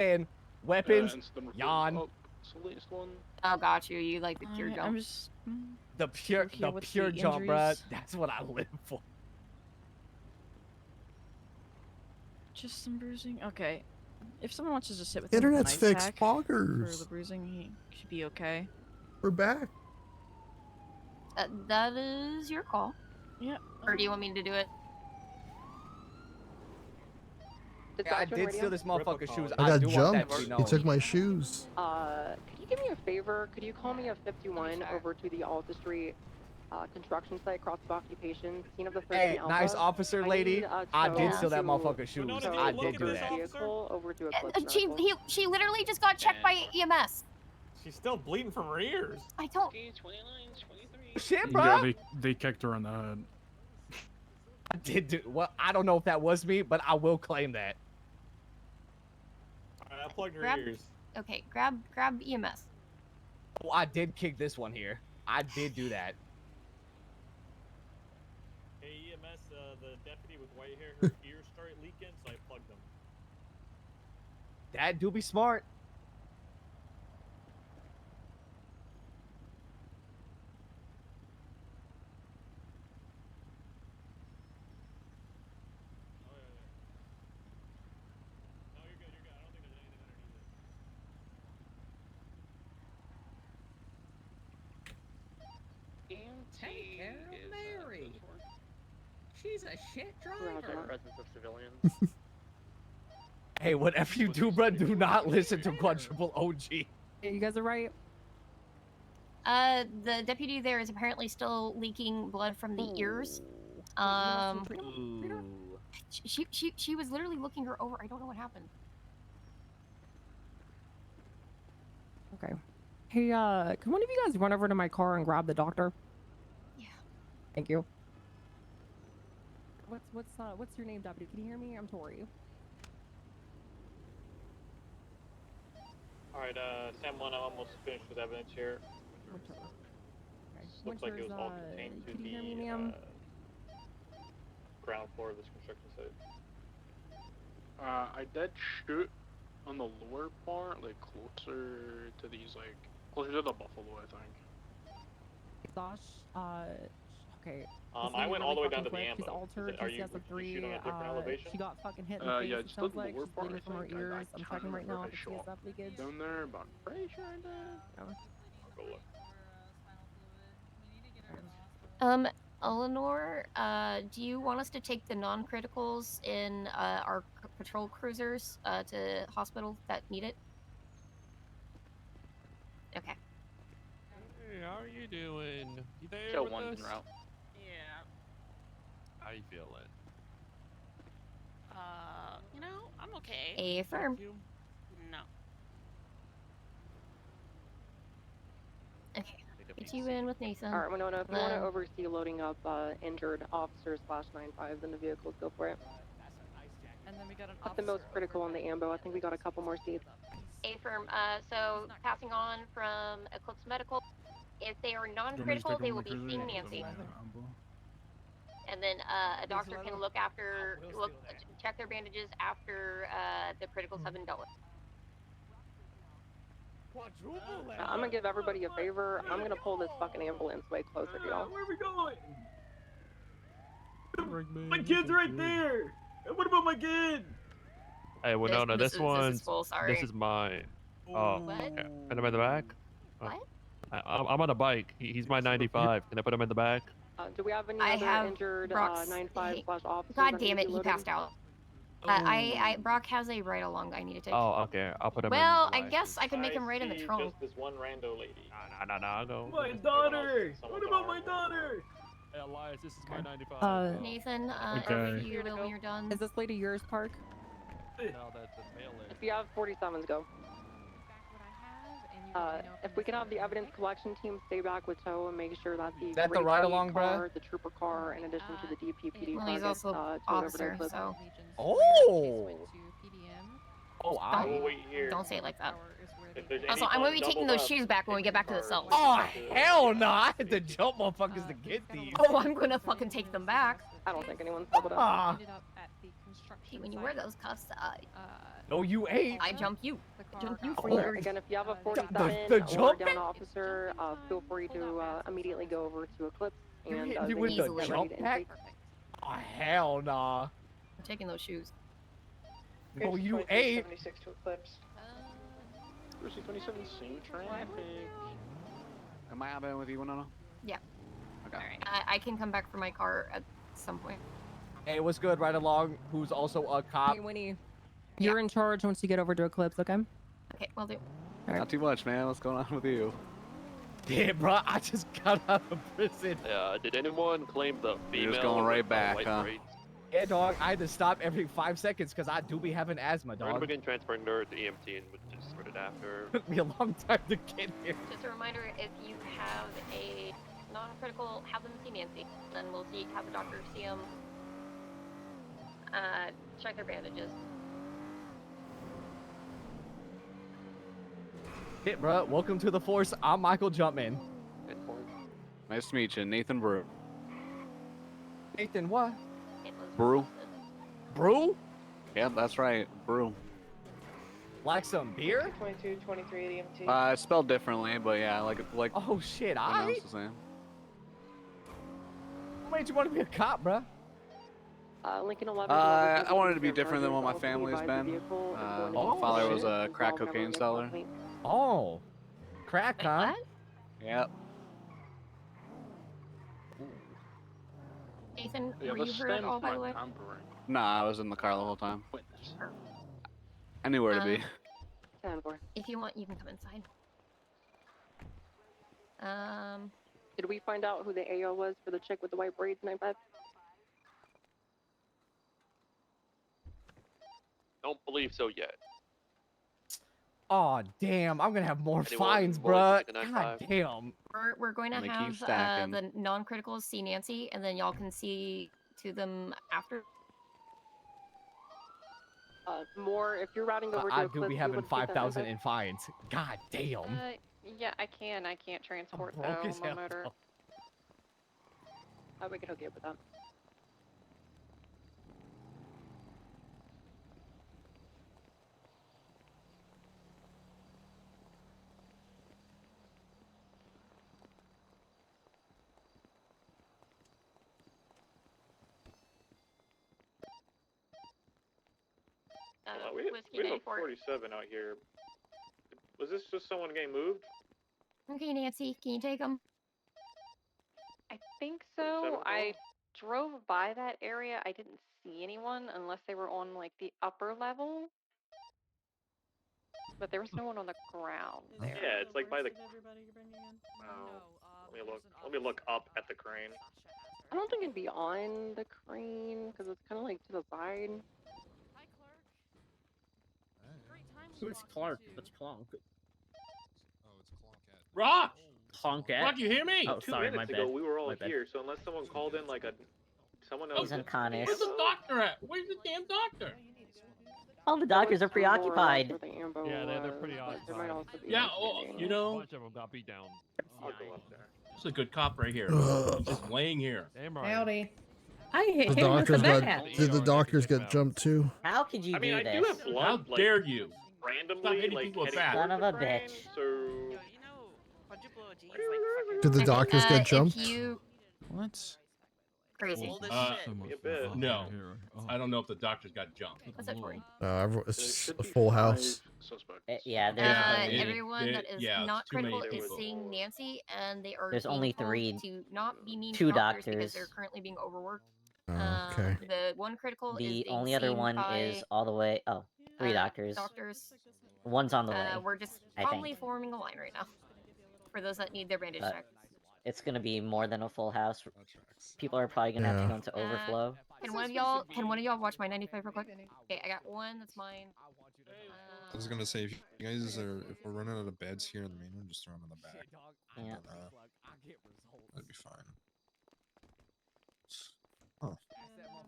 And weapons, And the yawn. oh, it's the latest one. Oh, got you. You like the pure jump. I'm just The pure, okay the with pure the jump, bruh. injuries. That's what I live for. Just some bruising. Okay. If someone wants to just sit with him Internet's with an ice fixed. pack for the Poggers. bruising, he should be okay. We're back. That is your call. Yeah. Or do you want me to do it? Yeah, I did steal this motherfucker's shoes. I got do want that jumped. to be He known. took my shoes. Could you give me a favor? Could you call me a 51 over to the Alta Street construction site, cross of occupation, scene of the 13 Hey, Alpha? nice officer lady. I did steal that motherfucker's shoes. I did do that. Vehicle over to Eclipse She Medical. she literally just got checked by EMS. She's still bleeding from her ears. I don't. Shit, bro. Yeah, they kicked her in the head. I did do. Well, I don't know if that was me, but I will claim that. Alright, I plugged her Grab- ears. Okay, grab EMS. Oh, I did kick this one here. I did do that. Hey, EMS, the deputy with white hair, her ears started leaking, so I plugged them. That do be smart. Oh, yeah, yeah. No, you're good, you're good. I don't think there's anything underneath it. Take care of Mary. She's a shit Roger. driver. Presence of civilians. Hey, whatever you do, bro, do not listen to quadruple OG. You guys are right. The deputy there is apparently still leaking blood from the ears. She was literally looking her over. I don't know what happened. Okay. Hey, can one of you guys run over to my car and grab the doctor? Yeah. Thank you. What's your name, deputy? Can you hear me? I'm Tori. Alright, Sam 1, I'm almost finished with evidence here. Okay. Looks like it was all Winter's, contained to can you hear me, the ma'am? ground floor of this construction site. I did shoot on the lower part, like closer to these, like closer to the buffalo, I think. Josh, okay. I went all the way down to the She's ambo. altered. Are She's you, CS of did you 3. shoot on a different elevation? She got fucking hit in the face. Yeah, It just the sounds like lower she's part, bleeding from her I think. ears. I'm can't checking right remember now if if I it's shot CSF leakage. down there, but I'm pretty sure I did. I'll go look. Eleanor, do you want us to take the non-criticals in our patrol cruisers to hospital that need it? Okay. Hey, how are you doing? You there Kill with one us? in route. Yeah. How you feeling? You know, I'm okay. Affirm. You? No. Okay. Get you in with Nathan. Alright, Winona, if you want to Um, oversee loading up injured officers /95s in the vehicles, go for it. And then we got an Put the most critical on the ambo. I think we got a couple more seats. Affirm. So passing on from Eclipse Medical. If they are non-critical, they will be seeing Nancy. And then a doctor can check their bandages after the criticals have been dealt with. I'm gonna give everybody a favor. I'm gonna pull this fucking ambulance way closer to y'all. Where are we going? My kid's right there! What about my kid? Hey, Winona, This this is one's full, sorry. this is mine. Oh, What? okay. Put him in the back. What? I'm on a bike. He's my 95. Can I put him in the back? Do we have any I other have injured Brock's- 95 / officers? God that damn need it, to be he loaded? passed out. Brock has a ride along I need to take. Oh, okay. I'll put him Well, in. I guess I could make him right in the see trunk. Just this one rando lady. No, I'll go. My daughter! What about my daughter? Hey, Elias, this is my 95. Nathan, Okay. if you know when you're done. Is this lady yours, Park? No, that's the male lady. If you have 47s, go. If we can have the evidence collection team stay back with tow and make sure that the Is that the Grade ride B along, car, bruh? the trooper car, in addition to the DPPD Well, car, he's gets, also towed over to officer, Eclipse. so Oh. Oh, I will I. wait here. don't say it like that. If there's Also, any I'm gonna be double taking those up, shoes back when we get back to the cells. Oh, hell no. I had to jump motherfuckers to get these. Oh, I'm gonna fucking take them back. I don't think anyone's doubled up. Ah. See, when you wear those cuffs, No, you ain't. I jump you. Jump you for Oh. your. Again, if you have a The 47 or jumping? down officer, feel free to immediately go over to Eclipse You and hit me they with can the get ready jump to pack? intake. Oh, hell nah. I'm taking those shoes. No, you ain't. 76 to Eclipse. Jersey 27, same traffic. Am I happening with you, Winona? Yeah. Okay. Alright. I can come back for my car at some point. Hey, what's good? Right along. Who's also a cop? Hey, Winnie. You're in charge once you get over to Eclipse, okay? Okay, will do. Not too much, man. What's going on with you? Yeah, bro. I just got out of prison. Did anyone claim the female? You're just going right with the back, white huh? braids? Yeah, dog. I had to stop every 5 seconds because I do be having asthma, We're gonna dog. begin transferring her to EMT and we'll just sort it after. Took me a long time to get here. Just a reminder, if you have a non-critical, have them see Nancy. Then we'll have the doctor see them. Check their bandages. Hey, bro. Welcome to the force. I'm Michael Jumpman. Nice to meet you, Nathan Brew. Nathan, what? It was Brew? Brew? Yep, that's right. Brew. Like some beer? 22, 23 at EMT. It's spelled differently, but yeah, like Oh shit! pronounced the same. What made you want to be a cop, bro? Lincoln 11. I wanted to be different than what my family's been. Oh, My father was shit. a crack cocaine seller. Oh, crack, Wait, huh? what? Yep. Nathan, Yeah, were the you hurt at stem all, by might the way? tampering. Nah, I was in the car the whole time. Witness. Anywhere to be. 10-4. If you want, you can come inside. Did we find out who the AO was for the chick with the white braids, 9-5? Don't believe so yet. Oh damn! I'm gonna have more Anyone fines, more bruh. to take a God 9-5? damn. We're going to And they keep have stacking. the non-criticals see Nancy, and then y'all can see to them after. More, if you're routing over to I Eclipse, do be you having would keep that 5,000 info. in fines. God damn. Yeah, I can't transport broke as my hell. motor. We can hook you up with that. We Whiskey have a 94. 47 out here. Was this just someone getting moved? Okay, Nancy, can you take them? I think 47 so. I drove by that area. I didn't see anyone unless they were on like the upper level. But there was no one on the ground there. Yeah, it's like by the. Oh, let me look up at the crane. I don't think it'd be on the crane because it's kind of like to the side. Who's Clark? That's Clonk. Rock! Clonk Rock, you hear me? Oh, Two sorry, my minutes ago, bad. we were all My bad. here, so unless someone called in like someone else. He's unconscious. Where's the doctor at? Where's the damn doctor? All the doctors are preoccupied. Yeah, they're pretty occupied. Yeah, oh, you know, bunch of them got beat down. I'll go up there. it's a good cop right here. He's just laying here. Damn right. Howdy. I hit The him with the doctors got. bat. Did the doctors get jumped too? How could you I mean, do I this? do have blood. How like, dare you? Stop randomly, hitting like people with heading bats. Son of towards a the crane, bitch. So Did the doctors get jumped? If you What? crazy. a bit. No, I don't know if the doctors got jumped. What's that for? It's There just should a be full 5 house. suspects. Yeah, there's it- Everyone that is yeah, it's not too many critical is people. seeing Nancy, and they are There's being only told 3 to not be mean to two doctors because doctors. they're currently being overworked. Oh, okay. The one critical is The being only other seen one by, is all the way. Oh, 3 doctors. Doctors. One's on the way. We're just I probably think. forming a line right now for those that need their bandage But check. it's gonna be more than a full house. People are probably gonna have to Yeah. go into overflow. Can one of y'all watch my 95 real quick? Okay, I got one that's mine. I was gonna say, if you guys are, if we're running out of beds here in the main room, just throw them in the back. Yeah. That'd be fine.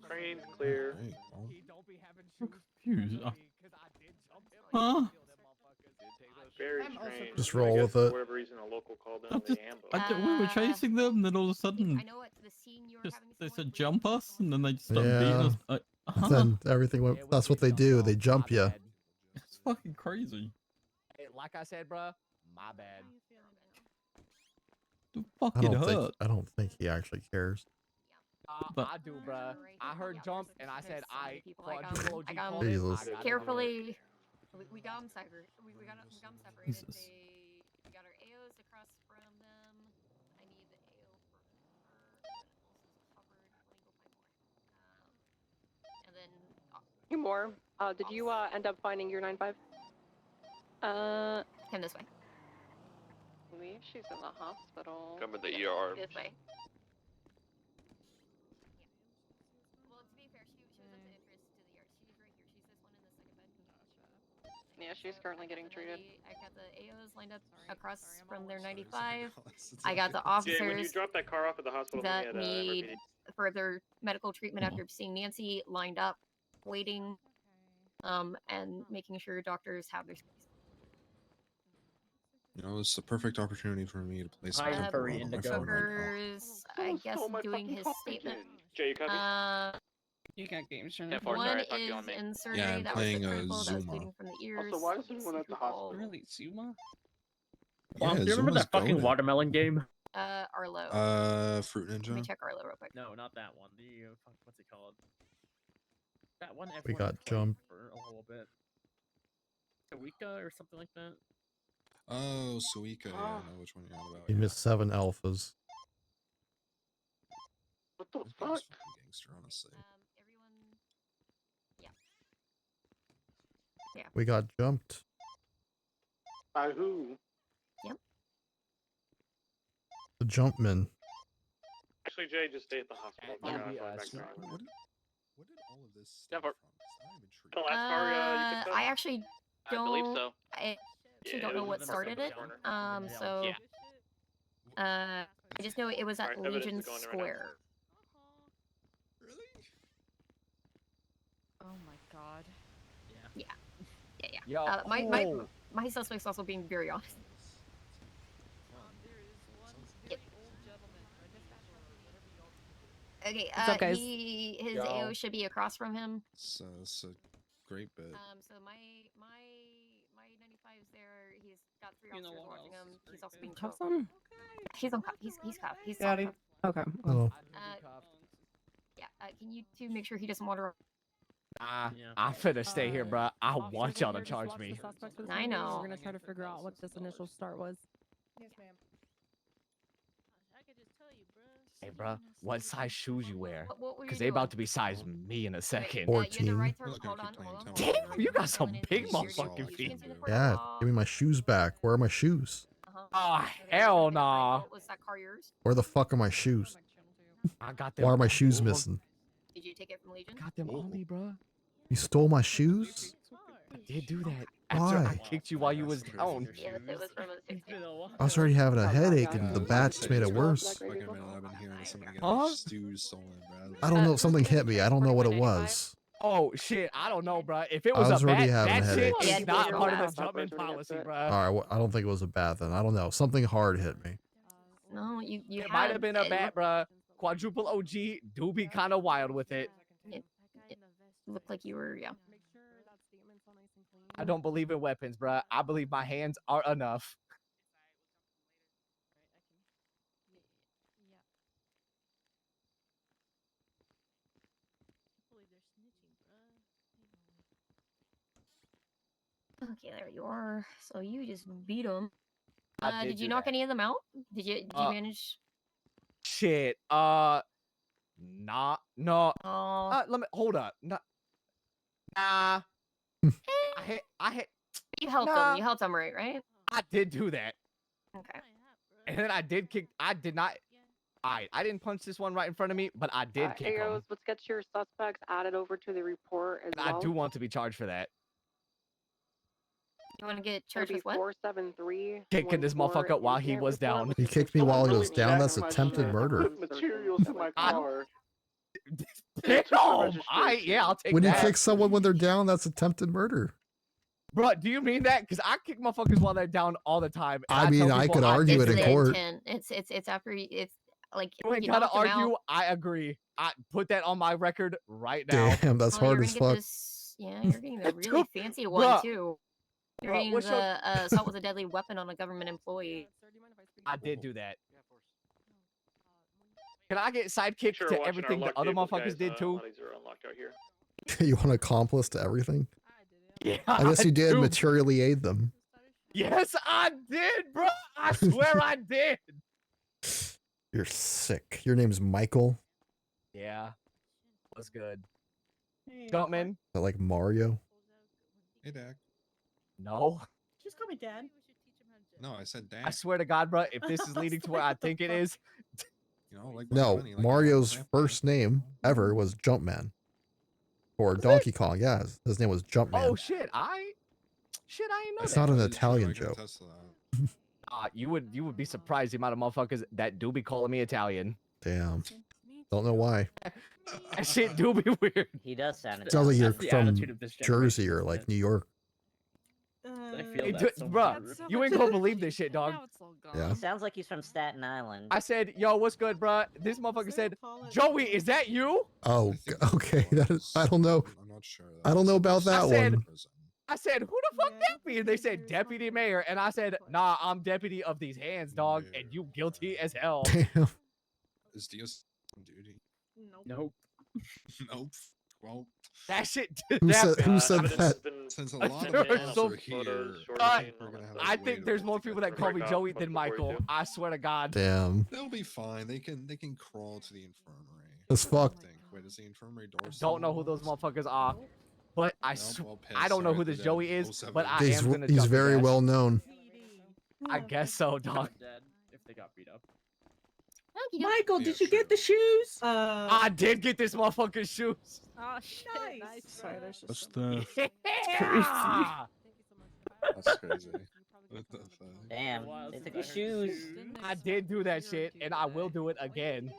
Crane's clear. Great, well, Confused. Huh? Very strange. Just I roll guess with for it. whatever reason, a local called in I on just- the ambush. We were chasing them, and then all of a I sudden, know it's the scene you were just having they someone said jump us, and then they just started beating Yeah. us. Then everything went. That's what they do. They jump you. It's fucking crazy. Hey, like I said, bruh, my bad. The fuck I it don't think. hurt. I don't think he actually cares. But- I do, bruh. I heard jump and I said I quadruple OG I got called it. Jesus. I gotta do it. Carefully. We got them separated. We got them separated. Jesus. We got our AOs across from them. I need the AO for her. Also covered. Let me go find more. And then Two more. Did you end up finding your 9-5? come this way. I believe she's in the hospital. Come in the ER. This way. Well, to be fair, she was at the entrance to the yard. She's right here. She's this one in the second bed. Yeah, she's currently getting treated. I got the AOs lined up across from their 95. I got the Yeah, when you officers drop that car off at the hospital, that we had, need RPD. further medical treatment after seeing Nancy lined up, waiting, and making sure doctors have their space. You know, it's the perfect opportunity for me to place. Hi, some furry on my indigo. phone right now. Booker's, I guess, doing his statement. Jay, you copy? You got games Yeah, for One sorry, I thought you is on me. in surgery. Yeah, I'm that playing, was the critical, that was Zuma. bleeding from the ears. Also, why is everyone at the hospital? Really, Zuma? Yeah, do you remember Zuma's that fucking goated. watermelon game? Arlo. Fruit Let me Ninja. check Arlo real quick. No, not that one. The what's it called? That one. We everyone got played jumped. for a little bit. Suika or something like that. Oh, Suika. Yeah, I know which one you're on about. He missed 7 alphas. What the This game's fuck? fucking gangster, honestly. Everyone. We got jumped. By who? The Jumpman. Actually, Jay, just stay at the hospital. Yeah. We're gonna Yes. go back to What did all of this Yeah, stem but- from? 'Cause I'm intrigued. the last car you picked up? I actually I believe don't. so. I actually Yeah, don't it know was what in the started it. corner. So Yeah. I just know it was at Alright, evidence Legion is going there right now. Square. Really? Oh my god. Yeah. Yo, My suspect's also being very honest. Yep. Okay. What's up, guys? His Yo. AO should be across from him. It's a great bit. So my 95's there. He's got 3 You know officers what watching else him. is He's great also being Cuffs choked. on? He's on cuff. He's cuffed. He's Got soft it. cuffed. Okay. Oh, Yeah. Can you two make sure he doesn't wander? Yeah. I'm finna stay here, bruh. I want y'all to charge me. I know. We're gonna try to figure out what this initial start was. Yes, ma'am. Hey, bruh, what size shoes you wear? What were you Because they doing? about to be size me in a second. You had the 14. right We're turn. not gonna Hold keep on. playing Hold on. tempo. Damn, you got some Going in big here. motherfucking You feet. can see the yeah. protocol. Give me my shoes back. Where are my shoes? Oh, hell nah. Was that car yours? Where the fuck are my shoes? I got them. Why are my shoes on- missing? Did you take it from Legion? Got them on me, bruh. You stole my shoes? I did do that. After I Why? kicked you while you was down. Yes, it was from the 16. I was already having a headache and the bat just made it worse. Fucking minute, I've been hearing somebody get Huh? their stews stolen, bro. I don't know if something hit me. I don't know what it was. Oh shit, I don't know, bruh. If it I was, was a already bat, having a that shit headache. is not Yeah, part of fast. the Jumpman policy, bruh. All right, well, I don't think it was a bat then. I don't know. Something hard hit me. No, you It might have been a it bat, bruh. Quadruple OG do be kind of wild with it. Looked like you were, yeah. I don't believe in weapons, bruh. I believe my hands are enough. Okay, there you are. So you just beat him. I Did you do knock that. any of them out? Did you manage? Shit. Nah. No. Oh, Let me hold up. Nah. I hit. you helped nah. him. You helped him, right? I did do that, Okay. and then I did kick. I did not. I didn't punch this one right in front of me, but I did kick him. AOs, let's get your suspects added over to the report as And well. I do want to be charged for that. You want to get It'll charged be with what? 473. Kicking this motherfucker while he was down. He kicked me while he was down. That's attempted murder. Materials to my car. Damn. I'll take When you that. kick someone when they're down, that's attempted murder. Bro, do you mean that? Because I kick motherfuckers while they're down all the time. and I mean, tell I people could I argue did it in the court. intent. It's after it's like You ain't he gotta knocked him argue. out. I agree. I put that on my record right now. Damn, that's Oh, hard you're as gonna fuck. get this. Yeah, you're getting the really Dude, fancy one bruh, too. You're bruh, getting what's the your- assault with a deadly weapon on a government employee. I did do that. Can I get sidekicked Sure, to watching our everything the locked other vehicles, motherfuckers guys, did too? bodies are unlocked out here. You want accomplice to everything? Yeah, I guess you did do. materially aid them. Yes, I did, bro. I swear I did. You're sick. Your name's Michael. Yeah, was good. Jumpman? Is that like Mario? Hey, Dak. No. Just call me Dad. No, I said Dak. I swear to God, bro. If this is leading to where I think it is, You know, like No, Bunny, like Mario's Grandpa. first name ever was Jumpman. Or Donkey Kong, yeah. His name was Jumpman. oh shit, I ain't know It's that. not an This is true, Italian I can joke. attest to that. You would be surprised the amount of motherfuckers that do be calling me Italian. Damn. Don't know why. That shit do be weird. He does sound Sounds like you're Italian. from attitude of this Jersey generation, or like yes. New York. I feel Hey, that so bruh, much. you ain't gonna believe this shit, dog. Yeah. He sounds like he's from Staten Island. I said, yo, what's good, bruh? This motherfucker said, Joey, is that you? Oh, okay. That is, I don't know. I'm not sure. I don't know about that said- one. I said, who the fuck that be? And they said, deputy mayor. And I said, nah, I'm deputy of these hands, dog. And you guilty as hell. Damn. Is Diaz on duty? Nope. Nope. Well, That shit. Who said, that, who said that? since a lot of There are us some are here, Uh, we're gonna have to I wait think a there's bit more to people get that call me through. Joey than Michael. I swear to God. Damn. They'll be fine. They can crawl to the infirmary. That's fucked. I think. Wait, is the infirmary door? I still don't know who those unlocked? motherfuckers are. But I don't know who this Joey is, but I He's, am gonna he's jump his very ass. well known. I guess so, dog. Dead if they got beat up. Michael, Yeah, did you sure. get the shoes? I did get this motherfucker's shoes. Oh shit! Nice. Sorry, there's just What's some- the? Yeah! That's crazy. What the fuck? Damn, Wow, they since took I his heard shoes. I did do that shit, and I will do it again.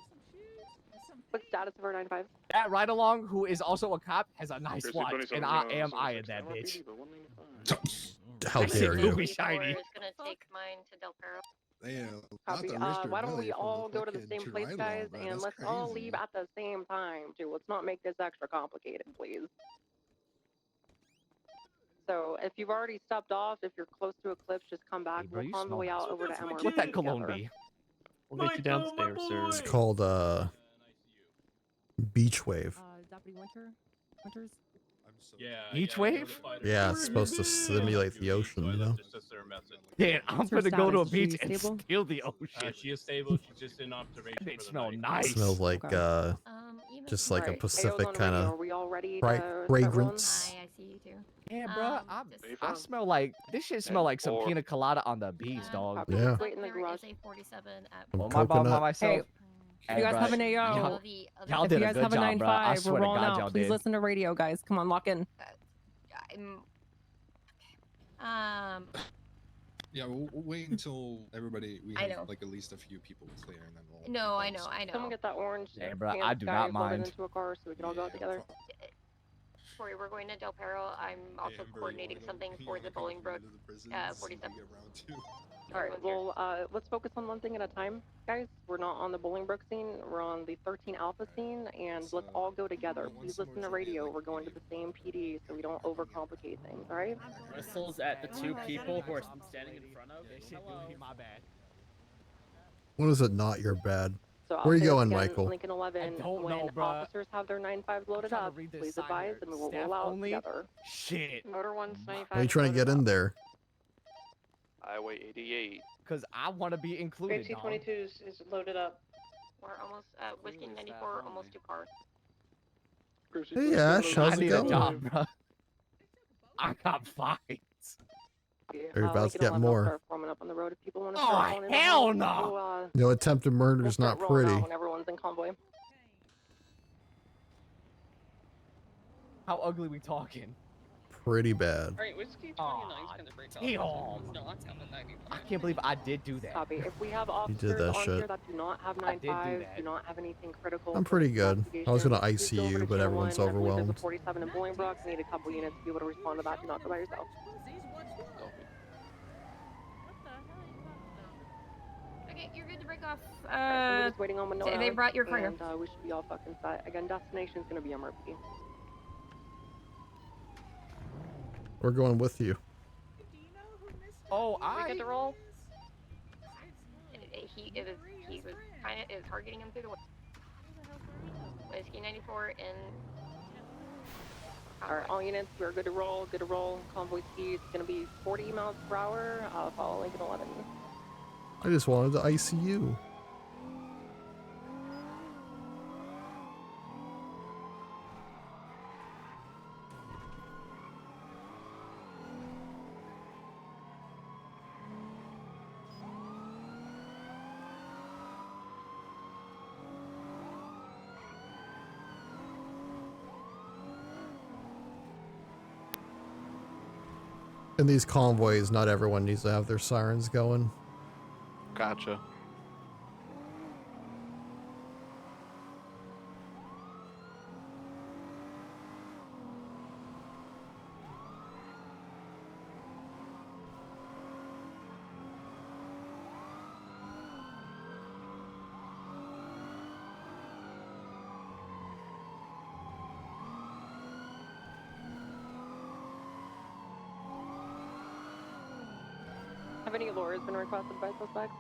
What's status of our 9-5? That ride along, who is also a cop, has a nice Grizzly watch, 27, and I no, am 76, eyeing that bitch. NYPD, but 195. How That shit dare do you? be shiny. Is gonna take mine to Del Perro. They, Copy. Why don't we all go to the same place, guys, and let's all leave at the same time, too. Let's not make this extra complicated, please. So, if you've already stepped off, if you're close to Eclipse, just come back. Hey, bro, We'll you convoy smell out over to MRP. What that cologne together. be? We'll get you downstairs, It's sir. called Beach Wave. Deputy Winters? Beach wave? Yeah, it's supposed to simulate the ocean, you know? Yeah, I'm What's her gonna go to a status? Is she beach and stable? steal the ocean. She is stable. She's just in observation. That bitch for the smell night. nice. Smells like Okay. Even just like a Alright, AO's Pacific on kind radio. of Are we all ready fra- to start rolling? fragrance. Hi, I see you too. Yeah, bro. Just- I smell like this shit smell like some pina colada on the beach, dog. Copy. Yeah. Wait in the There garage. is a 47 at Some Oh, my bad, coconut. myself. If you guys bruh, have an AO, y'all- the other y'all if did you a guys good have a job, bro. I 9-5, swear we're to rolling God, out. y'all Please did. listen to radio, guys. Come on, lock in. Yeah, we'll wait until everybody we I have know. like at least a few people clear, and then we'll. No, I we'll know, I know. Someone get that orange Yeah, bro, pants I do guy not loaded mind. into a car so we can all go out together. Corey, we're going to Del Perro. I'm also coordinating something for the Bolingbrook 47. Alright, well, let's focus on one thing at a time, guys. We're not on the Bolingbrook scene, we're on the 13 Alpha scene, and let's all go together. Please listen to radio. We're going to the same PD so we don't overcomplicate things, alright? Whistles at the two people who are standing in front of. Hello. My bad. When is it not your bad? So I'll Where you say this going, again, Michael? Lincoln 11, don't when know, bruh. officers have their 9-5s loaded trying to up, read this please sign advise here. and we'll Staff roll out only? together. Shit. Motor 1's 95. Why are you trying to get in there? Highway 88. Cause I want to be included, dog. 222 is loaded up. We're almost, Whiskey 94, almost 2 cars. Hey Ash, how's I it need a going? job, bro. I got fights. You're about to get more. Forming up on the road if people want to Oh, start rolling in the hell house. no. So, No, attempted murder we'll is not start rolling pretty. out when everyone's in convoy. How ugly we talking? Pretty bad. Alright, Whiskey 29's Aw, gonna break off. damn. It's not coming 95. I can't believe I did do that. Copy. If we have You officers did that on here shit. that do not have I did do 9-5s, that. do not have anything critical. I'm for pretty this good. I was gonna investigation, please go over ICU, to but Channel everyone's 1. I believe overwhelmed. There's a 47 in Bolingbrook. Need a couple units to be able to respond to that. Do not go by yourself. Okay, You're good to break off. We're just waiting on Winona. They brought your cargo. And we should be all fucking set. Again, destination's gonna be MRP. We're going with you. Oh, We good to roll? He was kind of, it was hard getting him through the Whiskey 94 and... Alright, all units, we're good to roll, good to roll. Convoy speed is gonna be 40 miles per hour, follow Lincoln 11. I just wanted the ICU. In these convoys, not everyone needs to have their sirens going. Gotcha. Have any lures been requested by suspects?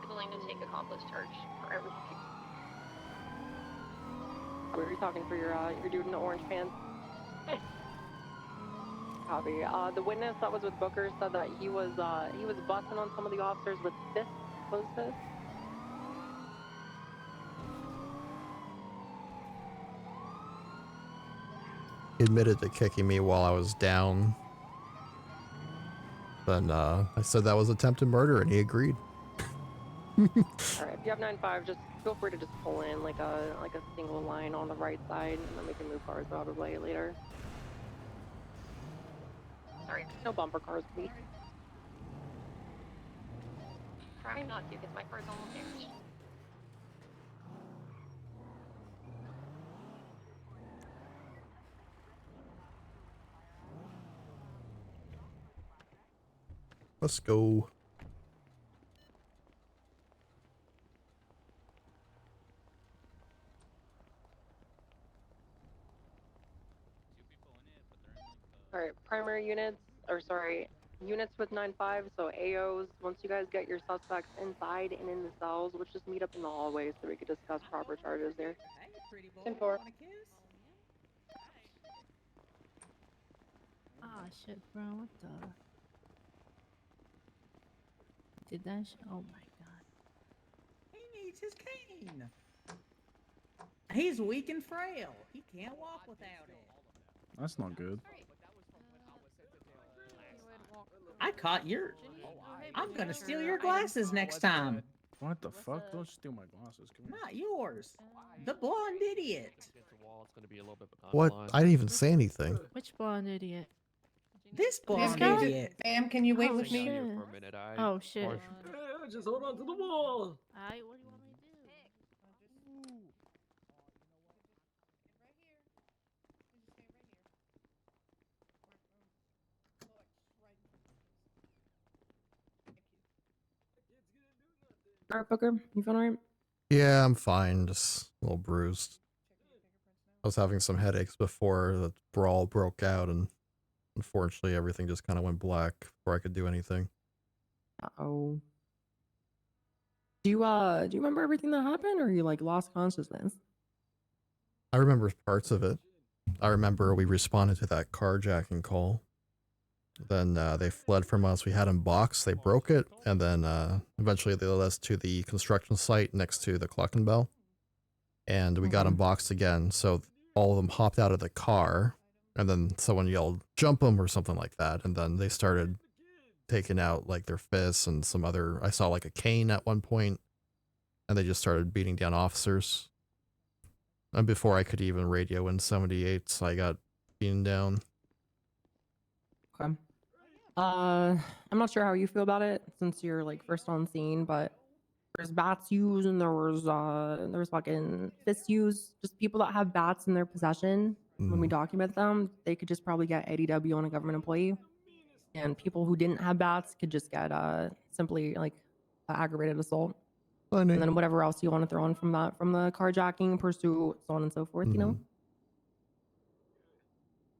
Willing to take accomplice charge for everything. Were you talking for your dude in the orange pants? Copy. The witness that was with Booker said that he was busting on some of the officers with fists, closed fists. He admitted to kicking me while I was down. Then I said that was attempted murder, and he agreed. Alright, if you have 9-5, just feel free to just pull in like a single line on the right side, and then we can move cars probably later. Sorry, no bumper cars, please. Try not to, because my car's almost damaged. Let's go. Alright, primary units, units with 9-5, so AOs, once you guys get your suspects inside and in the cells, let's just meet up in the hallway so we could discuss proper charges there. 10-4. Ah, shit, bro. What the? Did that shit? Oh my god. He needs his cane. He's weak and frail. He can't walk without it. That's not good. I caught your. I'm gonna steal your glasses next time. What the fuck? Don't steal my glasses. Come here. Not yours. The blonde idiot. What? I didn't even say anything. Which blonde idiot? This blonde guy? idiot. Ma'am, can you wait with me? Oh shit. Just hold on to the wall. Alright, what do you want me to do? Alright, Booker, you feeling alright? Yeah, I'm fine. Just a little bruised. I was having some headaches before the brawl broke out, and unfortunately everything just kind of went black before I could do anything. Uh-oh. Do you remember everything that happened, or you like lost consciousness? I remember parts of it. I remember we responded to that carjacking call. Then they fled from us. We had them boxed. They broke it, and then eventually they led us to the construction site next to the Clucking Bell, and we got them boxed again. So all of them hopped out of the car, and then someone yelled, "Jump them," or something like that, and then they started taking out like their fists and some other. I saw like a cane at one point, and they just started beating down officers. And before I could even radio in 78, I got beaten down. Okay. I'm not sure how you feel about it since you're like first on scene, but there's bats used and there's fucking fists used. Just people that have bats in their possession. When we document them, they could just probably get ADW on a government employee. and people who didn't have bats could just get simply like aggravated assault. Funny. And then whatever else you want to throw in from that, from the carjacking, pursuit, so on and so forth, you know?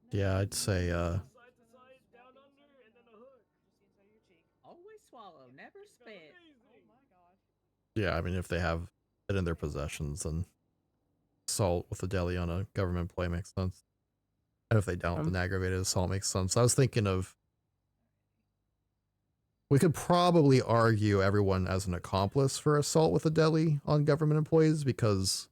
Yeah, I'd say Always swallow, never spit. yeah, I mean if they have it in their possessions, then assault with a deli on a government employee makes sense. And if they don't, then aggravated assault makes sense. I was thinking of, we could probably argue everyone as an accomplice for assault with a deli on government employees, because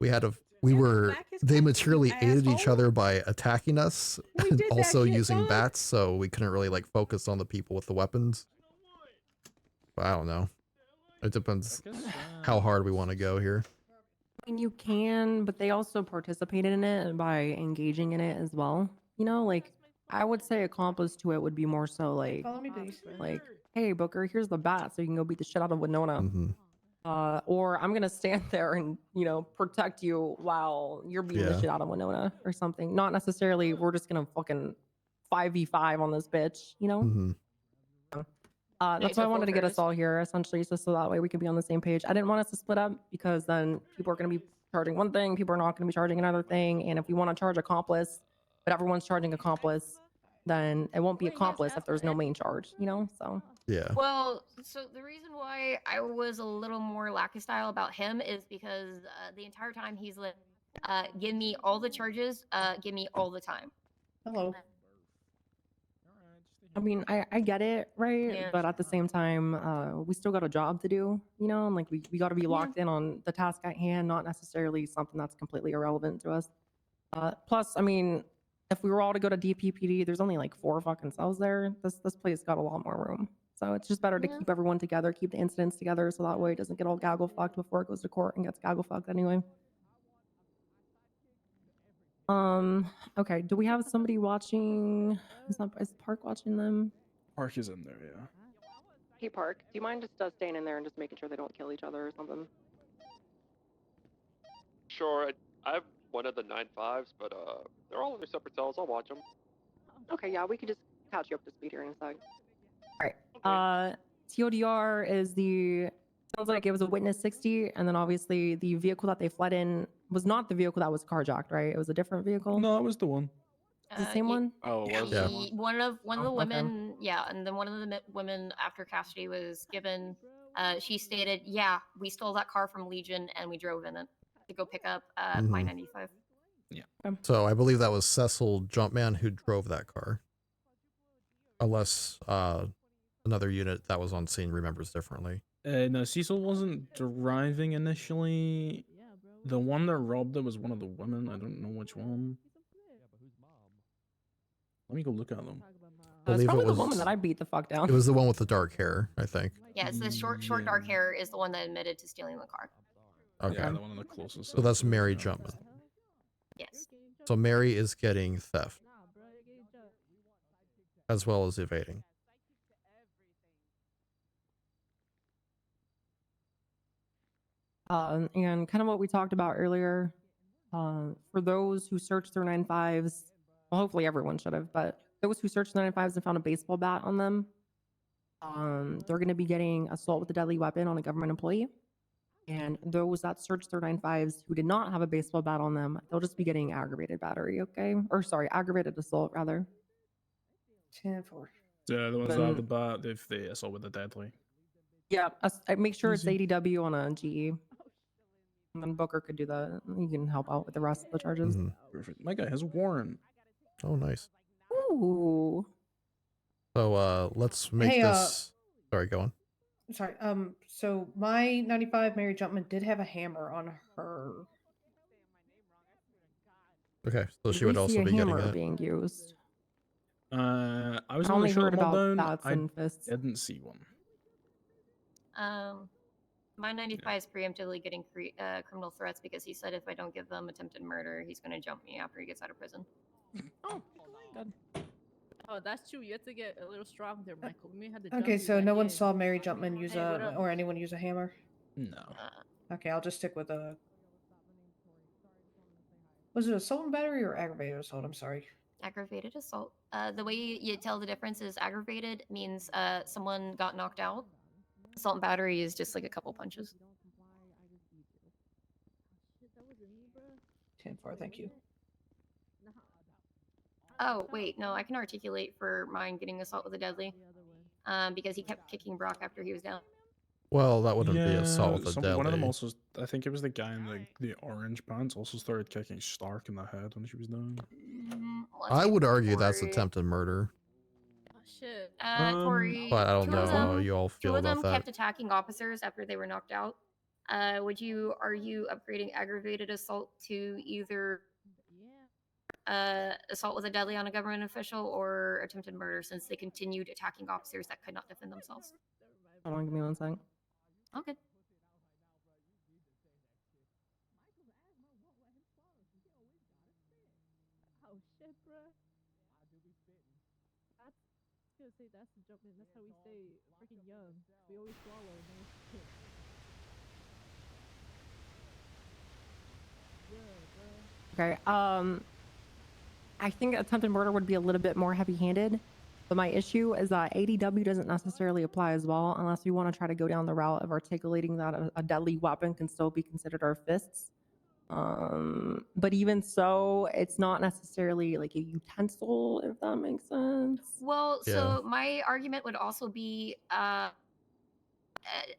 they materially aided each other by attacking us and did that also shit, using dog. bats, so we couldn't really like focus on the people with the weapons. But I don't know. It depends how hard we want to go here. I mean, you can, but they also participated in it by engaging in it as well. You know, like I would say accomplice to it would be more so like, Follow me, please. hey Booker, here's the bat, so you can go beat the shit out of Winona. Or I'm gonna stand there and, you know, protect you while you're beating the Yeah. shit out of Winona or something. Not necessarily we're just gonna fucking 5v5 on this bitch, you know? That's why I wanted to get us all here, essentially, just so that way we could be on the same page. I didn't want us to split up because then people are going to be charging one thing, people are not going to be charging another thing, and if we want to charge accomplice, but everyone's charging accomplice, then it won't be accomplice if there's no main charge, you know? So yeah. Well, so the reason why I was a little more lackey style about him is because the entire time he's like, give me all the charges, give me all the time. Hello. I mean, I get it, right? Yeah. But at the same time, we still got a job to do, you know? And like we got to be locked in on the task at hand, not necessarily something that's completely irrelevant to us. Plus, I mean, if we were all to go to DPPD, there's only like 4 fucking cells there. This place got a lot more room. So it's just better to keep everyone together, keep the incidents together, so that way it doesn't get all gaggle fucked before it goes to court and gets gaggle fucked anyway. Okay, do we have somebody watching? Is Park watching them? Park is in there, yeah. Hey, Park, do you mind just staying in there and just making sure they don't kill each other or something? Sure, I have one of the 9.5s, but they're all in their separate cells. I'll watch them. Okay, yeah, we could just catch you up to speed here in a sec. All right. TODR is sounds like it was a witness 60, and then obviously the vehicle that they fled in was not the vehicle that was carjacked, right? It was a different vehicle. No, it was the one. The same one? Oh, it was Yeah. One of the okay. women, yeah, and then one of the women after custody was given, she stated, yeah, we stole that car from Legion and we drove in it to go pick up my 95. So I believe that was Cecil Jumpman who drove that car. Unless another unit that was on scene remembers differently. No, Cecil wasn't driving initially. The one that robbed it was one of the women. I don't know which one. Let me go look at them. It's believe probably it the was- woman that I beat the fuck down. It was the one with the dark hair, I think. Yeah, it's the short dark hair is the one that admitted to stealing the car. Okay. Yeah, the one in the closest. So that's Mary Jumpman. Yes. So Mary is getting theft. As well as evading. And kind of what we talked about earlier, for those who searched their 9.5s, well, hopefully everyone should have, but those who searched their 9.5s and found a baseball bat on them, they're going to be getting assault with a deadly weapon on a government employee. And those that searched their 9.5s who did not have a baseball bat on them, they'll just be getting aggravated battery, okay? Or sorry, aggravated assault, rather. 10-4. Yeah, the ones that have the bat, if they assault with a deadly. Yeah, make sure it's Easy. ADW on a GE. And then Booker could do that. You can help out with the rest of the charges. Perfect. My guy has a warrant. Oh, nice. Ooh. So let's make Hey, this. Sorry, go on. Sorry. So my 95 Mary Jumpman did have a hammer on her. Okay, so she Did would we see also a be getting hammer it. being used. I was I on only the shot heard them all about down. bats I and fists. didn't see one. My 95 is preemptively getting criminal threats because he said if I don't give them attempted murder, he's going to jump me after he gets out of prison. Oh, good. Oh, that's true. You have to get a little strong there, Michael. We may have to jump Okay, you so back no one in. saw Mary Jumpman use Hey, what up? or anyone use a hammer? No. Okay, I'll just stick with a. Was it assault and battery or aggravated assault? I'm sorry. Aggravated assault. The way you tell the difference is aggravated means someone got knocked out. Assault and battery is just like a couple punches. 10-4, thank you. Oh, wait, no, I can articulate for mine getting assault with a deadly. Because he kept kicking Brock after he was down. Well, that wouldn't be assault with a One of them deadly. also, I think it was the guy in the orange pants, also started kicking Stark in the head when she was down. I would argue that's attempted murder, Shit. Corey. but I don't two know of how them- you all Two feel of them about that. kept attacking officers after they were knocked out. Are you upgrading aggravated assault to either assault with a deadly on a government official or attempted murder, since they continued attacking officers that could not defend themselves? Hold on, give me 1 second. Okay. Oh shit, bruh. That's, I was gonna say that's the jump in. That's how we stay freaking young. We always swallow and then we spit. Yeah, bruh. Okay. I think attempted murder would be a little bit more heavy-handed, but my issue is that ADW doesn't necessarily apply as well unless we want to try to go down the route of articulating that a deadly weapon can still be considered our fists. But even so, it's not necessarily like a utensil, if that makes sense. Well, so my argument would also be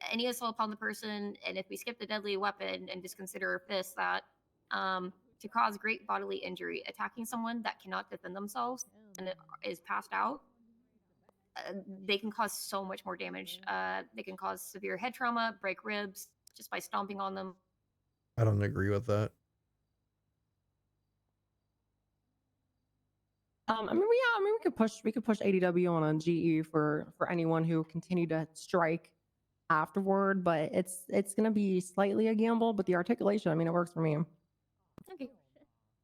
any assault upon the person, and if we skip the deadly weapon and just consider a fist, that to cause great bodily injury, attacking someone that cannot defend themselves and is passed out, they can cause so much more damage. They can cause severe head trauma, break ribs just by stomping on them. I don't agree with that. We could push ADW on a GE for anyone who continued to strike afterward, but it's gonna be slightly a gamble. But the articulation, I mean, it works for me. Okay.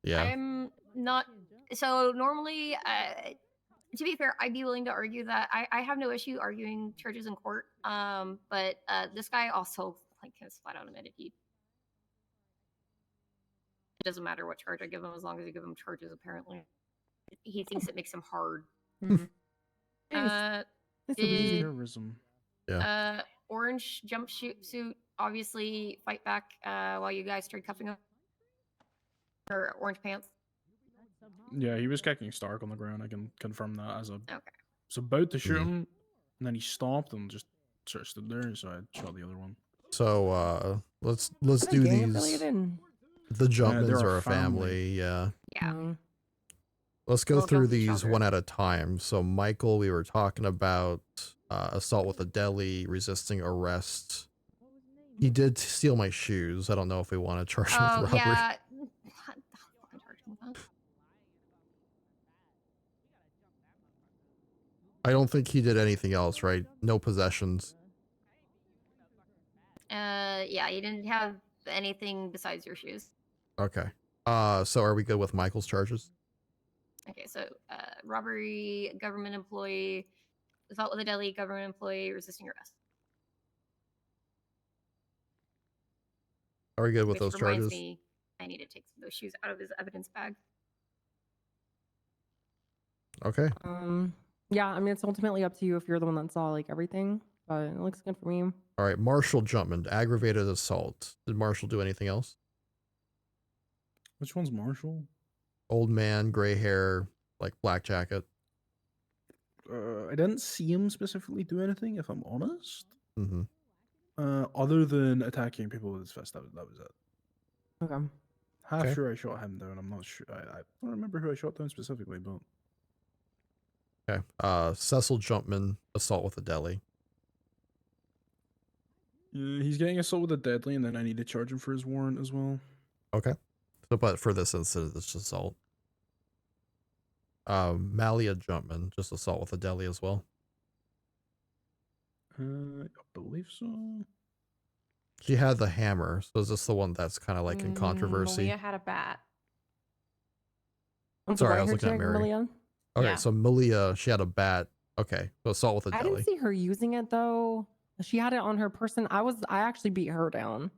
Yeah. I'm not. So normally, to be fair, I'd be willing to argue that I have no issue arguing charges in court. But this guy also has flat out admitted it doesn't matter what charge I give him as long as you give him charges. Apparently, he thinks it makes him hard. Terrorism. Yeah. Orange jumpsuit. Obviously, fight back while you guys started cuffing him. Or orange pants. Yeah, he was kicking Stark on the ground. I can confirm that as a. Okay. Was about to shoot him, and then he stopped and just sort of stood there, so I shot the other one. So let's do these. The Jumpmans they're are a a family. Yeah. Yeah. Let's go We'll through jump each these other. one at a time. So Michael, we were talking about assault with a deadly, resisting arrest. He did steal my shoes. I don't know if we want to charge him Oh with robbery. yeah. I don't think he did anything else, right? No possessions. Yeah, you didn't have anything besides your shoes. Okay. So are we good with Michael's charges? Okay, so robbery, government employee, assault with a deadly, government employee, resisting arrest. Are we good with Which those reminds charges? me, I need to take those shoes out of his evidence bag. Okay. Yeah, I mean, it's ultimately up to you if you're the one that saw like everything, but it looks good for me. All right. Marshall Jumpman, aggravated assault. Did Marshall do anything else? Which one's Marshall? Old man, gray hair, like black jacket. I didn't see him specifically do anything, if I'm honest. Mm-hmm. Other than attacking people with his fist, that was it. Okay. Half Okay. sure I shot him down. I'm not sure. I don't remember who I shot down specifically, but Okay. Cecil Jumpman, assault with a deadly. he's getting assault with a deadly, and then I need to charge him for his warrant as well. Okay. So, but for this incident, it's just assault. Malia Jumpman, just assault with a deadly as well. I believe so. She had the hammer, so is this the one that's kind of like in controversy? Malia had a bat. I'm Sorry, I was her looking at chick, Mary. Malia? Okay, Yeah. so Malia, she had a bat. Okay, so assault with a I deadly. didn't see her using it though. She had it on her person. I actually beat her down.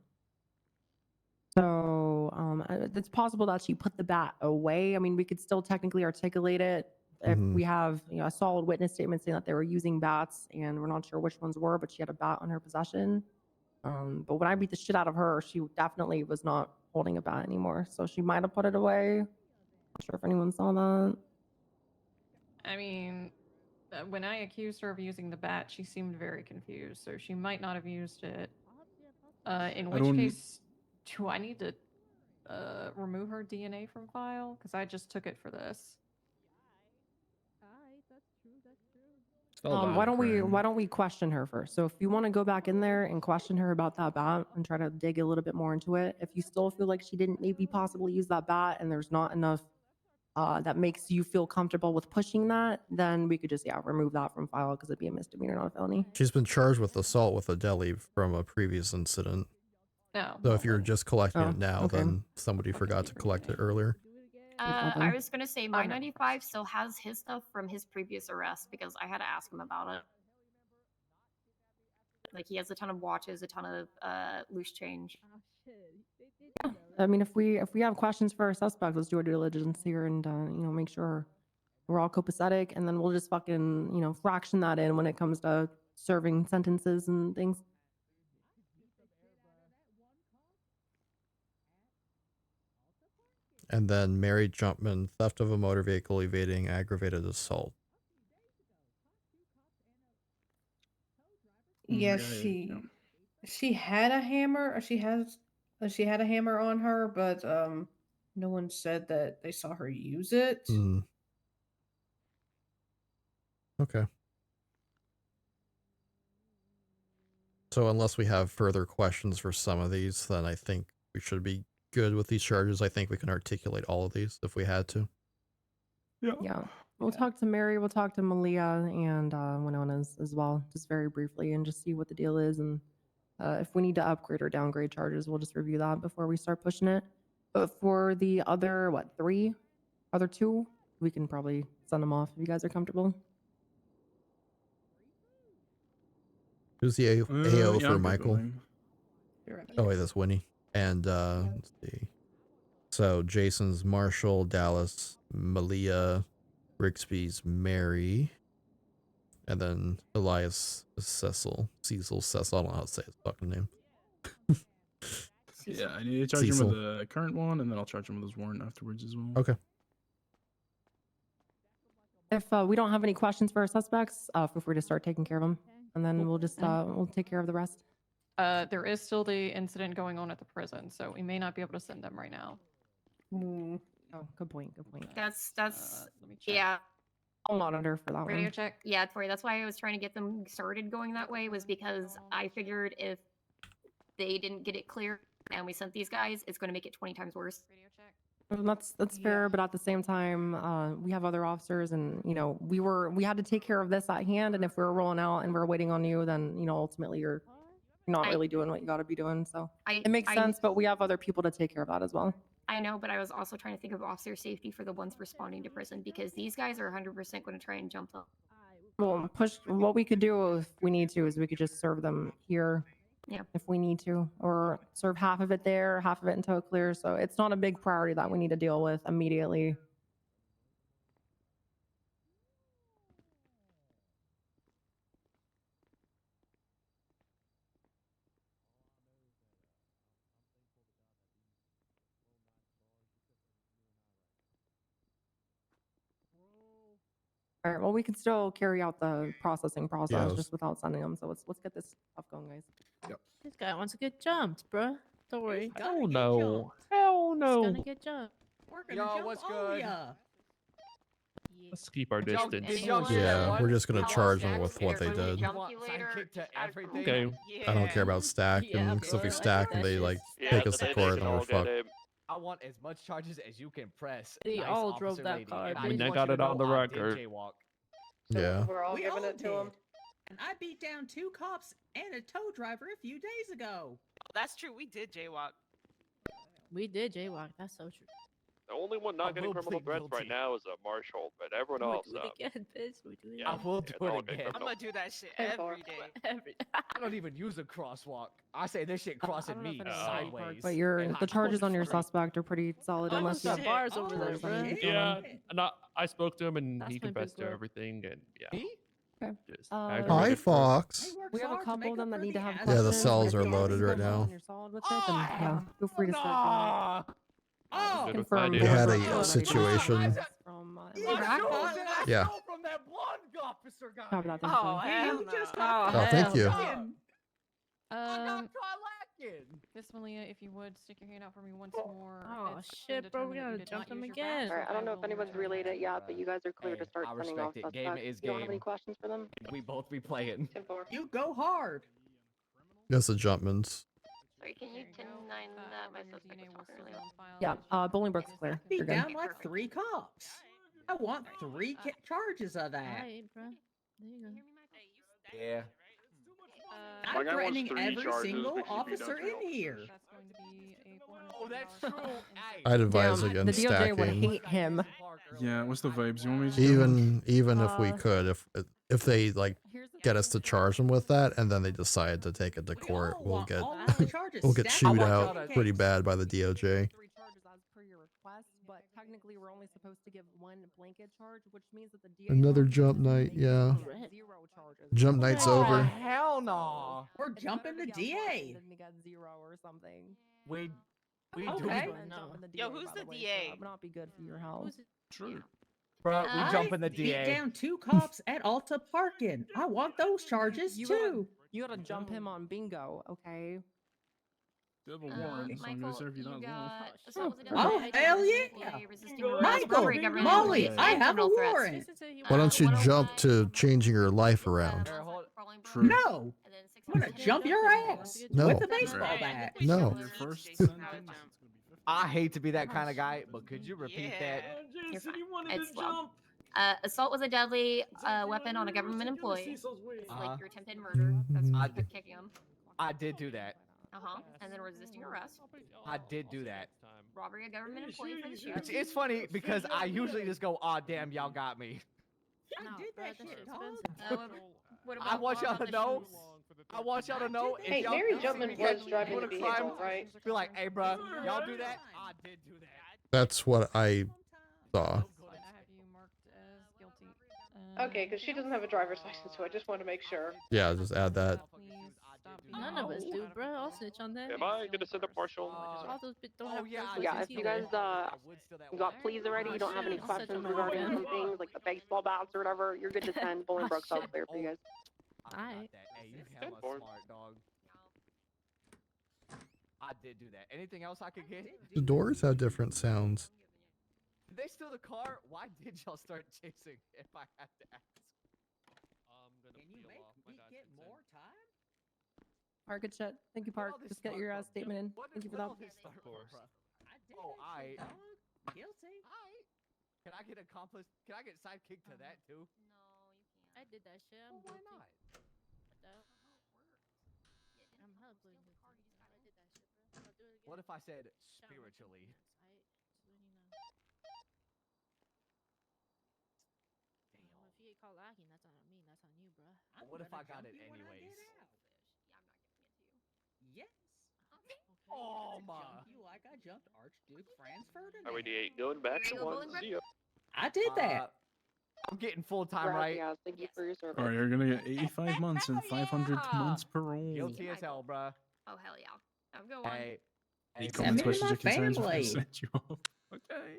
So So it's possible that she put the bat away. I mean, we could still technically articulate it if we have a solid witness statement saying that they were using bats, and we're not sure which ones were, but she had a bat on her possession. But when I beat the shit out of her, she definitely was not holding a bat anymore. So she might have put it away. Not sure if anyone saw that. I mean, when I accused her of using the bat, she seemed very confused, so she might not have used it. In which case, do I need to remove her DNA from file? Because I just took it for this. Why don't we question her first? So if you want to go back in there and question her about that bat and try to dig a little bit more into it, if you still feel like she didn't maybe possibly use that bat and there's not enough that makes you feel comfortable with pushing that, then we could just remove that from file because it'd be a misdemeanor, not a felony. She's been charged with assault with a deli from a previous incident. No. So if you're just collecting it now, then somebody forgot to collect it earlier. I was gonna say my 95 still has his stuff from his previous arrest because I had to ask him about it. Like he has a ton of watches, a ton of loose change. Yeah, I mean, if we have questions for our suspect, let's do our due diligence here and make sure we're all copacetic, and then we'll just fucking fraction that in when it comes to serving sentences and things. And then Mary Jumpman, theft of a motor vehicle, evading aggravated assault. Yes, she had a hammer. She had a hammer on her, but no one said that they saw her use it. Okay. So unless we have further questions for some of these, then I think we should be good with these charges. I think we can articulate all of these if we had to. Yeah. We'll talk to Mary, we'll talk to Malia and Winona as well, just very briefly, and just see what the deal is. And if we need to upgrade or downgrade charges, we'll just review that before we start pushing it. But for the other, other two, we can probably send them off if you guys are comfortable. Who's the AO yeah, for I'm good Michael? with him. Oh wait, that's Winnie. And let's see. So Jason's Marshall, Dallas, Malia, Rigsby's Mary, and then Elias Cecil. I don't know how to say his fucking name. Yeah, I need to charge him with the current one, and then I'll charge him with his warrant afterwards as well. Okay. If we don't have any questions for our suspects, feel free to start taking care of them, and then we'll just we'll take care of the rest. There is still the incident going on at the prison, so we may not be able to send them right now. Oh, good point. That's let me check. yeah. I'll monitor for that Radio one. check. Yeah, Tori, that's why I was trying to get them started going that way, was because I figured if they didn't get it clear and we sent these guys, it's going to make it 20 times worse. Radio check. Well, that's fair, but at the same time, we have other officers, and we had to take care of this at hand. And if we're rolling out and we're waiting on you, then ultimately you're not really doing what you got to be doing. So it makes sense, but we have other people to take care of that as well. I know, but I was also trying to think of officer safety for the ones responding to prison, because these guys are 100% going to try and jump them. Well, what we could do if we need to is we could just serve them here. Yeah. If we need to, or serve half of it there, half of it in Toe Clear. So it's not a big priority that we need to deal with immediately. All right. Well, we can still carry out the processing process Yes. just without sending them. So let's get this stuff going, guys. Yep. This guy wants to get jumped, bruh. Don't worry. Oh no. Hell He's no. gonna get jumped. We're gonna Yo, jump what's all good? ya. Let's keep our Y'all- distance. did y'all see that Yeah, one? we're just gonna How charge Stack them with what they Everybody did. jump want you later. sidekick to everything? Okay. I don't care about stacking, Yeah, because if we bro. stack and they like Yeah, take us they to court, can then we're all get fucked. a I want as much charges as you can press. They nice all drove officer that lady, car, and bitch. just I want got you it to on the know I did record. jaywalk. Yeah. We're all We giving all it to him. did. And I beat down 2 cops and a tow driver a few days ago. That's true. We did jaywalk. We did jaywalk. That's so true. The only one not getting will criminal plead threats right guilty. now is Marshall, but everyone We'll else. do it again, bitch. We'll do it Yeah, I will do they're all it getting again. criminal. do that shit Ten four. every day. Every I don't even use a crosswalk. I say this shit I crossing don't know if me anyone's sideways. parked, sideways. but your and the I charges go on your straight. suspect are pretty solid Oh, unless you have shit. Bars over there, charges on bruh. you. Yeah, Dylan. and I spoke to him and That's he my big confessed to bro. everything, and yeah. Me? Okay. Just Hi, aggravated for- Fox. We have a couple of them that need to have Yeah, the questions, but cells if are you loaded feel right now. and You're solid with it, then yeah, feel free to start Nah. Oh, Good with confirm. my We had dude. a situation. From, My shoes that I Yeah. stole from that blonde officer guy. Copy that. Thank oh, you. hell You no. just Oh, got Oh, thank you. I got Um, caught lacking. Miss Malia, if you would stick your hand out for me once more. Oh, It's been shit, bro, we determined that you gotta did jump not him use your again. badge, Alright, I don't know if will anyone's return relayed it yet, but you guys are clear to Hey, start I sending respect off it. Game suspects. is You don't have any game. questions for them? We both be playing. 10-4. You go hard. That's the Jumpmans. Sorry, can you 10-9 that? My your suspect DNA was will talking still earlier. be on file. Yeah, Bolingbroke's clear. Be You're good. down like 3 cops. I want 3 charges of that. Alright, bro. There you go. Yeah. Uh, My I'm guy wants threatening 3 every charges single because he beat officer up in the here. That's going to be a Oh, that's true. Hey. I'd advise Damn, against the DOJ would stacking. hate him. Yeah, what's the vibes? You want me to do one? Even if we Uh, could, if they like Here's the get us to charge them with that, and then they decide to take it to We court, all we'll want get all of the charges we'll get stacked chewed on out one pretty case. bad by the DOJ. 3 charges as per your request, but technically we're only supposed to give 1 blanket charge, which means that the DA Another office jump is night, making yeah. 0 charges. Jump night's Oh, over. hell no. We're It's jumping better the to get 1 DA. than to get 0 or something. We do. Okay. And jumping the Yo, DA, who's by the way, so DA? that would not be good for your health. True. Bro, we I jumping the beat DA. down 2 cops at Alta Parkin. I want those charges You too. You gotta jump him on bingo, okay? You have a warrant, so I'm gonna serve you that as well. assault with a Oh, deadly hell weapon, yeah. resisting arrest, Michael, robbery, government Molly, employees, I and have a criminal threats. warrant. Why don't you 101, jump to changing your life around? True. No. and then I'm gonna 610 jump your ass No. with a baseball bat. No. Your first Jason, sentence. how to is jump. gonna be 50. I hate to be that kind of guy, but could you repeat that? You're fine. It's slow. Assault with a deadly weapon on a government employee. It's like your attempted murder. That's Mhm. why I kicking him. I did do that. And then resisting arrest. I did do that. Robbery of government employee for the sheriff. It's funny because I usually just go, "Aw, damn, y'all got me." I did that shit, dog. What I want what y'all about to the know. shoes? I want y'all to know if Hey, y'all Mary do see Jumpman me was get driving doing the a crime, vehicle, right? be like, "Hey, bro, y'all do that? I did do that." That's what I saw. I have you marked as guilty. Okay, because she doesn't have a driver's license, so I just want to make sure. Yeah, just add that. Please stop None of us do, bro. I'll snitch on that. Am I gonna send up Marshall? All those bit don't Oh, have yeah, driver's Yeah, license if you either. guys you got pleas already, you don't have any Shit, I'll set questions them regarding again. some things like the baseball bats or whatever, you're good to send. Bolingbroke's all clear for you guys. I forgot Alright. that. Hey, you hella smart, dog. I did do that. Anything else I could get? The doors have different sounds. Did they steal the car? Why did y'all start chasing? If I had to ask. Can you make me get more time? Park it shut. Thank you, Park. Just get your statement in. Thank you for that. I did Oh, that I. shit, dog. Guilty. Can I get accomplice? Can I get sidekick to that too? I did that shit. I'm Why guilty. not? I'm hella blue. I did that shit, bro. I'll do it again. What if I said Shout out. spiritually? Alright, just letting you know. Well, if you get caught lacking, that's not on me. That's on you, bro. I'm What if gonna I got jump it you when I anyways? get out. Yes. Oh To my! jump you like I jumped Archduke Franz Ferdinand. Highway D8 going back to 1. See ya. I did that. I'm getting full time, right? Gracias, thank you for your service. Alright, you're gonna get 85 months and 500 months parole. Guilty as hell, bruh. Oh, hell yeah. Have a good one. Hey. Any Hey, comments, me and questions, my or concerns before I family. send you off? Okay.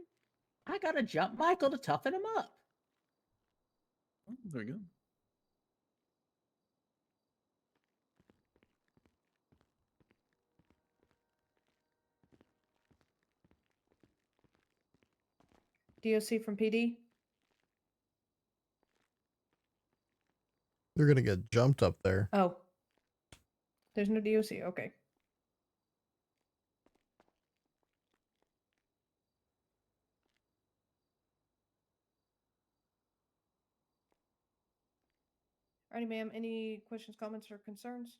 I gotta jump Michael to toughen him up. Oh, there we go. DOC from PD. They're gonna get jumped up there. Oh. There's no DOC. Okay. Alrighty, ma'am. Any questions, comments, or concerns?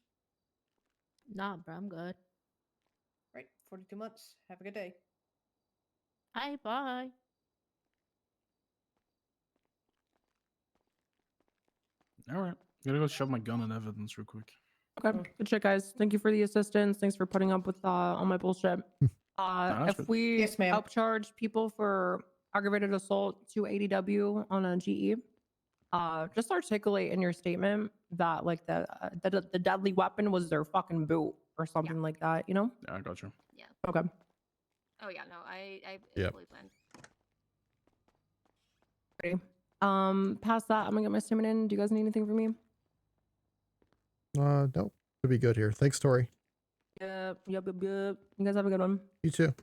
Nah, bro. I'm good. Right. 42 months. Have a good day. Hi, bye. All right, gotta go shove my gun in evidence real quick. Okay, good shit, guys. Thank you for the assistance. Thanks for putting up with all my bullshit. that's If good. we Yes, ma'am. upcharge people for aggravated assault to ADW on a GE, just articulate in your statement that like the deadly weapon was their fucking boot or something like that. You know? Yeah, I got you. Yeah. Okay. Oh yeah, no, I Yep. fully planned. Ready. Past that, I'm gonna get my statement in. Do you guys need anything from me? No, should be good here. Thanks, Tori. Yep. You guys have a good one. You too.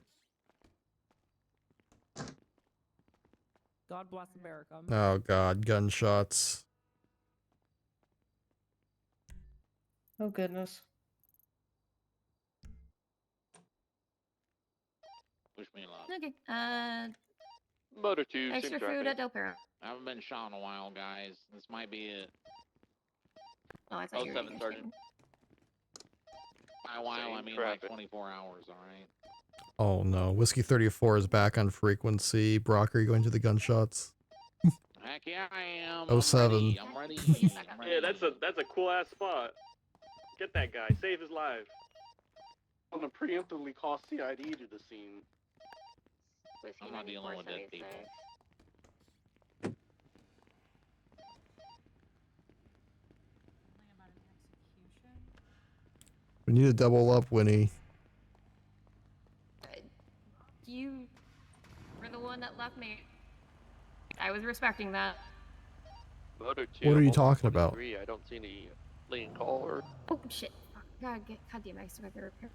God bless America. Oh God, gunshots. Oh goodness. Wish me luck. Okay. Motor 2, Extra same food traffic. at Del Perro. I haven't been shot in a while, guys. This might be it. Oh, I thought you were 07 reading your Sergeant. By a while, I Same mean traffic. like 24 hours, alright? Oh no, Whiskey 34 is back on frequency. Brock, are you going to the gunshots? Heck yeah, I am. 07. I'm ready. Yeah, that's a cool ass spot. Get that guy. Save his life. I'm gonna preemptively call CID to the scene. I'm not dealing with dead people. We need to double up, Winnie. You were the one that left me. I was respecting that. Motor 2. What are I'm you on talking about? 23. I don't see any lane call or. Oh shit! God damn! I still got the repair.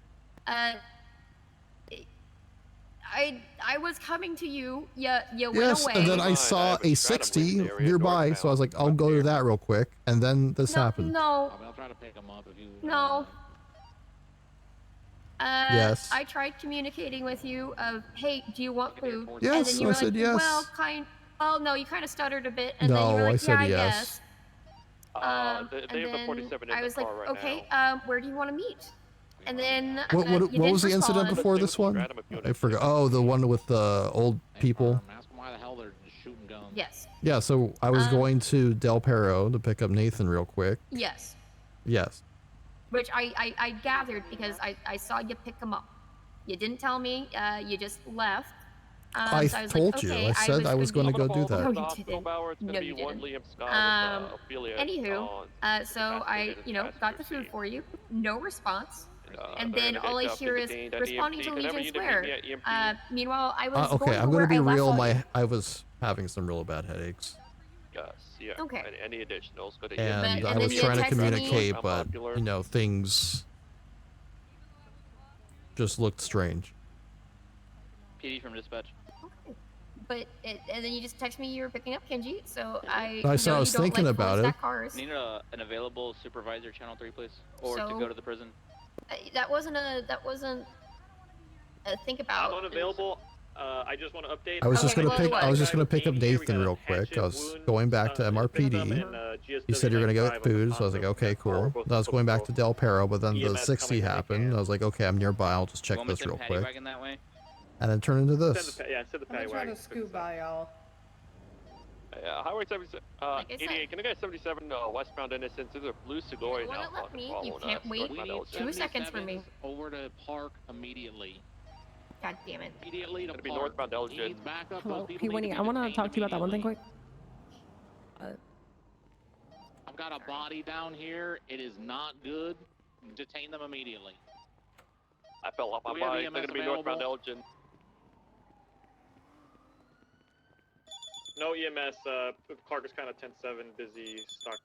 I was coming to you. You went Yes, away. and then I saw a 60 nearby, so I was like, I'll go to that real quick, and then this happened. No. I'll try to pick him up if you. No. Yes. I tried communicating with you of, hey, do you want food? And Yes, then you were I like, said yes. Well, no, you kind of stuttered a bit, and then you No, were like, I said yeah, I yes. guess. They And have the then 47 in I the was like, car right okay, now. where do you want to meet? And then What you was didn't the incident respond. before this one? I forgot. Oh, the one with the old people. Ask them why the hell they're just shooting guns. Yes. Yeah, so I was going to Del Perro to pick up Nathan real quick. Yes. Yes. Which I gathered because I saw you pick him up. You didn't tell me. You just left. I so I was told like, you. okay, I said I was going to go do No, that. you didn't. It's No, gonna be you one didn't. Liam Scott with Ophelia. Anywho, so I, got the food for you. No response. And they're then gonna all I get you hear is detained at responding EMT. to Whenever Legion you need to meet Square. me at EMT. Meanwhile, I was Okay, going I'm where going to be I left real. you. I was having some real bad headaches, Yes, yeah. Okay. Any additionals? Go to and EMT. I was you trying to texted me- communicate, but Unpopular. things just looked strange. PD from dispatch. But and then you just text me you were picking up Kenji, so I know said I you was don't thinking like about full it. stack cars. Need an available supervisor, channel 3, please, or to So- go to the prison. That wasn't a think about. I'm unavailable. I just want to update. I was just gonna well, pick. what? I was just gonna pick up Here, we Nathan got a real quick. I hatchet was wound, going back to picked up MRPD. in, You said you were gonna GSW get 95 on food, the so I was like, Ponto. okay, cool. Then I was going back to Del Perro, but then the EMS 60 coming when they happened. I was like, okay, I'm nearby. I'll just check Want me this to real paddy quick, wagon that way? and then turn into Send this. the, yeah, send the I'm gonna paddy try wagon. to scoot by y'all. Highway 77. Like I 88. said. Can I get 77 westbound Innocence? There's a blue Segoi The one now. that left me, fucking you following can't us. wait Northbound 2 Elgin. seconds for me. Over to park immediately. God damn it. Immediately to Gonna be park. northbound Elgin. Needs backup. Hello, Those people P. Winnie. need I to be want to detained talk to you about that one thing immediately. quick. I've got a body down here. It is not good. Detain them immediately. I fell off my Do we have bike. EMS They're gonna be northbound available? Elgin. No EMS. Clark is kind of 10-7, busy, stuck.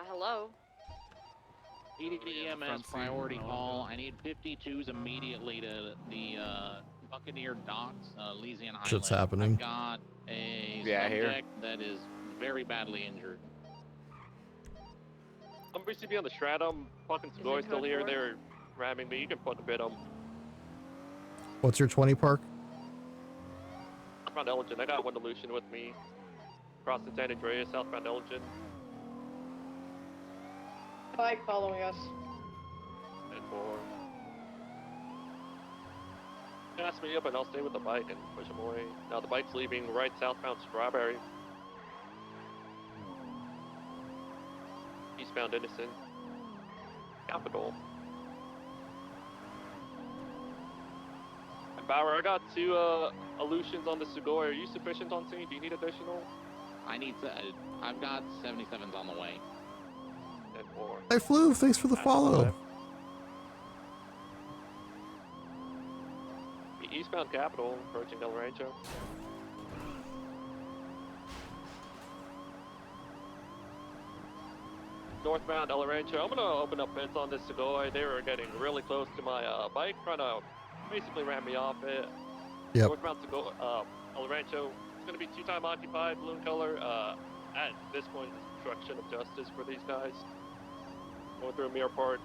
Hello. EDD EMS priority call. I need 52s immediately to the Buccaneer Docks, Elysian Island. Shit's happening. I've got a Yeah, here. subject that is very badly injured. I'm BCB on the Stratum. Fucking Segoi still code here. 4? They're ramming me. You can put a bit on. What's your 20 park? Southbound Elgin. I got one Delusion with me. Crossing San Andreas, southbound Elgin. Bike following us. And 4. pass me up and I'll stay with the bike and push him away. Now the bike's leaving right southbound Strawberry. Eastbound Innocent. Capital. And Bauer, I got 2 Aleutians on the Sugoi. Are you sufficient on scene? Do you need additional? I need to. I've got 77s on the way. 10-4. I flew. Thanks for the follow. The eastbound Capital, approaching Del Rancho. Northbound El Rancho. I'm gonna open up pits on this Sugoi. They were getting really close to my bike, trying to basically ram me off it. Yep. Northbound Sugoi, El Rancho. It's gonna be 2-time occupied, balloon color. At this point, it's obstruction of justice for these guys. Going through a mirror part.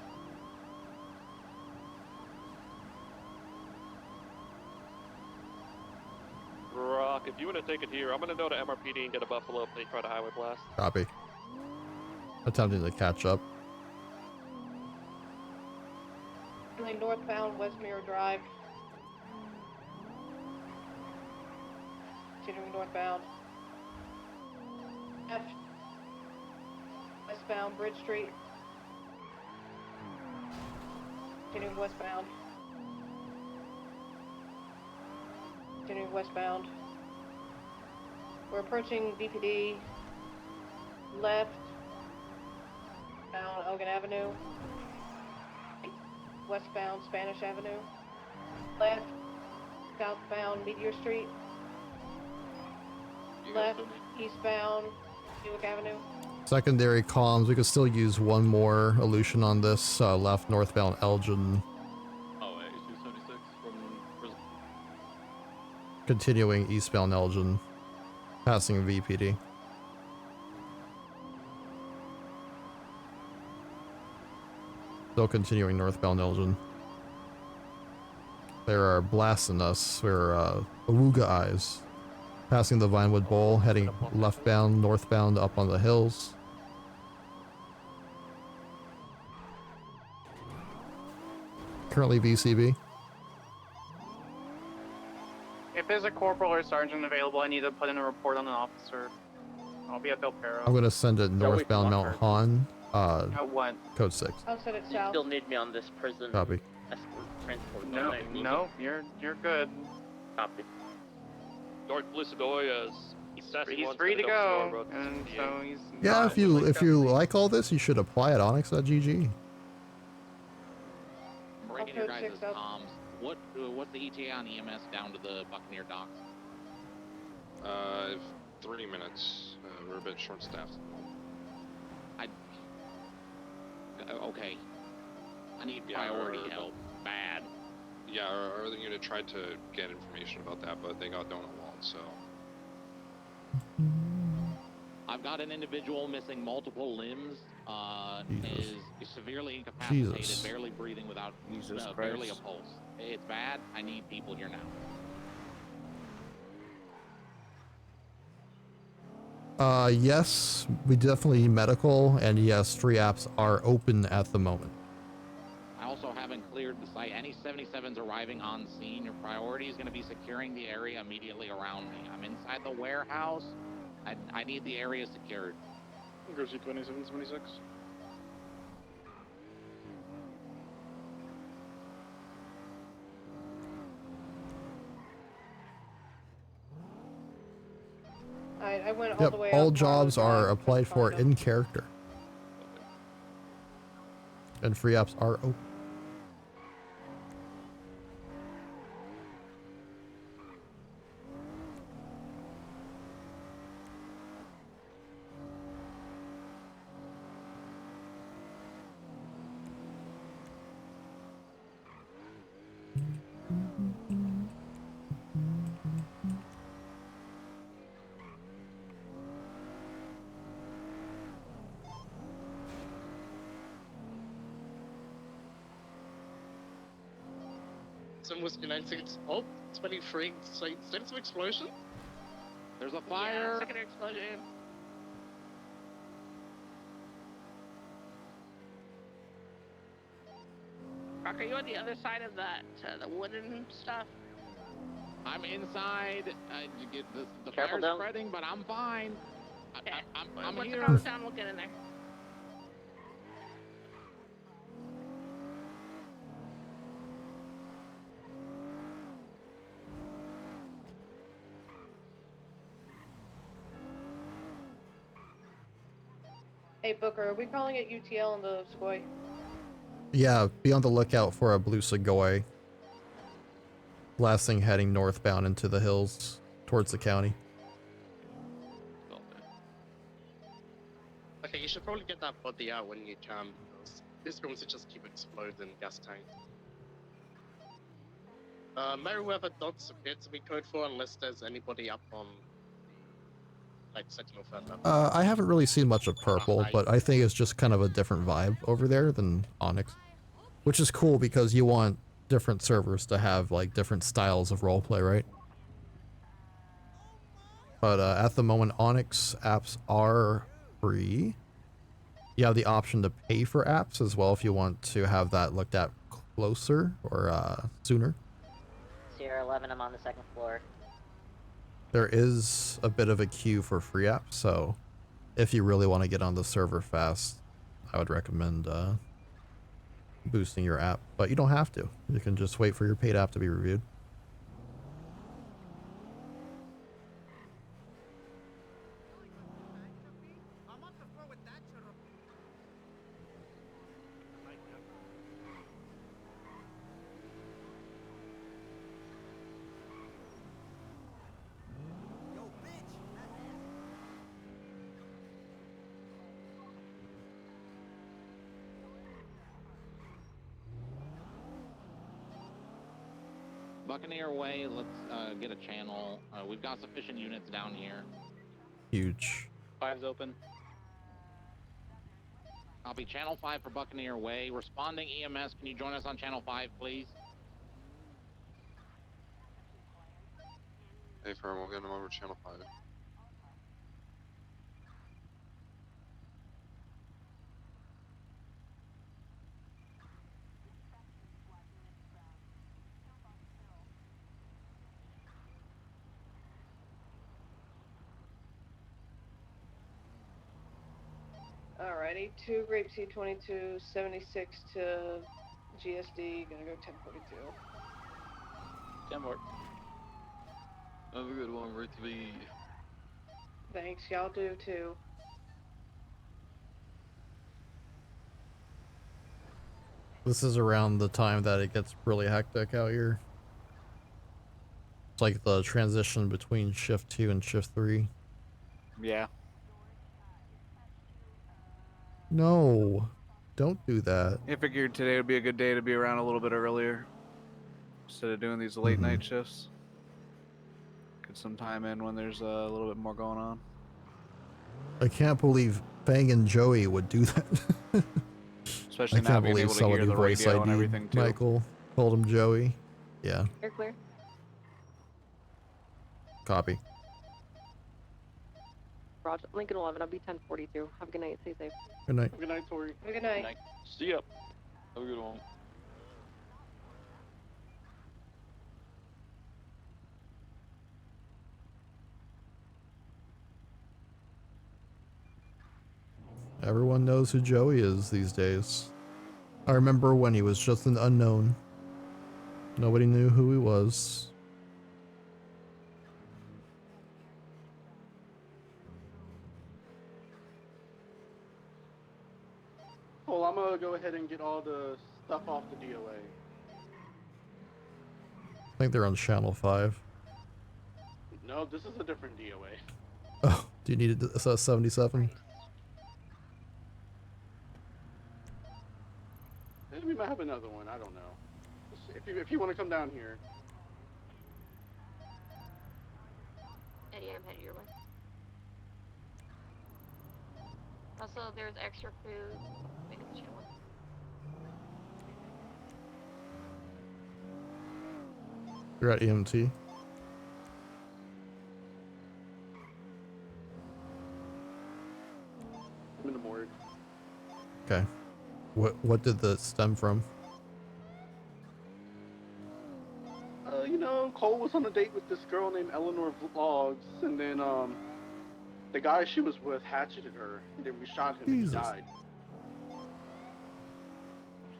Rock, if you want to take it here, I'm gonna go to MRPD and get a Buffalo if they try to highway blast. Copy. Attempting to catch up. Northbound West Mirror Drive. Continuing northbound. F. Westbound Bridge Street. Continuing westbound. Continuing westbound. We're approaching DPD. Left. Down Elgin Avenue. Westbound Spanish Avenue. Left. Southbound Meteor Street. Left. Eastbound Newark Avenue. Secondary comms. We could still use one more Aleutian on this. Left northbound Elgin. Oh, 8276 from prison. Continuing eastbound Elgin. Passing VPD. Still continuing northbound Elgin. They are blasting us. We're Awooga Eyes. Passing the Vinewood Bowl, heading leftbound, northbound up on the hills. Currently VCB. If there's a corporal or sergeant available, I need to put in a report on an officer. I'll be at Del Perro. I'm gonna send it northbound Mount Han. At what? Code 6. I'll set it You south. still need me on this prison Copy. escort transport. No, don't I? Need no, you're good. Copy. North Blue Sugoi is He's free to go, and so he's. Yeah, not if you really like all this, you should apply at Onyx.gg. I'm bringing your guys' comms. What's the ETA on EMS down to the Buccaneer docks? 3 minutes. We're a bit short-staffed. Okay. I need priority help. Bad. Yeah, our other unit tried to get information about that, but they got donut walled, so. I've got an individual missing multiple limbs. Jesus. Is severely incapacitated, Jesus. barely breathing without Jesus barely a Christ. pulse. It's bad. I need people here now. Yes, we definitely need medical, and yes, free apps are open at the moment. I also haven't cleared the site. Any 77s arriving on scene, your priority is going to be securing the area immediately around me. I'm inside the warehouse. I need the area secured. Grizzly 2776. I went all Yep, the way all up jobs Harlan are Drive, applied for Fresno. in character. And free apps are open. Some was United States. Oh, 23 status of explosion. There's a fire. Yeah, secondary explosion. Rock, are you on the other side of that, the wooden stuff? I'm inside. The Careful, fire's don't- spreading, but I'm fine. I'm Once here. it calms down, we'll get in there. Hey Booker, are we calling it UTL in the Sequoia? Yeah, be on the lookout for a blue Segoy. Last thing heading northbound into the hills towards the county. Okay, you should probably get that body out when you can, because this going to just keep exploding gas tanks. Merriweather dots appear to be code 4 unless there's anybody up on, like, second or third level. I haven't really seen much of purple, but I think it's just kind of a different vibe over there than Onyx. Which is cool because you want different servers to have like different styles of roleplay, right? But at the moment, Onyx apps are free. You have the option to pay for apps as well if you want to have that looked at closer or sooner. Sierra 11, I'm on the second floor. There is a bit of a queue for free apps, so if you really want to get on the server fast, I would recommend boosting your app, but you don't have to. You can just wait for your paid app to be reviewed. Buccaneer Way, let's get a channel. We've got sufficient units down here. Huge. 5's open. Copy channel 5 for Buccaneer Way. Responding EMS, can you join us on channel 5, please? Hey, firm, we'll get him over channel 5. Alrighty, 2 Grape C22, 76 to GSD, gonna go 1042. 10 more. Have a good one, Ray to be. Thanks, y'all do too. This is around the time that it gets really hectic out here. It's like the transition between shift 2 and shift 3. Yeah. No, don't do that. I figured today would be a good day to be around a little bit earlier. Instead of doing these late night shifts. Get some time in when there's a little bit more going on. I can't believe Fang and Joey would do that. Especially I now can't being believe able to someone hear who the voice radio and ID'd everything too. Michael called him Joey. Yeah, You're clear. copy. Roger. Lincoln 11, I'll be 1042. Have a good night. Stay safe. Good night. Good night, Tori. Good night. See ya. Have a good one. Everyone knows who Joey is these days. I remember when he was just an unknown. Nobody knew who he was. Well, I'm gonna go ahead and get all the stuff off the DOA. I think they're on channel 5. No, this is a different DOA. Oh, do you need a 77? We might have another one. I don't know. If you want to come down here. Eddie, I'm headed your way. Also, there's extra food. Make it the channel. You're at EMT. I'm in the morgue. Okay. What did this stem from? You know, Cole was on a date with this girl named Eleanor Vlogs, and then the guy she was with hatcheted her, and then we shot him and he died.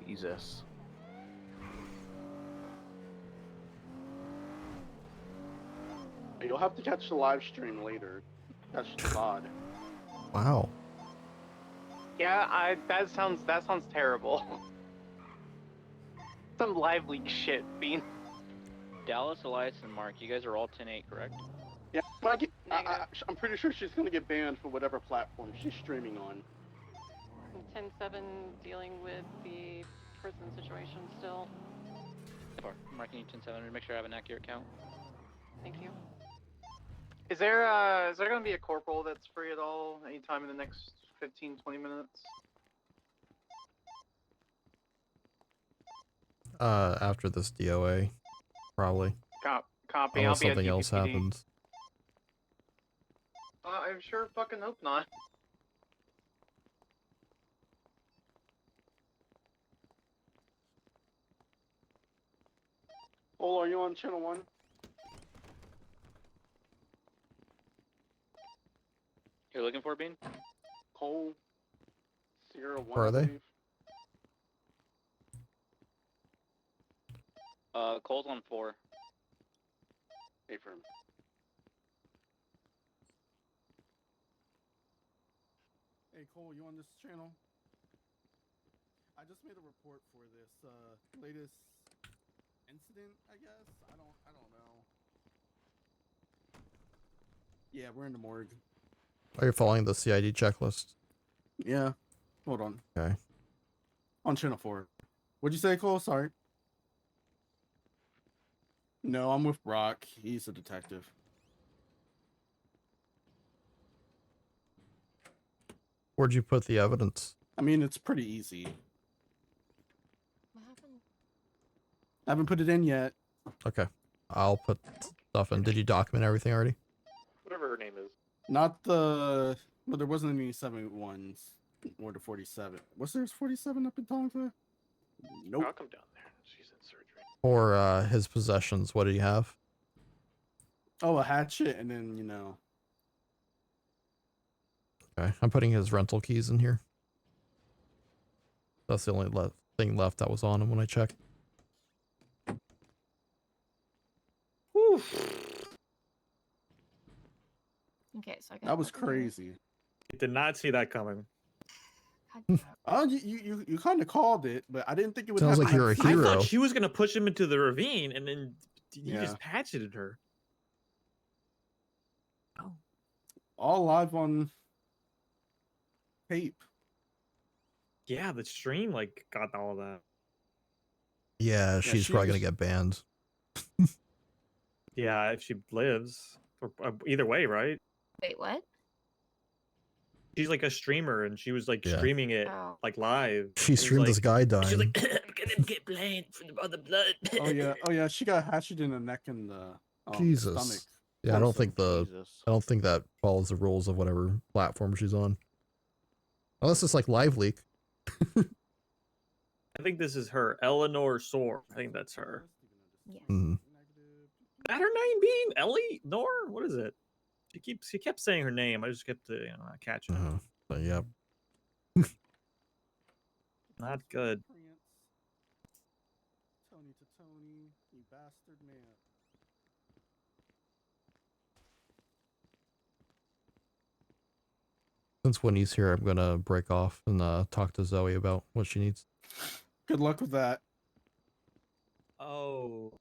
Jesus. You'll have to catch the live stream later. Catch the VOD. Wow. Yeah, that sounds terrible. Some lively shit, Bean. Dallas, Elias, and Mark, you guys are all 10-8, correct? Yeah, I'm pretty sure she's gonna get banned for whatever platform she's streaming on. 10-7 dealing with the prison situation still. I'm marking you 10-7 to make sure I have an accurate count. Thank you. Is there gonna be a corporal that's free at all anytime in the next 15-20 minutes? After this DOA, probably. Copy. Unless I'll be something at else DPD. happens. I'm sure fucking hope not. Cole, are you on channel 1? You're looking for Bean? Cole, Sierra 1. Where are I they? believe. Cole's on 4. Hey, firm. Hey, Cole, you on this channel? I just made a report for this latest incident, I guess. I don't know. Yeah, we're in the morgue. Are you following the CID checklist? Yeah. Hold on. Okay. On channel 4. What'd you say, Cole? Sorry. No, I'm with Brock. He's a detective. Where'd you put the evidence? I mean, it's pretty easy. What happened? I haven't put it in yet. Okay. I'll put stuff in. Did you document everything already? Whatever her name is. Not the... Well, there wasn't any 71s or the 47. Was there 47 up in Tonka? Nope. I'll come down there. She's in surgery. For his possessions, what did he have? Oh, a hatchet, and then, you know... Okay, I'm putting his rental keys in here. That's the only thing left that was on him when I checked. Whew. Okay, so I got That was crazy. I did not see that coming. Oh, you kind of called it, but I didn't think it would Sounds happen. like you're a I hero. thought she was gonna push him into the ravine, and then he Yeah. just hatcheted her. All live on tape. Yeah, the stream like got all of that. Yeah, she's she probably was- gonna get banned. Yeah, if she lives, or either way, right? Wait, what? She's like a streamer, and she was like Yeah. streaming it Oh. like live. She It was streamed this guy dying. She's like, I'm gonna get blamed for all the blood. Oh yeah, she got hatcheted in the neck and the Jesus. stomach. Yeah, I don't torso. think I don't think that follows the rules of whatever platform she's on. Unless it's like live leak. I think this is her, Eleanor Soar. I think that's her. Mhm. Is that her name being Ellie Nor? What is it? She kept saying her name. I just kept not catching it. But yeah. Not good. Tony to Tony, you bastard man. Since Winnie's here, I'm gonna break off and talk to Zoe about what she needs. Good luck with that. Oh.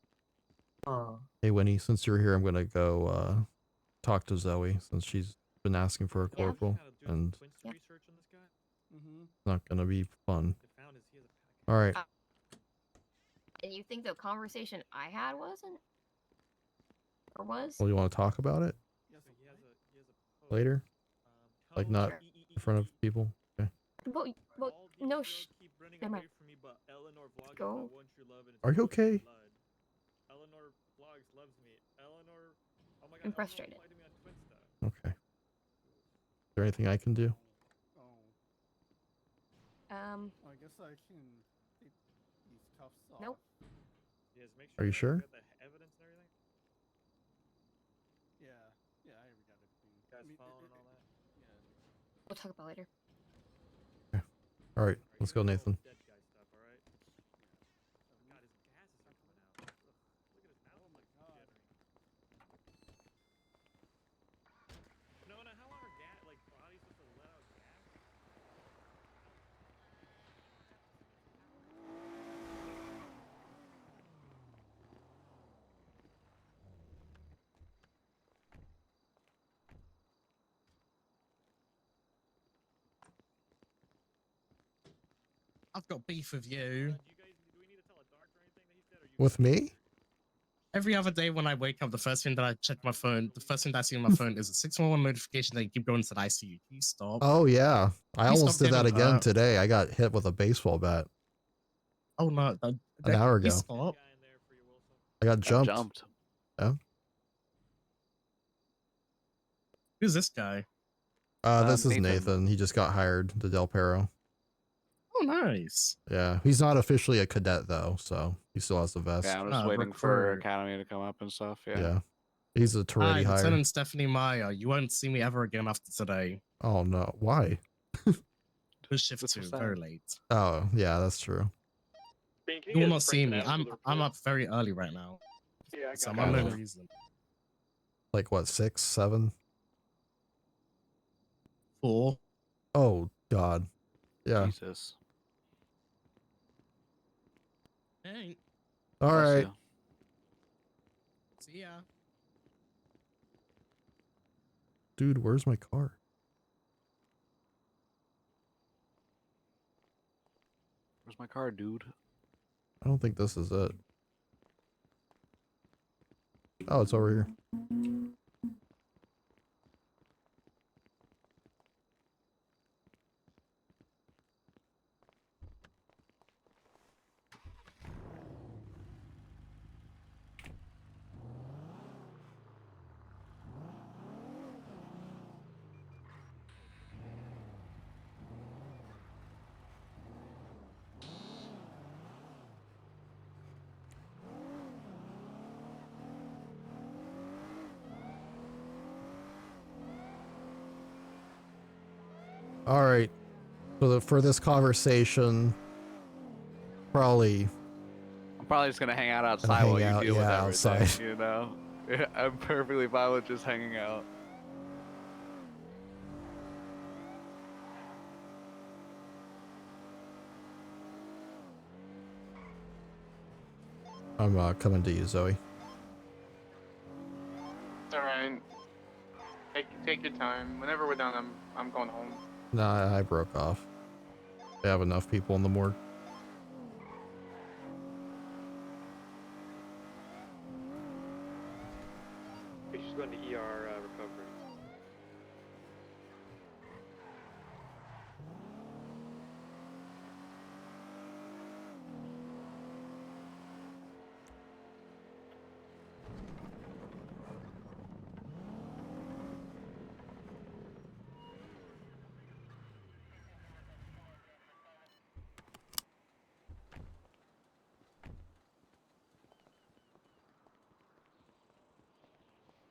Hey Winnie, since you're here, I'm gonna go talk to Zoe since she's been asking for a Yeah. corporal, and Yeah. it's not gonna be fun. All right. And you think the conversation I had wasn't? Or was? Well, you want to talk about it later? Like not in front of people? Okay. Well, no, never mind. Go. Are you okay? Eleanor Vlogs loves me. Eleanor, oh my God, I'm frustrated. Okay. Is there anything I can do? I guess I can take these cuffs off. Nope. Are you sure? We'll talk about it later. All right, let's go, Nathan. I've got beef with you. With me? Every other day when I wake up, the first thing that I check my phone, the first thing that I see on my phone is a 611 notification that you keep going to the ICU. Can you stop? Oh yeah, I Please almost stop did that getting again hurt. today. I got hit with a baseball bat Oh no, an hour ago. please stop. I got jumped. Yeah. Who's this guy? This is Nathan. He just got hired to Del Perro. Oh, nice. Yeah, he's not officially a cadet though, so he still has the vest. Yeah, I'm just waiting for Academy to come up and stuff. Yeah. Yeah. He's a Hi, Toretti hire. Lieutenant Stephanie Meyer. You won't see me ever again after today. Oh no, why? Who's shift 2? Very late. Oh yeah, that's true. You will not see me. I'm up very early right now. Yeah, I Some got unknown it. reason. Like what, 6, 7? 4. Oh God. Yeah. Jesus. Hey. All right. See ya. Dude, where's my car? Where's my car, dude? I don't think this is it. Oh, it's over here. All right. So for this conversation, probably I'm probably just gonna hang out outside hang while you out, deal with yeah, everything. outside. You know, yeah, I'm perfectly fine with just hanging out. I'm coming to you, Zoe. All right. Take your time. Whenever we're done, I'm going home. Nah, I broke off. They have enough people in the morgue. She's going to ER recovery.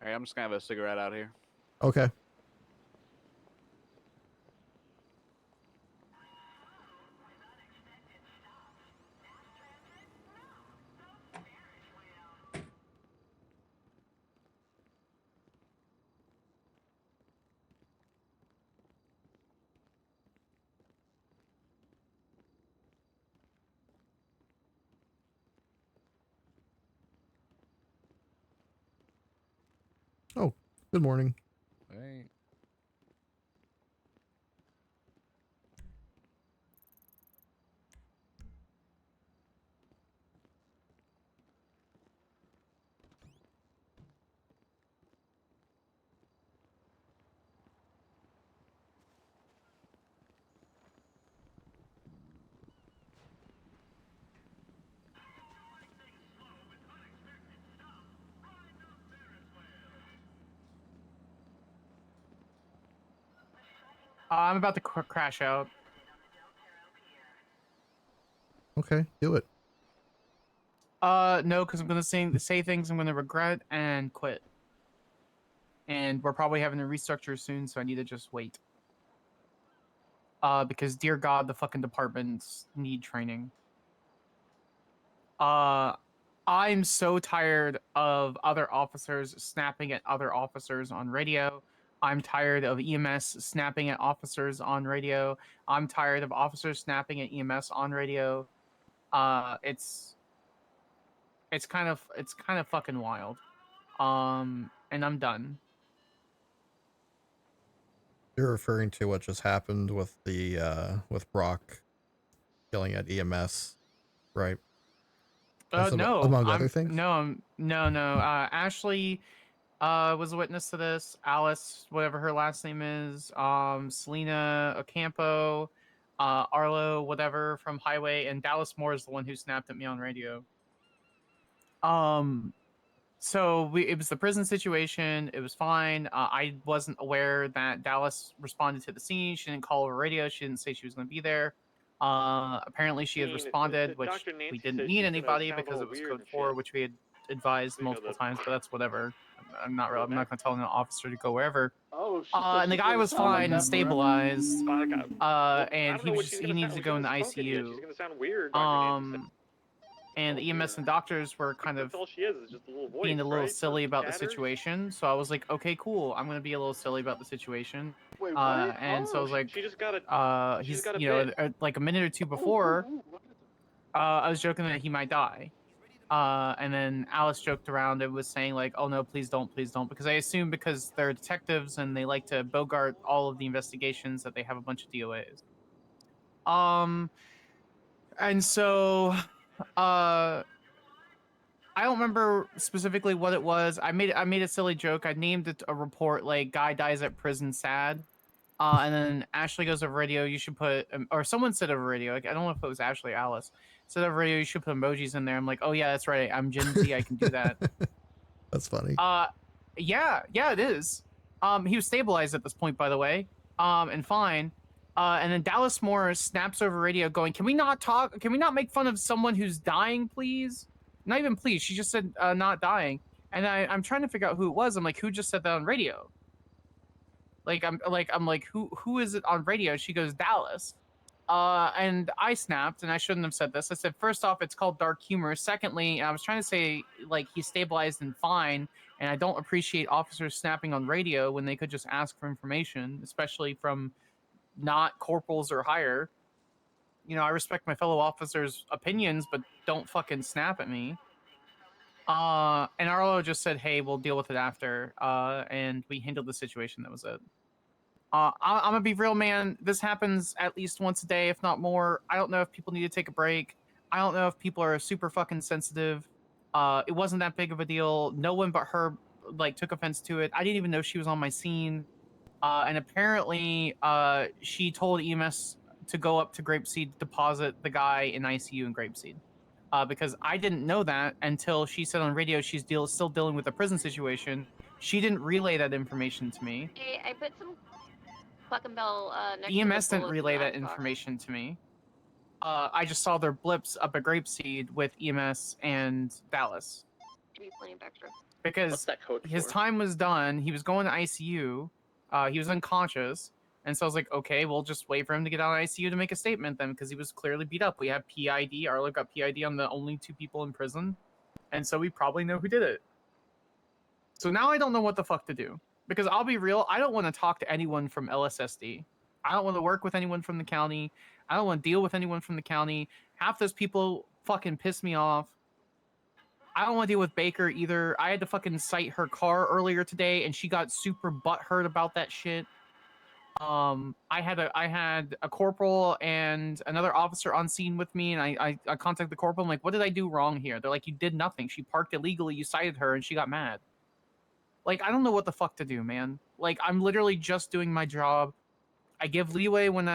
All right, I'm just gonna have a cigarette out here. Okay. Oh, good morning. Hey. I'm about to crash out. Okay, do it. No, because I'm gonna say things I'm gonna regret and quit. and we're probably having a restructure soon, so I need to just wait. Because dear God, the fucking departments need training. I'm so tired of other officers snapping at other officers on radio. I'm tired of EMS snapping at officers on radio. I'm tired of officers snapping at EMS on radio. It's kind of fucking wild. And I'm done. You're referring to what just happened with the with Brock killing at EMS, right? No, among other things. No. Ashley was a witness to this. Alice, whatever her last name is, Selena Ocampo, Arlo, whatever from Highway, and Dallas Moore is the one who snapped at me on radio. So it was the prison situation. It was fine. I wasn't aware that Dallas responded to the scene. She didn't call over radio. She didn't say she was going to be there. Apparently she had responded, which we didn't need anybody because it was code 4, which we had advised multiple times, but that's whatever. I'm not going to tell an officer to go wherever. And the guy was fine and stabilized. And he needs to go in the ICU. And the EMS and doctors were kind of being a little silly about the situation. So I was like, okay, cool. I'm going to be a little silly about the situation. And so I was like, he's, you know, like a minute or two before, I was joking that he might die. And then Alice joked around and was saying like, oh no, please don't, because I assume because they're detectives and they like to bogart all of the investigations that they have a bunch of DOAs. And so I don't remember specifically what it was. I made a silly joke. I named it a report like "Guy dies at prison sad," and then Ashley goes over radio. You should put, or someone said over radio. Like, I don't know if it was Ashley or Alice. Said over radio. You should put emojis in there. I'm like, oh yeah, that's right. I'm Gen Z. I can do that. That's funny. Yeah, it is. He was stabilized at this point, by the way. And fine. And then Dallas Moore snaps over radio going, can we not talk? Can we not make fun of someone who's dying, please? Not even please. She just said not dying. And I'm trying to figure out who it was. I'm like, who just said that on radio? I'm like, who is it on radio? She goes, Dallas. And I snapped, and I shouldn't have said this. I said, first off, it's called dark humor. Secondly, I was trying to say, like, he's stabilized and fine, and I don't appreciate officers snapping on radio when they could just ask for information, especially from not corporals or higher. You know, I respect my fellow officers' opinions, but don't fucking snap at me. And Arlo just said, hey, we'll deal with it after. And we handled the situation. That was it. I'm gonna be real, man. This happens at least once a day, if not more. I don't know if people need to take a break. I don't know if people are super fucking sensitive. It wasn't that big of a deal. No one but her, like, took offense to it. I didn't even know she was on my scene. And apparently, she told EMS to go up to Grapeseed to deposit the guy in ICU in Grapeseed. Because I didn't know that until she said on radio she's still dealing with the prison situation. She didn't relay that information to me. Hey, I put some fucking bell next EMS to the didn't relay that information to me. I just saw their blips up at Grapeseed with EMS and Dallas. Be plenty of extra. Because his time was done. He was going to ICU. He was unconscious. And so I was like, okay, we'll just wait for him to get out of ICU to make a statement then, because he was clearly beat up. We have PID. Arlo got PID on the only 2 people in prison. And so we probably know who did it. So now I don't know what the fuck to do. Because I'll be real, I don't want to talk to anyone from LSSD. I don't want to work with anyone from the county. I don't want to deal with anyone from the county. Half those people fucking piss me off. I don't want to deal with Baker either. I had to fucking cite her car earlier today, and she got super butthurt about that shit. I had a corporal and another officer on scene with me, and I contacted the corporal. I'm like, what did I do wrong here? They're like, you did nothing. She parked illegally. You cited her, and she got mad. Like, I don't know what the fuck to do, man. Like, I'm literally just doing my job. I give leeway when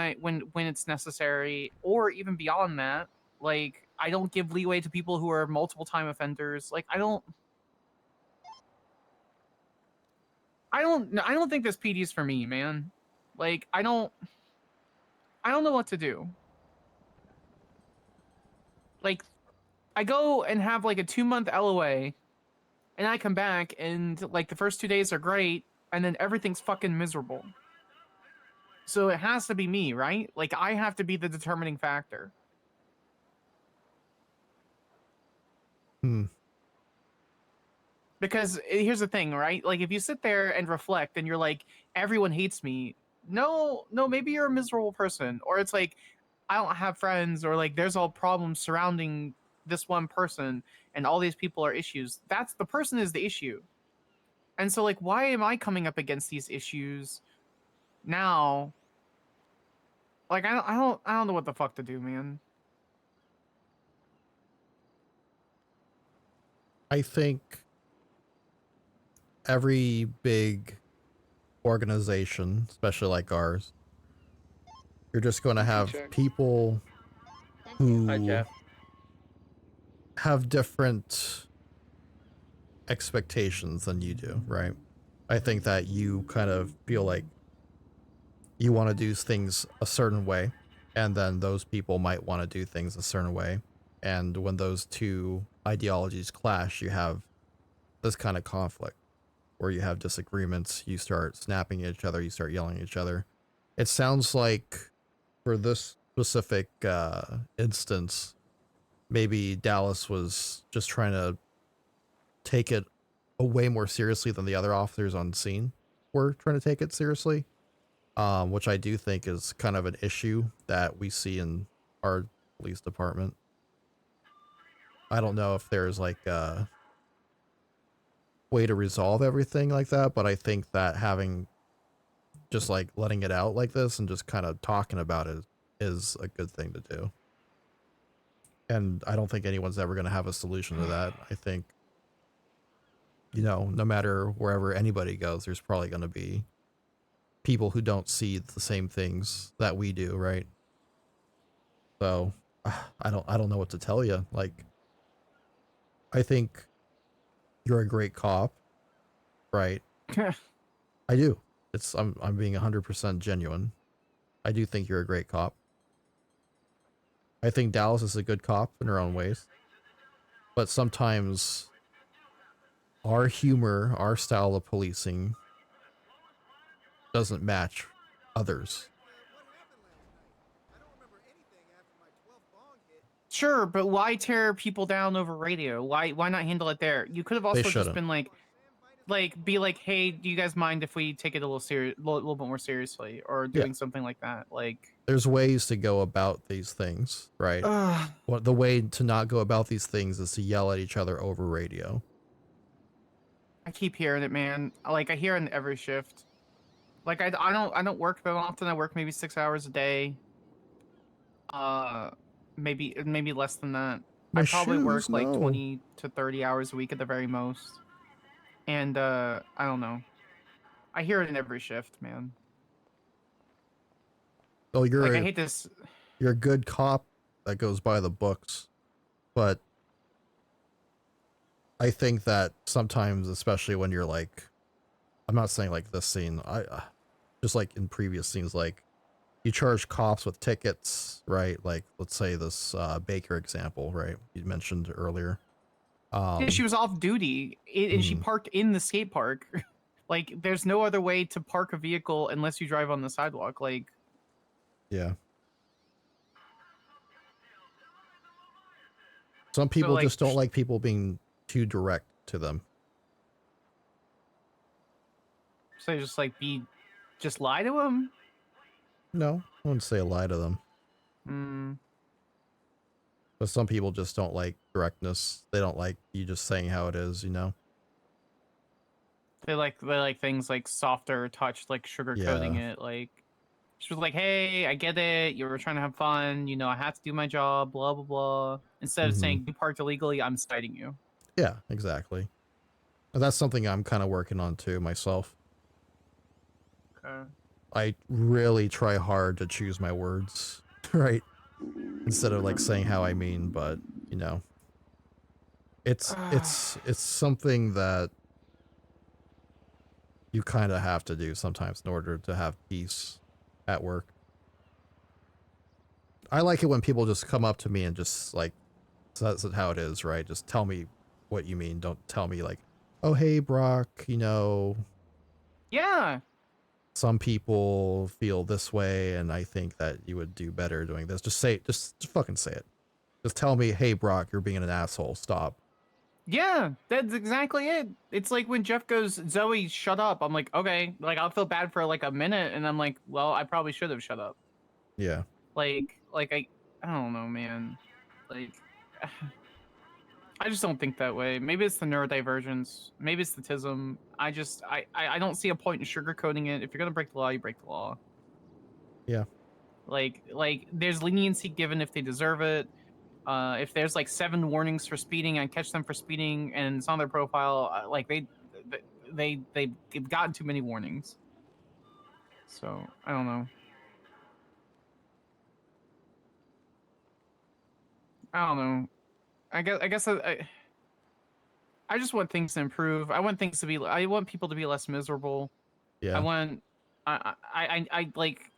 it's necessary, or even beyond that. Like, I don't give leeway to people who are multiple time offenders. Like, I don't think this PD is for me, man. Like, I don't know what to do. Like, I go and have like a 2-month LOA, and I come back, and like the first 2 days are great, and then everything's fucking miserable. So it has to be me, right? Like, I have to be the determining factor. Because here's the thing, right? Like, if you sit there and reflect and you're like, everyone hates me. No, maybe you're a miserable person. Or it's like, I don't have friends, or like, there's all problems surrounding this one person and all these people are issues. That's the person is the issue. And so, like, why am I coming up against these issues now? Like, I don't know what the fuck to do, man. I think every big organization, especially like ours, you're just going to have people who have different expectations than you do, right? I think that you kind of feel like you want to do things a certain way, and then those people might want to do things a certain way. And when those two ideologies clash, you have this kind of conflict where you have disagreements, you start snapping at each other, you start yelling at each other. It sounds like for this specific instance, maybe Dallas was just trying to take it way more seriously than the other officers on scene were trying to take it seriously, which I do think is kind of an issue that we see in our police department. I don't know if there's like a way to resolve everything like that, but I think that having just like letting it out like this and just kind of talking about it is a good thing to do. And I don't think anyone's ever going to have a solution to that. I think, you know, no matter wherever anybody goes, there's probably going to be people who don't see the same things that we do, right? So I don't know what to tell you. Like, I think you're a great cop, right? I do. I'm being 100% genuine. I do think you're a great cop. I think Dallas is a good cop in her own ways. But sometimes our humor, our style of policing doesn't match others. Sure, but why tear people down over radio? Why not handle it there? You could have also just shouldn't. been like, be like, hey, do you guys mind if we take it a little bit more seriously, or doing something like that? Like, there's ways to go about these things, right? What the way to not go about these things is to yell at each other over radio. I keep hearing it, man. Like, I hear it in every shift. Like, I don't work that often. I work maybe 6 hours a day. Maybe less than that. I probably work like 20 to 30 hours a week at the very most. And I don't know. I hear it in every shift, man. Oh, I hate this. You're a good cop that goes by the books, but I think that sometimes, especially when you're like, I'm not saying like this scene, I just like in previous scenes, like you charge cops with tickets, right? Like, let's say this Baker example, right? You mentioned earlier. Yeah, she was off duty and she parked in the skate park. Like, there's no other way to park a vehicle unless you drive on the sidewalk. Like, yeah. Some people like, just don't like people being too direct to them. So just like just lie to him? No, I wouldn't say lie to them. But some people just don't like directness. They don't like you just saying how it is, you know? They like things like softer touch, like sugarcoating it. Like, she was like, hey, I get it. You were trying to have fun. You know, I have to do my job, blah, blah, blah. Instead of saying you parked illegally, I'm citing you. Yeah, exactly. And that's something I'm kind of working on too myself. Okay. I really try hard to choose my words, right? Instead of like saying how I mean, but you know, it's something that you kind of have to do sometimes in order to have peace at work. I like it when people just come up to me and just like, that's how it is, right? Just tell me what you mean. Don't tell me like, oh, hey, Brock, you know, Yeah. Some people feel this way, and I think that you would do better doing this. Just say, just fucking say it. Just tell me, hey Brock, you're being an asshole. Stop. Yeah, that's exactly it. It's like when Jeff goes, Zoe, shut up. I'm like, okay. Like, I'll feel bad for like a minute, and I'm like, well, I probably should have shut up. Yeah. Like I don't know, man. Like, I just don't think that way. Maybe it's the neurodivergence. Maybe it's the TISM. I don't see a point in sugarcoating it. If you're gonna break the law, you break the law. Yeah. Like there's leniency given if they deserve it. If there's like 7 warnings for speeding, I catch them for speeding, and it's on their profile. Like they've gotten too many warnings. So I don't know. I don't know. I guess I just want things to improve. I want things to be. I want people to be less miserable. Yeah. I want. I like.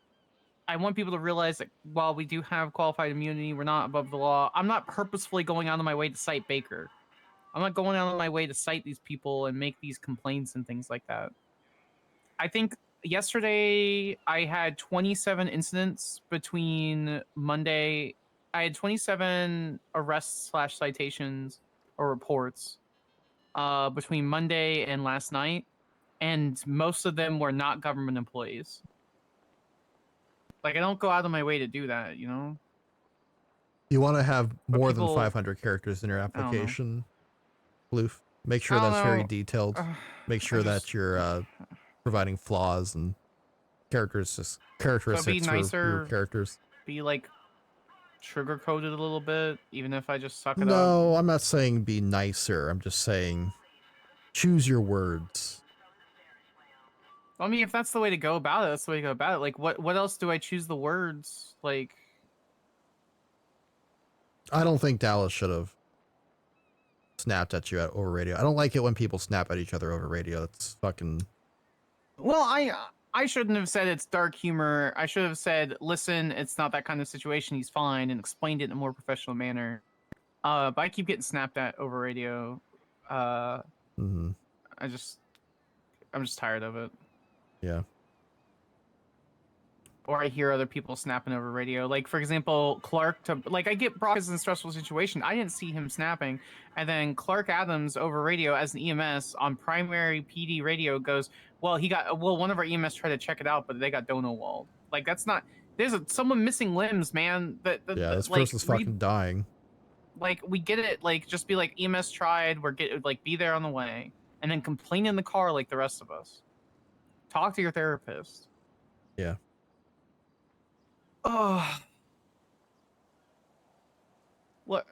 I want people to realize that while we do have qualified immunity, we're not above the law. I'm not purposefully going out of my way to cite Baker. I'm not going out of my way to cite these people and make these complaints and things like that. I think yesterday I had 27 incidents between Monday. I had 27 arrests / citations or reports between Monday and last night, and most of them were not government employees. Like, I don't go out of my way to do that, you know? You want to have more people- than 500 characters in your don't know. application, Bloof. Make sure I don't that's very know. detailed. Make sure that you're providing flaws and characteristics for your nicer. characters. Be like sugarcoated a little bit, even if I just suck it up. No, I'm not saying be nicer. I'm just saying choose your words. I mean, if that's the way to go about it, that's the way to go about it. Like, what else do I choose the words? Like, I don't think Dallas should have snapped at you over radio. I don't like it when people snap at each other over radio. It's fucking... well, I shouldn't have said it's dark humor. I should have said, listen, it's not that kind of situation. He's fine, and explained it in a more professional manner. But I keep getting snapped at over radio. Mhm. I'm just tired of it. Yeah. Or I hear other people snapping over radio. Like, for example, Clark I get Brock is in a stressful situation. I didn't see him snapping. And then Clark Adams over radio as an EMS on primary PD radio goes, well, one of our EMS tried to check it out, but they got dono walled. Like, that's not, there's someone missing limbs, man. Yeah, this like, person's fucking dying. Like, we get it. Like, just be like, EMS tried. Be there on the way. And then complain in the car like the rest of us. Talk to your therapist. Yeah. Oh. What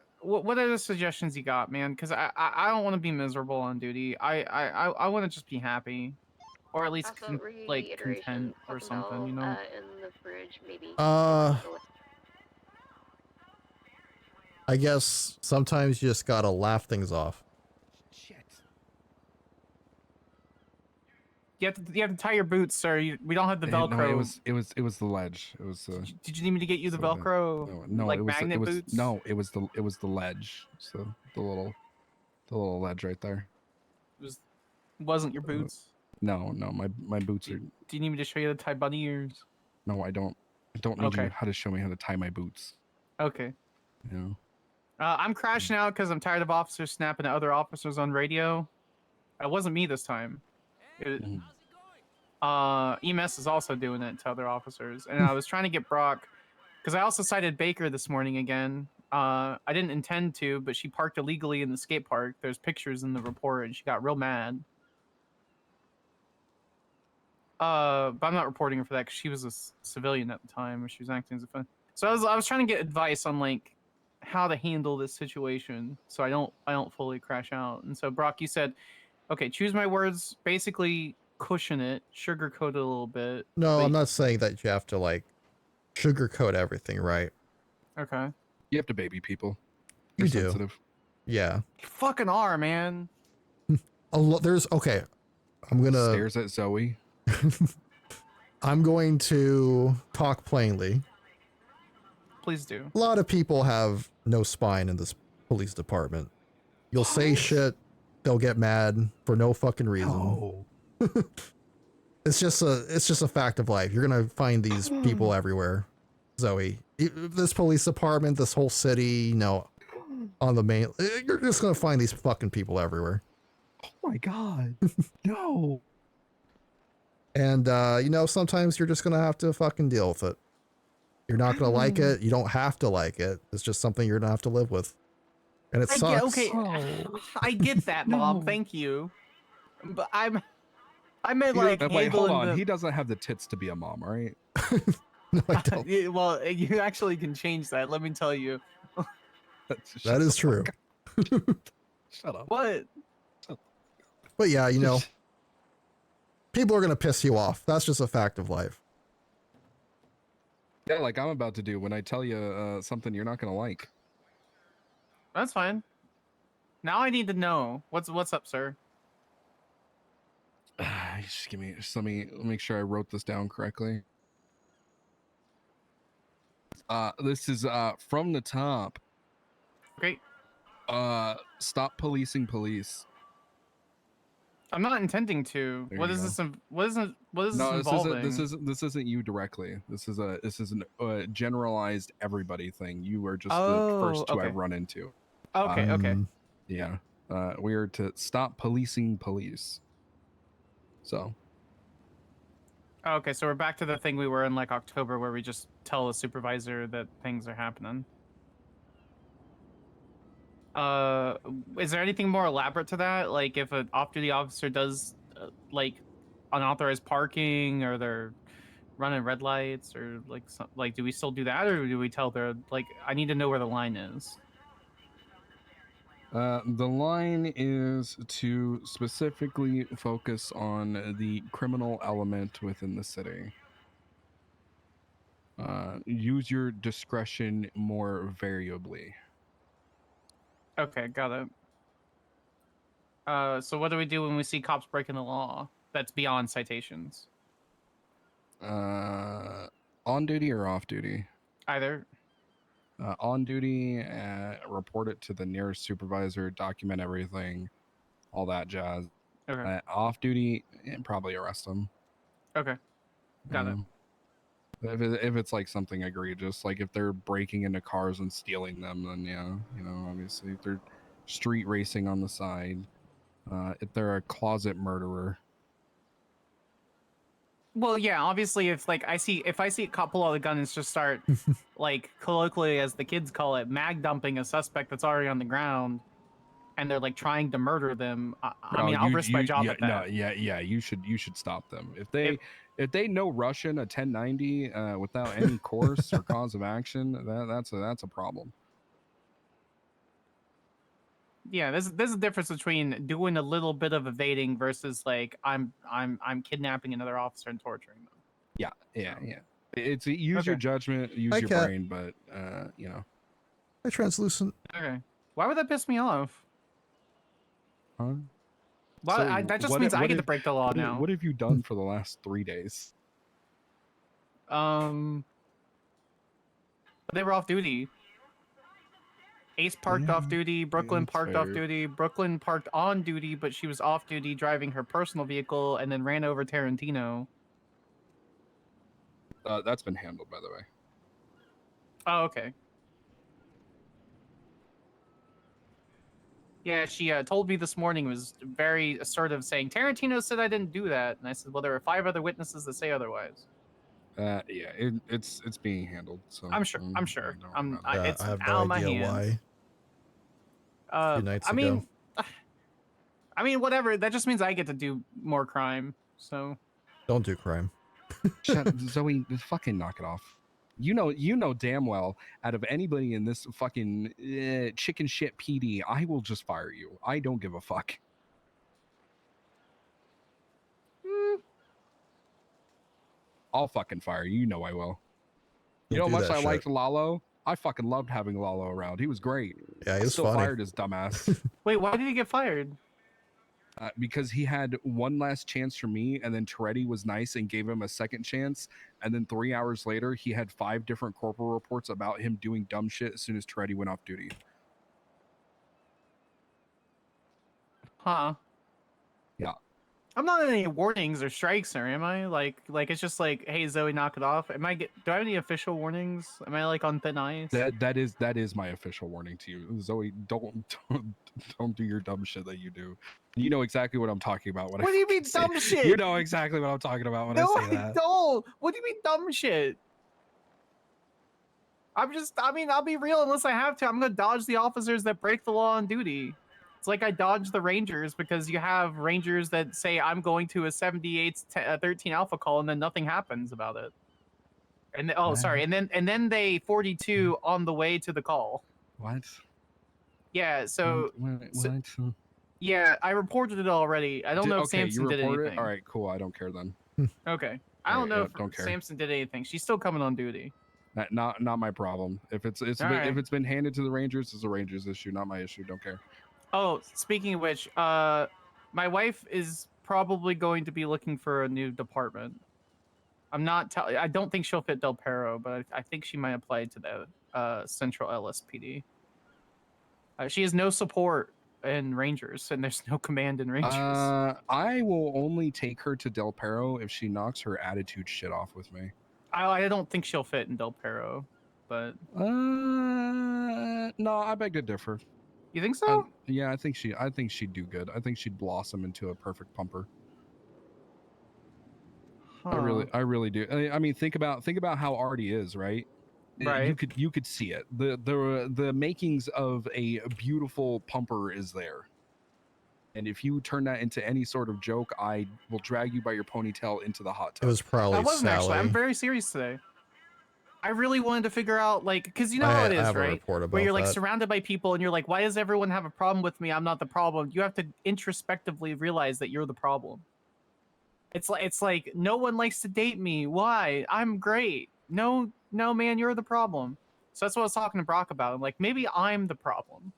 are the suggestions you got, man? Because I don't want to be miserable on duty. I want to just be happy, or at least Also, content or something, you know. In the fridge, maybe. I guess sometimes you just gotta laugh things off. You have to tie your boots, sir. We don't have the Velcro. No, it was the ledge. It was. Did you need me to get you the so Velcro? No, like it was magnet boots. No, it was the ledge. So the little ledge right there. Wasn't your boots? No, my boots are. Do you need me to show you how to tie bunny ears? No, I don't. I don't need Okay. you how to show me how to tie my boots. Okay. You know. I'm crashing out because I'm tired of officers snapping at other officers on radio. It wasn't me this time. EMS is also doing it to other officers, and I was trying to get Brock because I also cited Baker this morning again. I didn't intend to, but she parked illegally in the skate park. There's pictures in the report, and she got real mad. But I'm not reporting her for that because she was a civilian at the time, or she was acting as a friend. So I was trying to get advice on like how to handle this situation so I don't fully crash out. And so Brock, you said, okay, choose my words, basically cushion it, sugarcoat it a little bit. No, I'm not saying that you have to like sugarcoat everything, right? Okay. You have to baby people. You They're do. sensitive. Yeah. You fucking are, man. Okay. I'm gonna Stares at Zoe. I'm going to talk plainly. Please do. A lot of people have no spine in this police department. You'll say shit, they'll get mad for no fucking reason. It's just a fact of life. You're gonna find these people everywhere, Zoe. This police department, this whole city, you know, on the main. You're just gonna find these fucking people everywhere. Oh my god. No. And you know, sometimes you're just gonna have to fucking deal with it. You're not gonna like it. You don't have to like it. It's just something you're gonna have to live with. And it sucks. Okay, I get that, Bob. Thank you. But I meant like Wait, hold handling on. He doesn't have the tits to be a mom, right? No, I don't. Yeah, well, you actually can change that. Let me tell you. That is true. Shut up. What? But yeah, you know, people are gonna piss you off. That's just a fact of life. Yeah, like I'm about to do when I tell you something you're not gonna like. That's fine. Now I need to know what's up, sir. Just give me. Just let me make sure I wrote this down correctly. This is from the top. Great. Stop policing police. I'm not intending to. There What you is go. this? What is this No, involving? this isn't you directly. This is a generalized everybody thing. You are just the Oh, first two okay. I've run into. Okay, okay. Yeah. We are to stop policing police. So. Okay, so we're back to the thing we were in like October where we just tell the supervisor that things are happening. Is there anything more elaborate to that? Like if an off-duty officer does like unauthorized parking or they're running red lights or like do we still do that or do we tell their like I need to know where the line is? The line is to specifically focus on the criminal element within the city. Use your discretion more variably. Okay, got it. So what do we do when we see cops breaking the law? That's beyond citations. On duty or off duty? Either. On duty, report it to the nearest supervisor, document everything, all that jazz. Okay. Off duty, probably arrest them. Okay. Got it. If it's like something egregious, like if they're breaking into cars and stealing them, then yeah, you know, obviously if they're street racing on the side, if they're a closet murderer. Well, yeah, obviously if I see a cop pull out a gun and just start like colloquially as the kids call it, mag dumping a suspect that's already on the ground and they're like trying to murder them, I mean, I'll risk my job yeah, at that. No, yeah, you should stop them. If they know Russian a 1090 without any course or cause of action, that's a problem. Yeah, there's a difference between doing a little bit of evading versus like I'm kidnapping another officer and torturing them. Yeah. It's use your judgment, use Hi, your Kat. brain, but you know. Hi, translucent. Okay. Why would that piss me off? Huh? Well, So that just what- means I what get to have- break the law what have- now. What have you done for the last 3 days? They were off duty. Ace parked off duty. Brooklyn that's parked off fair. duty. Brooklyn parked on duty, but she was off duty driving her personal vehicle and then ran over Tarantino. That's been handled, by the way. Oh, okay. Yeah, she told me this morning, was very assertive, saying, Tarantino said I didn't do that. And I said, well, there are 5 other witnesses that say otherwise. Yeah, it's being handled. So I'm sure. I'm sure. It's I have out no of my idea hands. why. A few nights I ago. mean, whatever. That just means I get to do more crime. So Don't do crime. Zoe, fucking knock it off. You know damn well, out of anybody in this fucking chicken shit PD, I will just fire you. I don't give a fuck. I'll fucking fire you. You know I will. You know Don't how do much that I shit. liked Lalo? I fucking loved having Lalo around. He was great. Yeah, he I was still funny. fired his dumbass. wait, why did he get fired? Because he had one last chance for me, and then Toretti was nice and gave him a second chance. And then 3 hours later, he had 5 different corporal reports about him doing dumb shit as soon as Toretti went off duty. Huh. Yeah. I'm not in any warnings or strikes, or am I? Like it's just like, hey Zoe, knock it off. Do I have any official warnings? Am I like on thin ice? That is my official warning to you, Zoe. Don't do your dumb shit that you do. You know exactly what I'm talking about when What I do you mean say- dumb shit? You know exactly what I'm talking about when No, I say that. don't. What do you mean dumb shit? I'll be real unless I have to. I'm gonna dodge the officers that break the law on duty. It's like I dodge the Rangers because you have Rangers that say I'm going to a 78 13 Alpha call and then nothing happens about it. And sorry, and then they 42 on the way to the call. What? Yeah, so What? yeah, I reported it already. I don't know if Okay, you Samson did report anything. it? All right, cool. I don't care then. Okay. I don't Alright, know yeah, if don't care. Samson did anything. She's still coming on duty. Not my problem. If it's All if right. it's been handed to the Rangers, it's a Rangers issue, not my issue. Don't care. Oh, speaking of which, my wife is probably going to be looking for a new department. I don't think she'll fit Del Perro, but I think she might apply to the Central LSPD. She has no support in Rangers, and there's no command in Rangers. I will only take her to Del Perro if she knocks her attitude shit off with me. I don't think she'll fit in Del Perro, but no, I beg to differ. You think so? Yeah, I think she'd do good. I think she'd blossom into a perfect pumper. I really do. I mean, think about how Artie is, right? Right. You could see it. The makings of a beautiful pumper is there. And if you turn that into any sort of joke, I will drag you by your ponytail into the hot tub. It was probably I wasn't Sally. actually. I'm very serious today. I really wanted to figure out, like, because you know I how it have is, a right? report Where you're about like that. surrounded by people, and you're like, why does everyone have a problem with me? I'm not the problem. You have to introspectively realize that you're the problem. It's like no one likes to date me. Why? I'm great. No, man, you're the problem. So that's what I was talking to Brock about. I'm like, maybe I'm the problem.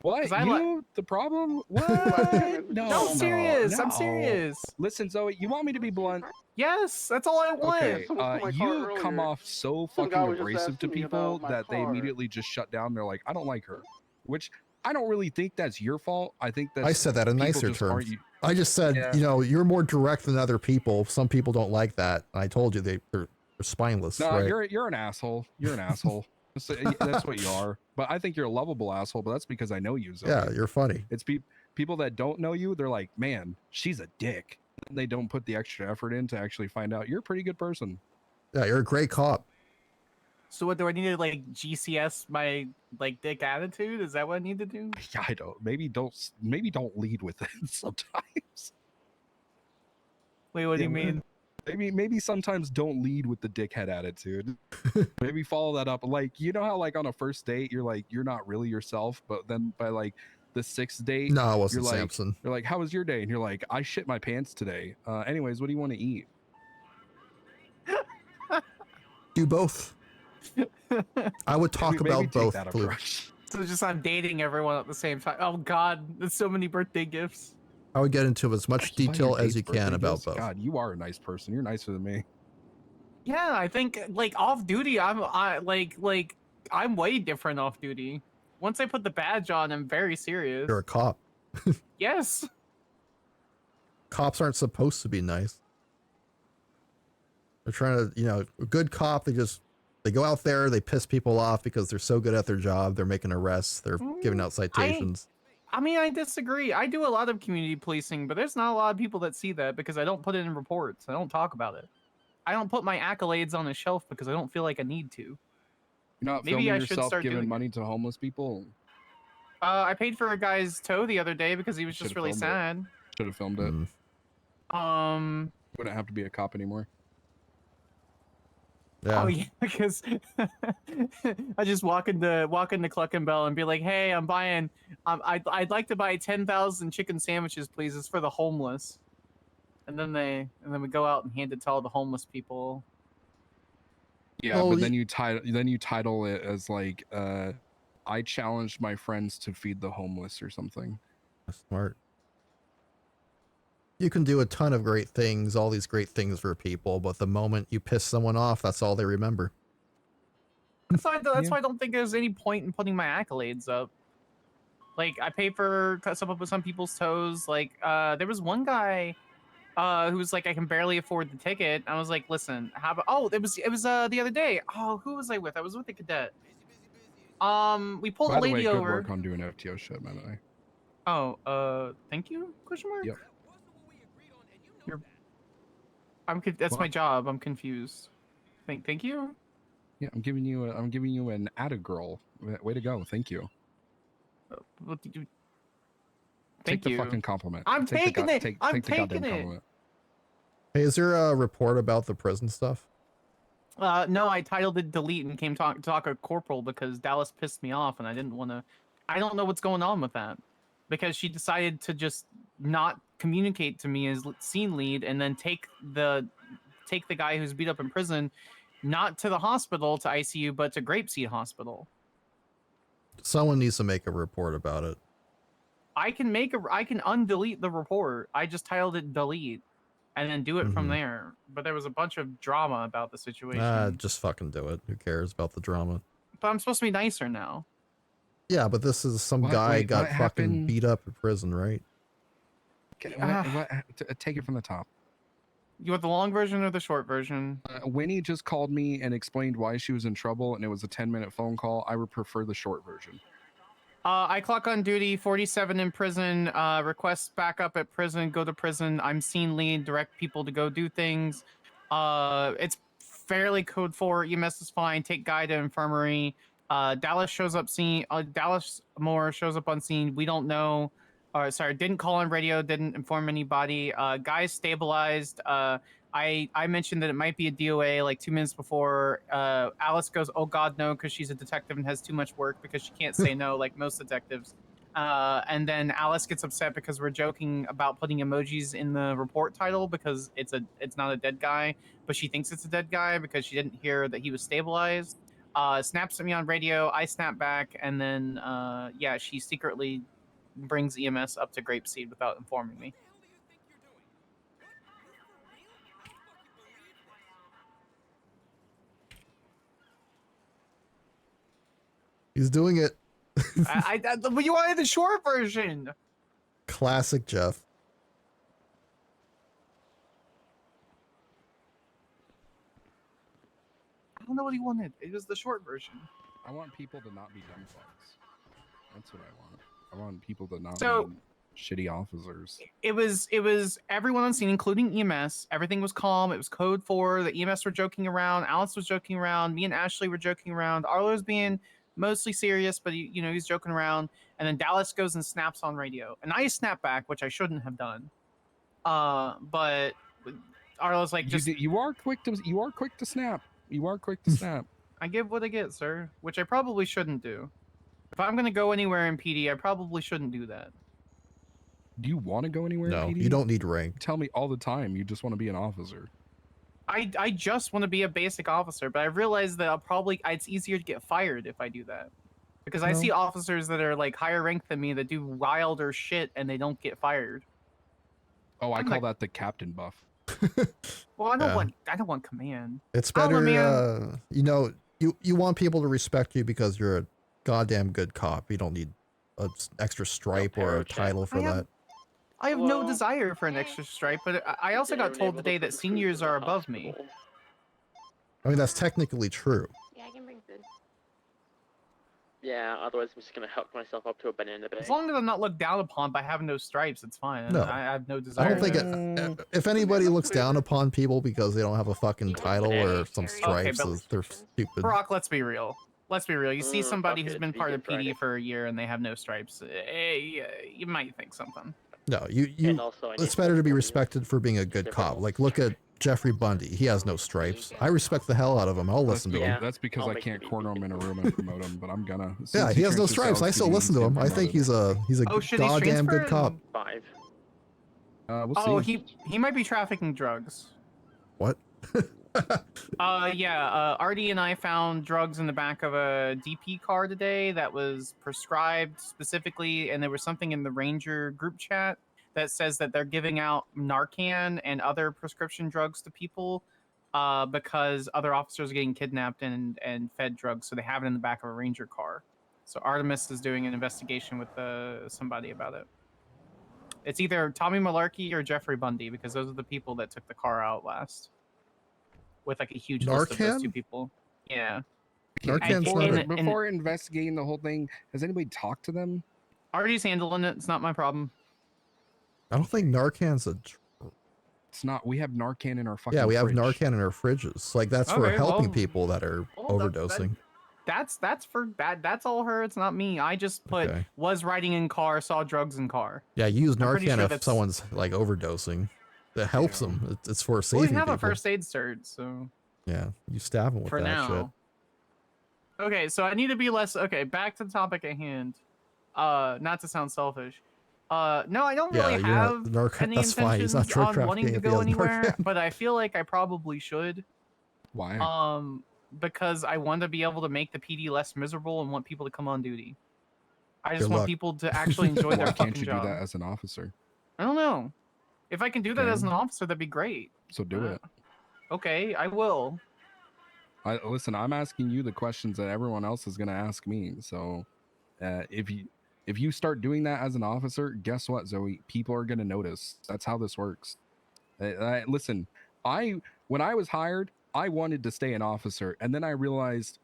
What? 'Cause I You the problem? What? No, I'm serious. I'm no. serious. Listen, Zoe, you want me to be blunt? Yes, that's all I want. Okay, you come off so Some guy fucking was just abrasive to asking me people about my that they car. immediately just shut down. They're like, I don't like her, which I don't really think that's your fault. I think that's I said that in people nicer just aren't terms. you- I just said, Yeah. you know, you're more direct than other people. Some people don't like that. And I told you they're spineless. No, right? you're an asshole. You're an asshole. That's what you are. But I think you're a lovable asshole. But that's because I know you. Zoe. Yeah, you're funny. It's people that don't know you. They're like, man, she's a dick. And they don't put the extra effort in to actually find out you're a pretty good person. Yeah, you're a great cop. So what do I need to like GCS my like dick attitude? Is that what I need to do? Yeah, I don't. Maybe don't lead with it sometimes. Wait, what do you mean? Maybe sometimes don't lead with the dickhead attitude. Maybe follow that up. Like, you know how like on a first date you're like you're not really yourself, but then by like the 6th date, No, it wasn't you're like, Samson. You're like, how was your day? And you're like, I shit my pants today. Anyways, what do you want to eat? Do both. I would talk Maybe about take both. that Blue. approach. So just I'm dating everyone at the same time. Oh God, there's so many birthday gifts. I would get into as much Buy your detail as dates you can birthday about gifts? both. God, you are a nice person. You're nicer than me. Yeah, I think like off duty, I'm way different off duty. Once I put the badge on, I'm very serious. You're a cop. Yes. Cops aren't supposed to be nice. They're trying to, you know, a good cop, they go out there, they piss people off because they're so good at their job. They're making arrests. They're giving out citations. I mean, I disagree. I do a lot of community policing, but there's not a lot of people that see that because I don't put it in reports. I don't talk about it. I don't put my accolades on a shelf because I don't feel like I need to. You're not Maybe filming I should yourself start giving doing money to homeless people. I paid for a guy's toe the other day because he was just Should've really filmed it. sad. Should have filmed it. Wouldn't have to be a cop anymore. Yeah. Oh yeah, because I just walk into Cluckenbell and be like, "Hey, I'm buying. I'd like to buy 10,000 chicken sandwiches, please. It's for the homeless." And then we go out and hand it to all the homeless people. Yeah, but then you title it as like I challenged my friends to feed the homeless or something. That's smart. You can do a ton of great things, all these great things for people, but the moment you piss someone off, that's all they remember. That's why I don't think there's any point in putting my accolades up. Like, I pay for some people's toes. Like, there was one guy who was like, I can barely afford the ticket. I was like, listen, how about? Oh, it was the other day. Oh, who was I with? I was with the cadet. We pulled By a the way, lady good over. work on doing FTO shit, by the way. Oh, thank you? Question mark. Yep. That's What? my job. I'm confused. Thank you. Yeah, I'm giving you an atta girl. Way to go. Thank you. What did you? Take Thank the you. fucking compliment. I'm Take the taking it. I'm take the goddamn taking it. compliment. Hey, is there a report about the prison stuff? No, I titled it delete and came talk a corporal because Dallas pissed me off and I didn't want to. I don't know what's going on with that because she decided to just not communicate to me as scene lead and then take the guy who's beat up in prison, not to the hospital to ICU but to Grapeseed Hospital. Someone needs to make a report about it. I can undelete the report. I just titled it delete and then do it from there. But there was a bunch of drama about the situation. Just fucking do it. Who cares about the drama? But I'm supposed to be nicer now. Yeah, but this is some What? guy Wait, got what fucking happened? beat up in prison, right? Take it from the top. You want the long version or the short version? Winnie just called me and explained why she was in trouble, and it was a 10-minute phone call. I would prefer the short version. I clock on duty, 47 in prison, request backup at prison, go to prison. I'm scene lead, direct people to go do things. It's fairly code 4, EMS is fine, take guy to infirmary. Dallas shows up Dallas Moore shows up on scene, we don't know. Didn't call on radio, didn't inform anybody. Guy's stabilized. I mentioned that it might be a DOA like 2 minutes before. Alice goes, oh God, no, because she's a detective and has too much work because she can't say no like most detectives. And then Alice gets upset because we're joking about putting emojis in the report title because it's not a dead guy, but she thinks it's a dead guy because she didn't hear that he was stabilized. Snaps at me on radio, I snap back, and then yeah, she secretly brings EMS up to Grapeseed without informing me. He's doing it. But you wanted the short version. Classic Jeff. I don't know what he wanted. It was the short version. I want people to not be dumb fucks. That's what I want. I want people to not So- be shitty officers. It was everyone on scene, including EMS. Everything was calm. It was code 4. The EMS were joking around. Alice was joking around. Me and Ashley were joking around. Arlo's being mostly serious, but he's joking around. And then Dallas goes and snaps on radio, and I snap back, which I shouldn't have done. But Arlo's like, You are quick to snap. You are quick to snap. I give what I get, sir, which I probably shouldn't do. If I'm gonna go anywhere in PD, I probably shouldn't do that. Do you want to go anywhere? No, PD? you don't need rank. Tell me all the time. You just want to be an officer. I just want to be a basic officer, but I realize that it's easier to get fired if I do that. Because I see officers that are like higher ranked than me that do wilder shit and they don't get fired. Oh, I call that the captain buff. Well, I don't Yeah. want command. It's I don't know, better, man. you want people to respect you because you're a goddamn good cop. You don't need an extra stripe or a title for that. I have no desire for an extra stripe, but I also got told today that seniors are above me. I mean, that's technically true. Yeah, I can bring food. Yeah, otherwise I'm just gonna hook myself up to a banana bag. As long as I'm not looked down upon by having no stripes, it's fine. No. I have no desire. I don't think if anybody looks clear. down upon people because they don't have a fucking title or some stripes, but they're stupid. Brock, let's be real. Let's be real. You see somebody fuck who's it, been part of vegan PD Friday. for a year and they have no stripes. You might think something. No, And also I it's need better to be respected for being a good cop. Like, look at Jeffrey Bundy. He has no stripes. I respect the hell out of him. I'll listen to him. That's because I can't corner him in a room and promote him, but I'm gonna. As soon Yeah, as he has no transfers stripes. I still LSPD, listen to he's him. getting I think promoted. he's a Oh, should he goddamn good transfer? cop. 5. We'll Oh, see. he might be trafficking drugs. What? Artie and I found drugs in the back of a DP car today that was prescribed specifically, and there was something in the Ranger group chat that says that they're giving out Narcan and other prescription drugs to people. because other officers are getting kidnapped and fed drugs, so they have it in the back of a ranger car. So Artemis is doing an investigation with somebody about it. It's either Tommy Malarkey or Jeffrey Bundy, because those are the people that took the car out last. With like a huge list of those two Narcan? people. Yeah. Narcan's before, not a- before investigating the whole thing, has anybody talked to them? Artie's handling it. It's not my problem. I don't think Narcan's a. It's not. We have Narcan in our fucking. Yeah, we have fridge. Narcan in our fridges. Like that's for Okay, helping well- people that are overdosing. That's for bad. That's all her. It's not me. I just put Okay. was riding in car, saw drugs in car. Yeah, you use I'm pretty Narcan sure if that's- someone's like overdosing. That helps them. It's for Well, saving we have people. a first aid cert, so Yeah, you stab them with for that now. shit. Okay, so I need to be less. Okay, back to the topic at hand. Not to sound selfish. No, I don't Yeah, really you're have not narco- any that's why he's not intentions drug on wanting to trafficking if he go has anywhere, Narcan. but I feel like I probably should. Why? Because I want to be able to make the PD less miserable and want people to come on duty. I just Good want luck. people to actually enjoy Why their can't fucking you job. do that as an officer? I don't know. If I can do that as Okay. an officer, that'd be great. So do it. Okay, I will. Listen, I'm asking you the questions that everyone else is gonna ask me. So, if you start doing that as an officer, guess what, Zoe? People are gonna notice. That's how this works. Listen, when I was hired, I wanted to stay an officer, and then I realized,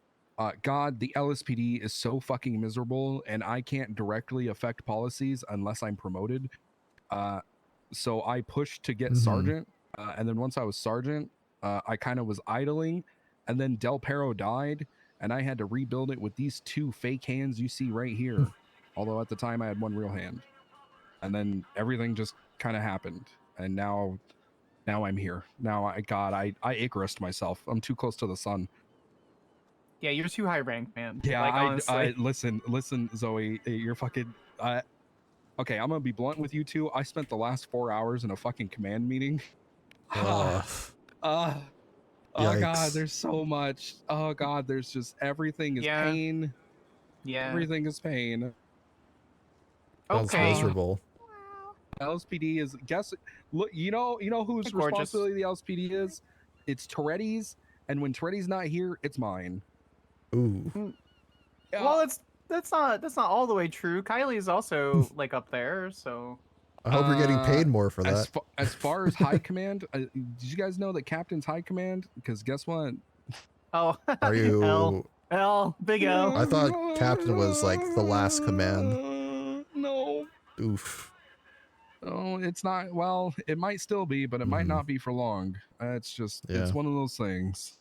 God, the LSPD is so fucking miserable, and I can't directly affect policies unless I'm promoted. So I pushed to get sergeant, and then once I was sergeant, I kind of was idling, and then Del Perro died, and I had to rebuild it with these two fake hands you see right here. Although at the time I had one real hand, and then everything just kind of happened, and now I'm here. Now I Icarused myself. I'm too close to the sun. Yeah, you're too high ranked, man. Yeah, like, I honestly. listen, Zoe, you're fucking. Okay, I'm gonna be blunt with you two. I spent the last 4 hours in a fucking command meeting. Ugh. Oh Yikes. God, there's so much. Oh God, there's just everything is Yeah. pain. Yeah. Everything is pain. Sounds miserable. LSPD is look, you know whose Hey, gorgeous. responsibility the LSPD is? It's Toretti's, and when Toretti's not here, it's mine. Ooh. Well, that's not all the way true. Kylie is also like up there, so. I hope you're getting paid more for as that. As far as high command, did you guys know that Captain's high command? Because guess what? Oh. Are you? L, big L. I thought Captain was like the last command. No. Oof. Oh, it's not. Well, it might still be, but it might not be for long. It's just, it's Yeah. one of those things.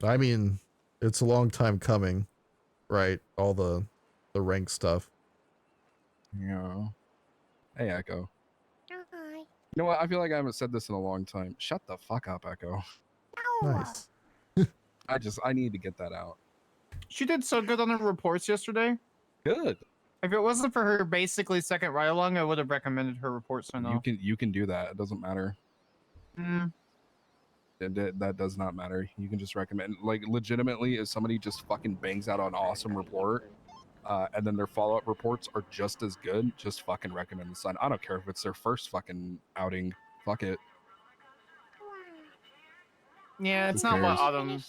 I mean, it's a long time coming, right? All the rank stuff. Yeah. Hey, Echo. Hi. You know what? I feel like I haven't said this in a long time. Shut the fuck up, Echo. Nice. I need to get that out. She did so good on her reports yesterday. Good. If it wasn't for her basically second ride along, I would have recommended her reports or no. You can do that. It doesn't matter. Mm. That does not matter. You can just recommend, like, legitimately, if somebody just fucking bangs out an awesome report, and then their follow-up reports are just as good, just fucking recommend the sign. I don't care if it's their first fucking outing. Fuck it. Yeah, it's Who not what cares? Autumn.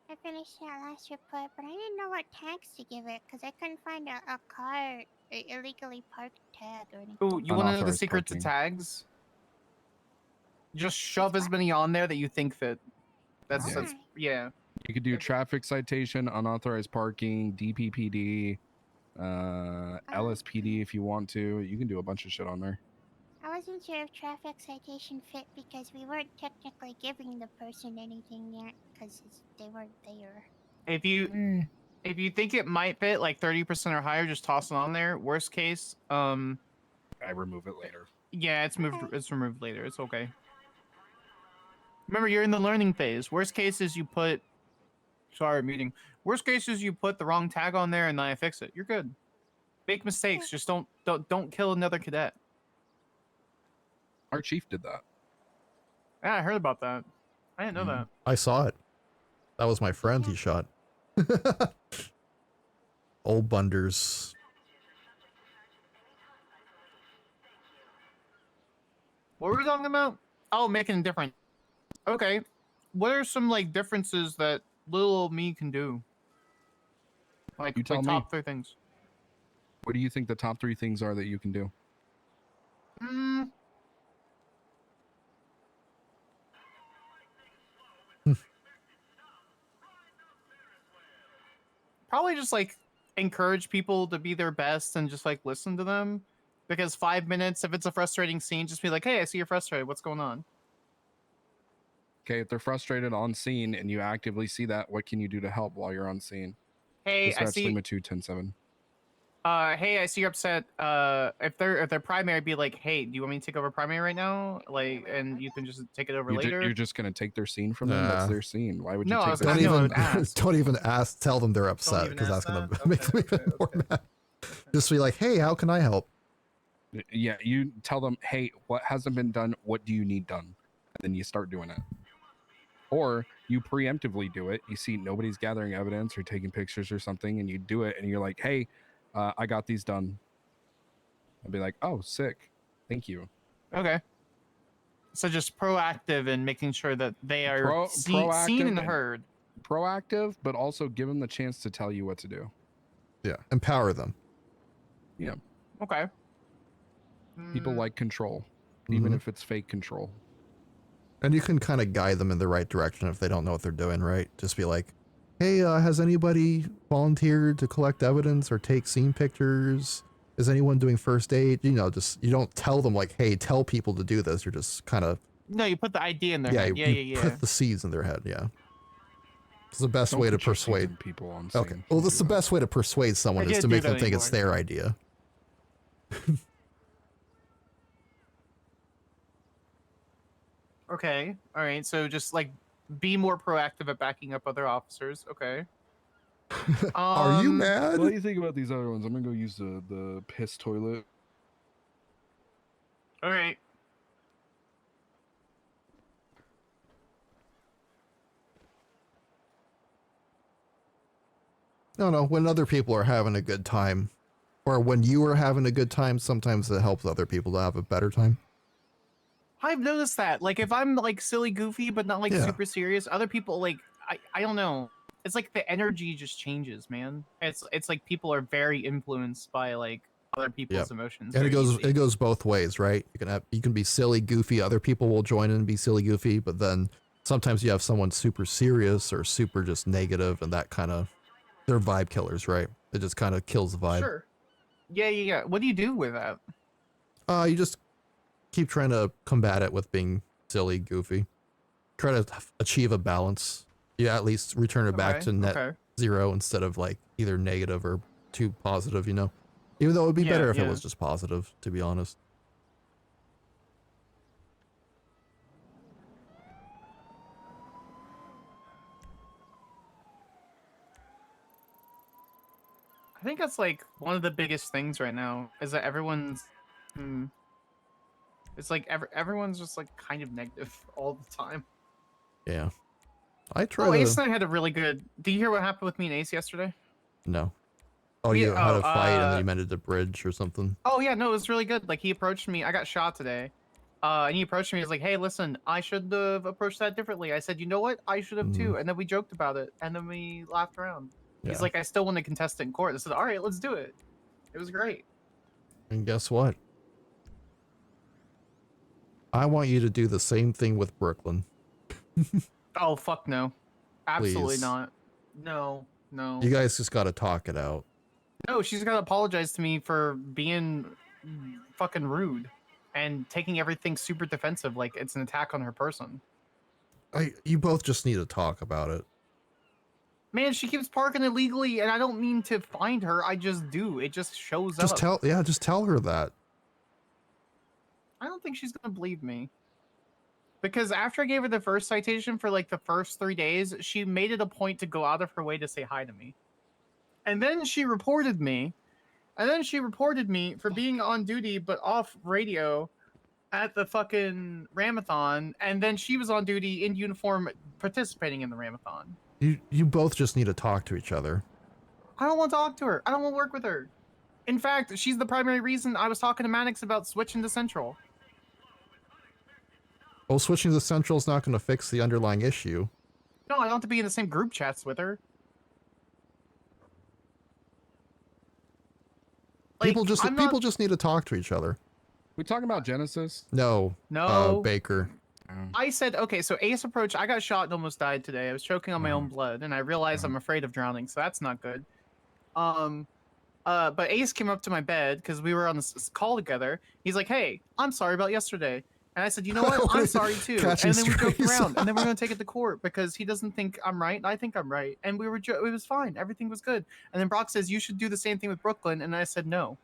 I finished that last report, but I didn't know what tags to give it because I couldn't find a car, a illegally parked tag or anything. Ooh, you want to know the Unauthorized secret to parking. tags? Just shove as many on there that you think fit. That's yeah. You could do traffic citation, unauthorized parking, DPPD, LSPD if you want to. You can do a bunch of shit on there. I wasn't sure if traffic citation fit because we weren't technically giving the person anything yet because they weren't there. If you think it might fit like 30% or higher, just toss it on there. Worst case, I remove it later. yeah, it's moved. It's removed later. It's okay. Remember, you're in the learning phase. Worst case is you put. Sorry, muting. Worst case is you put the wrong tag on there and then I fix it. You're good. Make mistakes. Just don't kill another cadet. Our chief did that. Yeah, I heard about that. I didn't know that. I saw it. That was my friend he shot. Old Bunders. What were we talking about? Oh, making a difference. Okay. what are some like differences that little old me can do? Like, You tell like me. top 3 things. What do you think the top 3 things are that you can do? Mm. Probably just like encourage people to be their best and just like listen to them. Because 5 minutes, if it's a frustrating scene, just be like, hey, I see you're frustrated. What's going on? Okay, if they're frustrated on scene and you actively see that, what can you do to help while you're on scene? Hey, I Dispatch see. Lima 210-7. Hey, I see you're upset. If they're primary, be like, hey, do you want me to take over primary right now? Like, and you can just take it over later. You're just gonna take their scene from them? That's Nah. their scene. Why would you No, I take was their Don't asking, scene? I even would ask. don't even ask. Tell them they're upset even because ask that's gonna that? make them even more mad. Just be like, hey, how can I help? Yeah, you tell them, hey, what hasn't been done? What do you need done? And then you start doing it. Or you preemptively do it. You see nobody's gathering evidence or taking pictures or something, and you do it, and you're like, hey, I got these done. I'll be like, oh, sick. Thank you. Okay. So just proactive in making sure that they are seen and proactive heard. Proactive, but also give them the chance to tell you what to do. Yeah, empower them. Yeah. Okay. People like control, even Mhm. if it's fake control. And you can kind of guide them in the right direction if they don't know what they're doing, right? Just be like, hey, has anybody volunteered to collect evidence or take scene pictures? Is anyone doing first aid? You know, just, you don't tell them like, hey, tell people to do this. You're just kind of, No, you put the idea in their head. Yeah, you yeah. put the seeds in their head. Yeah. It's the best Don't way to put your seeds persuade in people on Okay. scene. Well, that's the best way to persuade someone I is can't to do make that them think it's anymore. their idea. Okay. All right. So just like be more proactive at backing up other officers. Okay. Are you mad? What do you think about these other ones? I'm gonna go use the piss toilet. All right. No, when other people are having a good time, or when you are having a good time, sometimes it helps other people to have a better time. I've noticed that. Like if I'm like silly goofy but not like Yeah. super serious, other people like I don't know. It's like the energy just changes, man. It's like people are very influenced by like other people's emotions. And very easy. it goes both ways, right? You can be silly goofy, other people will join in and be silly goofy, but then sometimes you have someone super serious or super just negative, and that kind of, they're vibe killers, right? It just kind of kills the vibe. Sure. Yeah. What do you do with that? You just keep trying to combat it with being silly, goofy. Try to achieve a balance. You at least return it back Okay, to net okay. 0 instead of like either negative or too positive, you know? Even though it would be better if it yeah. was just positive, to be honest. I think that's like one of the biggest things right now is that everyone's it's like everyone's just like kind of negative all the time. Yeah. I try Oh, to... Ace and I had a really good. Did you hear what happened with me and Ace yesterday? No. Oh, We- you had a fight and uh, then you mended the bridge or something? Oh yeah, no, it was really good. Like he approached me. I got shot today. And he approached me. He was like, "Hey, listen, I should have approached that differently." I said, "You know what? I should have too." And then we joked about it, and then we laughed around. Yeah. He's like, "I still want to contest it in court." I said, "All right, let's do it." It was great. And guess what? I want you to do the same thing with Brooklyn. Oh fuck no, absolutely Please. not. No. You guys just gotta talk it out. No, she's gotta apologize to me for being fucking rude and taking everything super defensive like it's an attack on her person. You both just need to talk about it. Man, she keeps parking illegally and I don't mean to find her, I just do. It just shows Just up. just tell her that. I don't think she's gonna believe me. Because after I gave her the first citation for like the first 3 days, she made it a point to go out of her way to say hi to me. And then she reported me. And then she reported me for being on duty but off radio at the fucking Ramathon. And then she was on duty in uniform participating in the Ramathon. You both just need to talk to each other. I don't want to talk to her. I don't want to work with her. In fact, she's the primary reason I was talking to Maddox about switching to Central. Oh, switching to Central is not going to fix the underlying issue. No, I don't have to be in the same group chats with her. People just I'm people not- just need to talk to each other. We talking about Genesis? No. No. Baker. I said, okay, so Ace approached. I got shot and almost died today. I was choking on my own blood, and I realized I'm afraid of drowning, so that's not good. But Ace came up to my bed because we were on this call together. He's like, "Hey, I'm sorry about yesterday," and I said, "You know what? I'm sorry too." Catching And then we joked strays. around, and then we're gonna take it to court because he doesn't think I'm right, and I think I'm right, and we were. It was fine. Everything was good. And then Brock says, "You should do the same thing with Brooklyn," and I said, "No."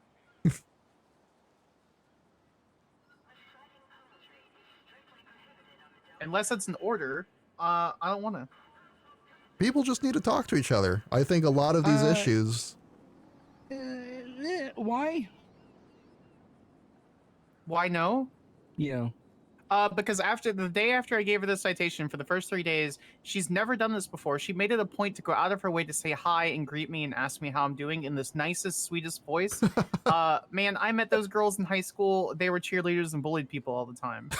Unless it's an order, I don't want to. People just need to talk to each other. I think a lot of these issues. Why? Why no? Yeah. Because after the day after I gave her the citation for the first 3 days, she's never done this before. She made it a point to go out of her way to say hi and greet me and ask me how I'm doing in this nicest, sweetest voice. Man, I met those girls in high school. They were cheerleaders and bullied people all the time.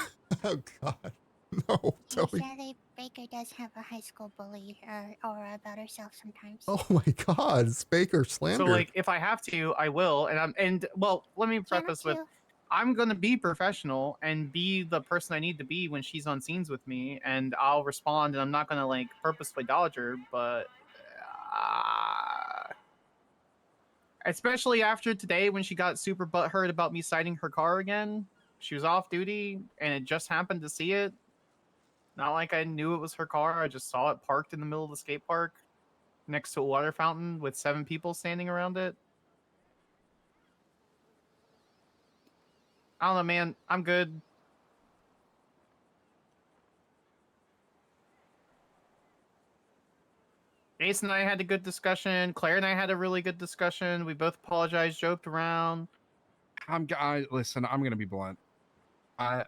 Oh God, no, Toby. Sadly, Baker does have a high school bully aura about herself sometimes. Oh my God, it's Baker slander. So like, if I have to, I will. And well, let me preface with, I'm gonna be professional and be the person I need to be when she's on scenes with me, and I'll respond. And I'm not gonna like purposefully dodge her, but especially after today when she got super butthurt about me citing her car again. She was off duty, and it just happened to see it. Not like I knew it was her car. I just saw it parked in the middle of the skate park next to a water fountain with 7 people standing around it. I don't know, man. I'm good. Ace and I had a good discussion. Claire and I had a really good discussion. We both apologized, joked around. Listen, I'm gonna be blunt. I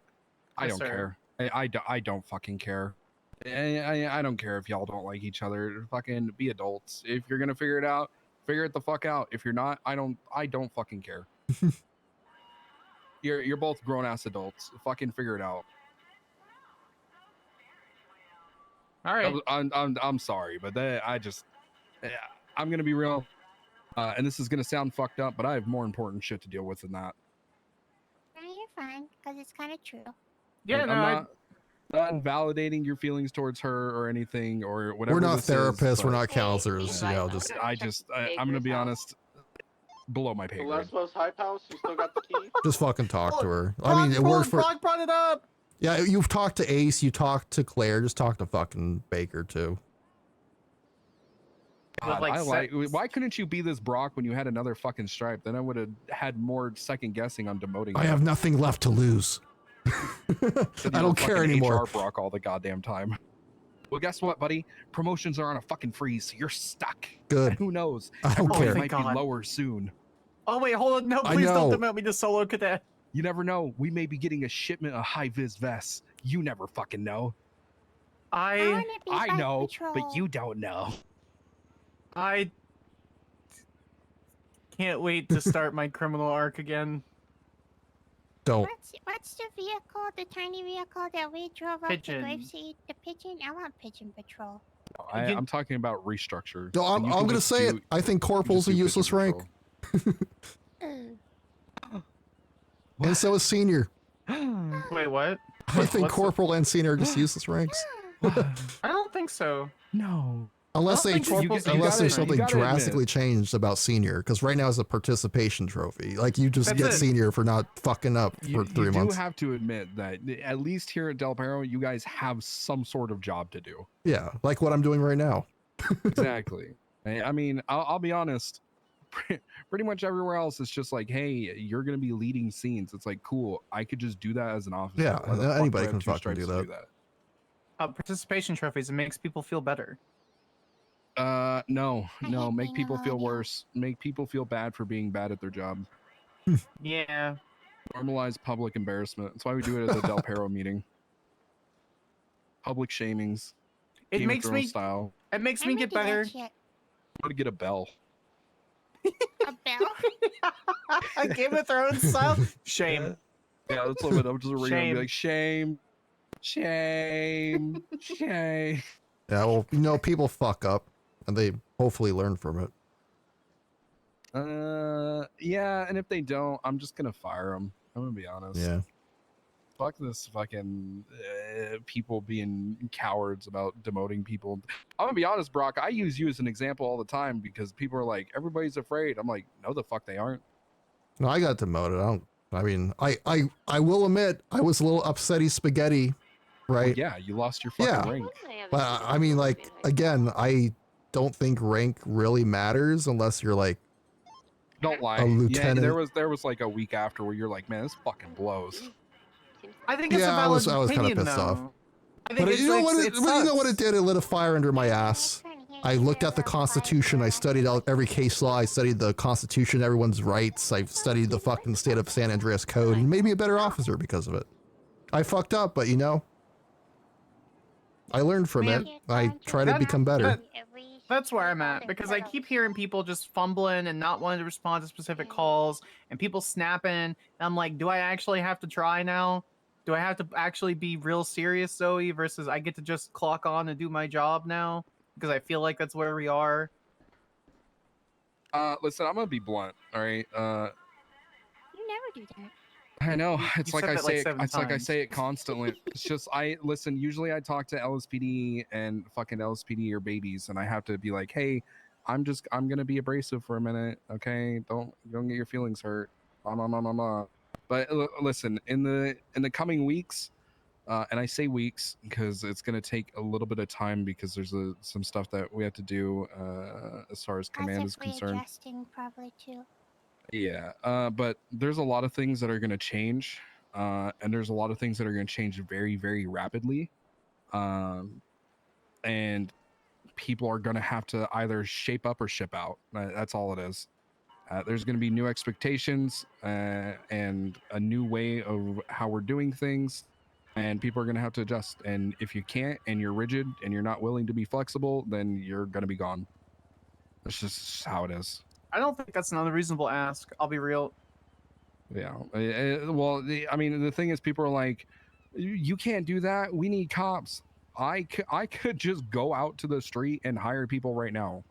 Yes, don't sir. care. I don't fucking care. I don't care if y'all don't like each other. Fucking be adults. If you're gonna figure it out, figure it the fuck out. If you're not, I don't fucking care. You're both grown ass adults. Fucking figure it out. All right. I'm sorry, but I'm gonna be real. And this is gonna sound fucked up, but I have more important shit to deal with than that. No, you're fine, because it's kind of true. Yeah, Like, no, I'm not invalidating your feelings towards her or anything or whatever. We're not this is, therapists. We're but not counselors. Yeah, just I'm gonna be honest. Below my pay The grade. Lesbos Hype House, you still got the key? just fucking talk to her. I mean, it works for. Brock brought it up. Yeah, you've talked to Ace. You talked to Claire. Just talk to fucking Baker too. God, why couldn't you be this Brock when you had another fucking stripe? Then I would have had more second guessing on demoting. I you. have nothing left to lose. Instead I of don't care fucking anymore. HR Brock all the goddamn time. Well, guess what, buddy? Promotions are on a fucking freeze, so you're stuck. Good. And who knows? I don't Everybody care. might Thank God. be lower soon. Oh wait, hold on. No, I please don't know. demote me to solo cadet. You never know. We may be getting a shipment of high vis vests. You never fucking know. I know, but you don't know. I can't wait to start my criminal arc again. Don't. What's the vehicle, the tiny vehicle that we drove up Pigeon. to Grapeseed? The Pigeon? I want Pigeon Patrol. I'm talking about restructure. No, And you I'm can gonna just say do- it. I think Corporal's a do useless Pigeon rank. And so is Senior. Wait, what? I think What's- Corporal and Senior are just useless ranks. I don't think so. No. Unless I they, don't think Corporal's a unless useless there's rank. something You gotta admit. drastically changed about Senior, because right now it's a participation trophy. Like you just That's get it. Senior for not fucking up for 3 you months. do have to admit that at least here at Del Perro, you guys have some sort of job to do. Yeah, like what I'm doing right now. Exactly. I mean, I'll be honest. Pretty much everywhere else, it's just like, hey, you're gonna be leading scenes. It's like, cool. I could just do that as an officer. Yeah, Why the fuck anybody do I can have two fucking do stripes to that. Participation trophies. It makes people feel better. No, make people feel worse. Make people feel bad for being bad at their job. Yeah. Normalize public embarrassment. That's why we do it at the Del Perro meeting. Public shamings. It Game of makes Thrones me. style. It makes I'm me gonna get do that better. shit. I'm gonna get a bell. A bell? Game of Thrones style. Shame. Yeah, that's what I'm just ring and Shame. be like, shame. Shame. Shame. Yeah, well, you know, people fuck up, and they hopefully learn from it. Yeah, and if they don't, I'm just gonna fire them. I'm gonna be honest. Yeah. Fuck this fucking people being cowards about demoting people. I'm gonna be honest, Brock. I use you as an example all the time because people are like, everybody's afraid. I'm like, no, the fuck they aren't. No, I got demoted. I will admit, I was a little upsetty spaghetti, right? Well, yeah, you lost your fucking rank. But I mean, like, again, I don't think rank really matters unless you're like Don't lie. a lieutenant. Yeah, there was like a week after where you're like, man, this fucking blows. I think it's a Yeah, I valid was kind of opinion, pissed off. though. I think But it's you know like, what? it You know what sucks. it did? It lit a fire under my ass. I looked at the Constitution. I studied every case law. I studied the Constitution, everyone's rights. I studied the fucking state of San Andreas Code, and it made me a better officer because of it. I fucked up, but you know, I learned from it. I try to become better. That's where I'm at, because I keep hearing people just fumbling and not wanting to respond to specific calls, and people snapping, and I'm like, do I actually have to try now? Do I have to actually be real serious, Zoe, versus I get to just clock on and do my job now? Because I feel like that's where we are. Listen, I'm gonna be blunt. All right. You never do that. I know. It's you like said I that, say like, it. 7 It's like I times. say it constantly. It's just I listen. Usually, I talk to LSPD and fucking LSPD or babies, and I have to be like, "Hey, I'm gonna be abrasive for a minute, okay? Don't get your feelings hurt." But listen, in the coming weeks, and I say weeks because it's gonna take a little bit of time because there's some stuff that we have to do as far as command is concerned. Readjusting probably too. Yeah, but there's a lot of things that are going to change, and there's a lot of things that are going to change very, very rapidly, and people are going to have to either shape up or ship out. That's all it is. There's going to be new expectations and a new way of how we're doing things, and people are going to have to adjust. And if you can't, and you're rigid, and you're not willing to be flexible, then you're going to be gone. That's just how it is. I don't think that's an unreasonable ask. I'll be real. Yeah. Well, I mean, the thing is, people are like, you can't do that. We need cops. I could just go out to the street and hire people right now.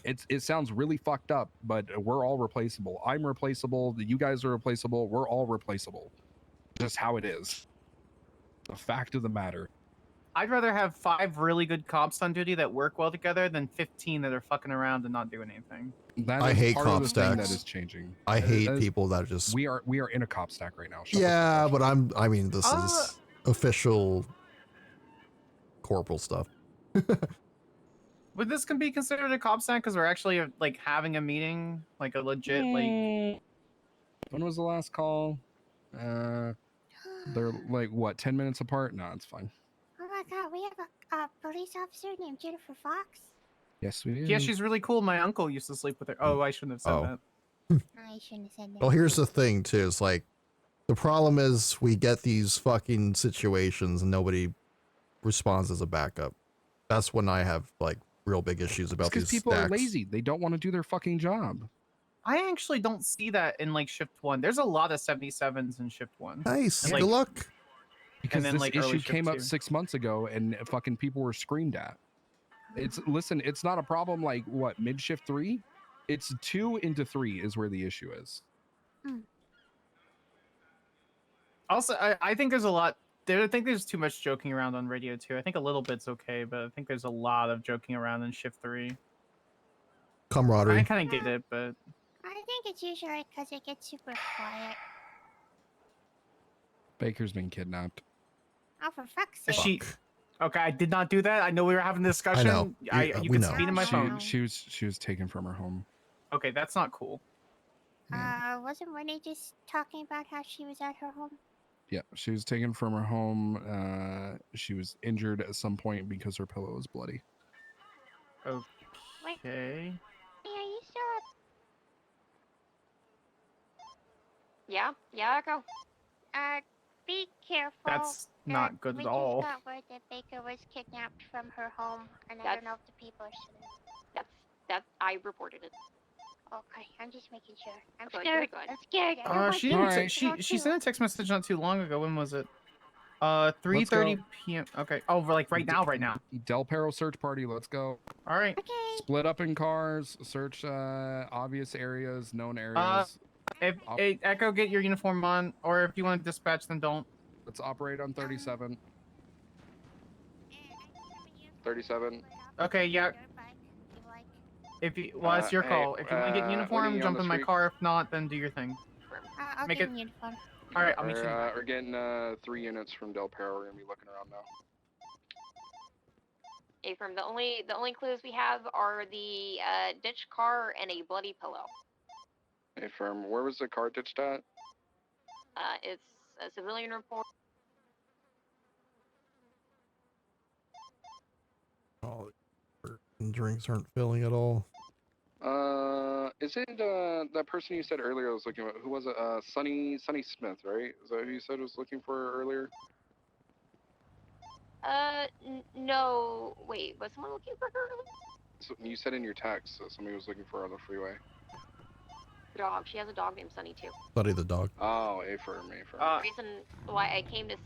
It sounds really fucked up, but we're all replaceable. I'm replaceable. You guys are replaceable. We're all replaceable. Just how it is. The fact of the matter. I'd rather have 5 really good cops on duty that work well together than 15 that are fucking around and not doing anything. I hate part of cop the thing stacks. that is changing. I hate That is- people that just. We are in a cop stack right now. Shut the Yeah, but I mean, this is official corporal stuff. Would this can be considered a cop stack because we're actually like having a meeting, like a legit like? When was the last call? They're like what, 10 minutes apart? No, it's fine. Oh my god, we have a police officer named Jennifer Fox. Yes, we do. Yeah, she's really cool. My uncle used to sleep with her. Oh, I shouldn't have said Oh. that. I shouldn't have said that. Well, here's the thing too. It's like the problem is we get these fucking situations and nobody responds as a backup. That's when I have like real big issues about because these people stacks. are lazy. They don't want to do their fucking job. I actually don't see that in like shift 1. There's a lot of 77s in shift 1. Nice. And, Good luck. Because then, this like, early issue shift came up 2. 6 months ago and fucking people were screamed at. Listen, it's not a problem like what, mid shift 3? It's 2 into 3 is where the issue is. Also, I think there's a lot. I think there's too much joking around on radio too. I think a little bit's okay, but I think there's a lot of joking around in shift 3. Camaraderie. I kind of get it, but I think it's usually because it gets super quiet. Baker's been kidnapped. Oh, for fuck's is sake. she? Okay, I did not do that. I know we were having a discussion. know. You We can know. speed in my phone. She was taken from her home. Okay, that's not cool. Wasn't Renee just talking about how she was at her home? Yeah, she was taken from her home. She was injured at some point because her pillow was bloody. Okay. Hey, are you still up? Yeah, Echo. Be careful. That's not good we at all. just got word that Baker was kidnapped from her home, and I don't know if the people are still. I reported it. Okay, I'm just making sure. I'm Good, scared. good. I'm scared. I don't want She to didn't. Alright. She sent a text message not too long ago. When was it? 3:30 p.m. Okay. Oh, we're like right now. Del Perro search party. Let's go. All right. Split up in cars. Search obvious areas, known areas. If Echo, get your uniform on, or if you want to dispatch, then don't. Let's operate on 37. 37. Okay. Yeah. If you, well, it's your call. If you want to get in uniform, jump in my car. If not, then do your thing. I'll Make get it. in uniform. All right, I'll meet you. We're getting 3 units from Del Perro. We're gonna be looking around now. Affirm. The only clues we have are the ditched car and a bloody pillow. Hey, firm. Where was the car ditched at? It's a civilian report. Oh, drinks aren't filling at all. Is it that person you said earlier was looking at? Who was it? Sunny Smith, right? Is that who you said was looking for earlier? No. Wait, was someone looking for her? So you said in your text that somebody was looking for her on the freeway. Dog. She has a dog named Sunny too. Buddy the dog. Oh, A firm. The reason why I came to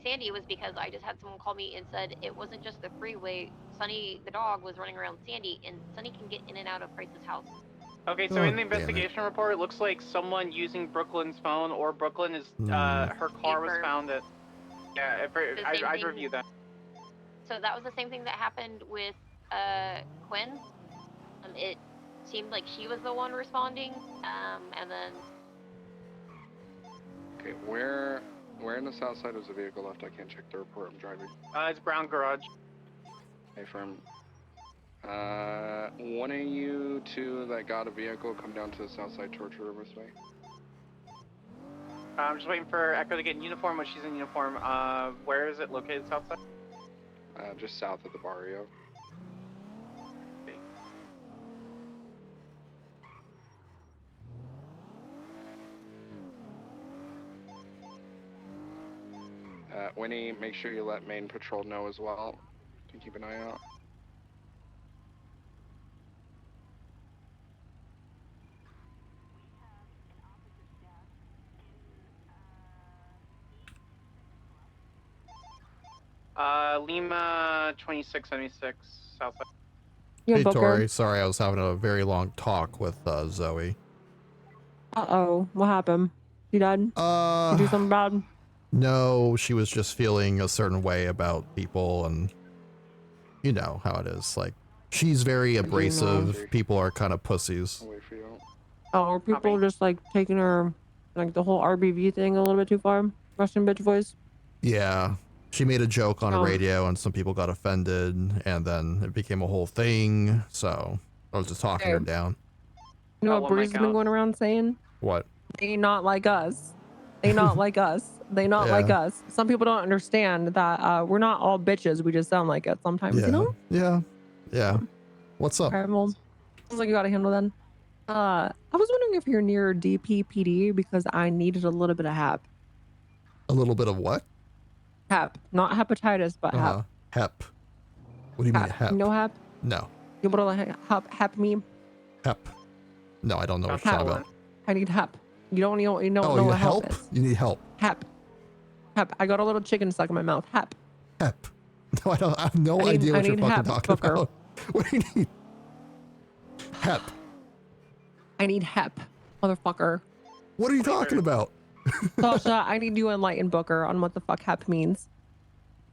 Sandy was because I just had someone call me and said it wasn't just the freeway. Sunny, the dog, was running around Sandy, and Sunny can get in and out of Price's house. Okay, so in the investigation report, it looks like someone using Brooklyn's phone, or Brooklyn is her car was found at. Yeah, I'd review that. So that was the same thing that happened with Quinn. It seemed like she was the one responding, and then. Okay, where in the south side was the vehicle left? I can't check the report. I'm driving. It's Brown Garage. Hey, firm. One of you two that got a vehicle, come down to the south side torture room this way. I'm just waiting for Echo to get in uniform. When she's in uniform, where is it located? South side? Just south of the barrio. Winnie, make sure you let main patrol know as well to keep an eye out. Lima 2676 Southside. Hey Tori, sorry I was having a very long talk with Zoe. Uh-oh, what happened? You died? You do something bad? No, she was just feeling a certain way about people, and you know how it is. Like, she's very abrasive. People are kind of pussies. Oh, are people just like taking her, like the whole RBV thing a little bit too far? Russian bitch voice? Yeah. She made a joke on a radio and some people got offended, and then it became a whole thing. So I was just talking her down. You know what Breeze has been going around saying? What? They not like us. They not like us. They not like us. Some people don't understand that we're not all bitches. We just sound like it sometimes, you know? Yeah. What's up? Okay, well, sounds like you got a handle then. I was wondering if you're near DPPD because I needed a little bit of HAP. A little bit of what? HAP, not hepatitis, but HAP. HEP. What do you mean HEP? No HAP? No. You know what HAP mean? HEP. No, I don't know what you're talking about. I need HAP. You don't know you what help? HAP is. You need help. HAP. HAP. I got a little chicken stuck in my mouth. HAP. HEP. No, I have no idea what you're fucking talking about. What do you need? HEP. I need HEP, motherfucker. What are you talking about? Sasha, I need you to enlighten Booker on what the fuck HEP means.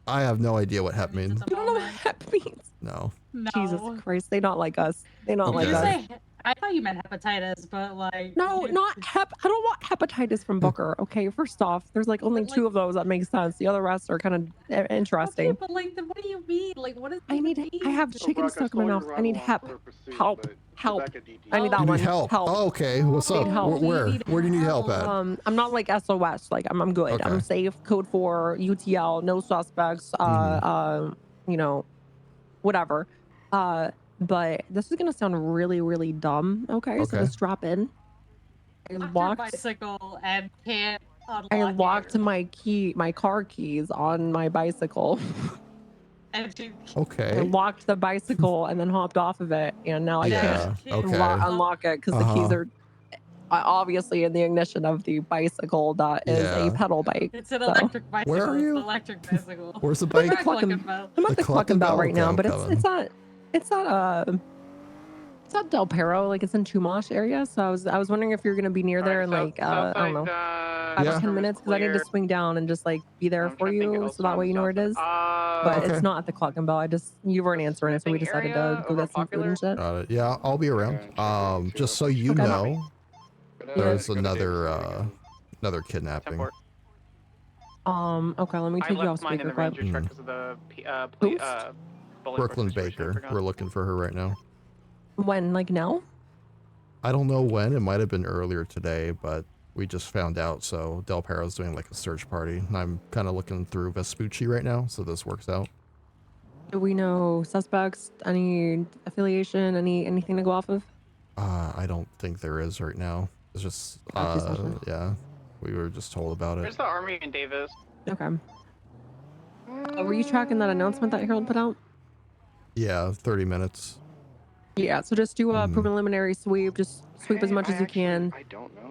I have no idea what HEP means. You don't know what HEP means? No. Jesus Christ, they not like us. They not like us. I thought you meant hepatitis, but like. No, not hep. I don't want hepatitis from Booker. Okay, first off, there's like only two of those that make sense. The other rest are kind of interesting. Okay, but like, what do you mean? Like, what is? I have chicken stuck in my mouth. I need HEP. Help. Help. I need that You one. need help. Oh, okay. What's up? Where do you need help at? I'm not like SOS. Like I'm good. Okay. I'm safe. Code 4, UTL, no suspects. You know, whatever. But this is gonna sound really, really dumb. Okay, so let's drop in. I locked bicycle and can't unlock I locked my car keys on my bicycle. Okay. I locked the bicycle and then hopped off of it, and now I can't unlock it because the keys are obviously in the ignition of the bicycle that is a Yeah. pedal bike. It's an so- electric bicycle. Where are It's you? an electric bicycle. Where's the I'm bike? at Cluckin' I'm at the Cluckin' Bell right Okay, now, I'm but coming. it's not Del Perro, like it's in Chumash area. So I was wondering if you're gonna be near there in like I don't know, 5 or 10 minutes because I need to swing down and just like be there for you, so that way you know where it is. But Okay. it's not at the Cluckin' Bell. You weren't answering it, so we decided to go get some food and shit. Got it. Yeah, I'll be around. Just so you Okay. know, there's another kidnapping. Okay, let me I take you off left mine in speaker the ranger quick. truck because of the Bolingbroke Brooklyn situation, I Baker. forgot. We're looking for her right now. When, like now? I don't know when. It might have been earlier today, but we just found out. So Del Perro's doing like a search party. And I'm kind of looking through Vespucci right now, so this works out. Do we know suspects? Any affiliation? Anything to go off of? I don't think there is right now. It's just, yeah, we were just told about it. Where's the army in Davis? Okay. Were you tracking that announcement that Harold put out? Yeah, 30 minutes. Yeah, so just do a preliminary sweep. Just sweep as much as you can.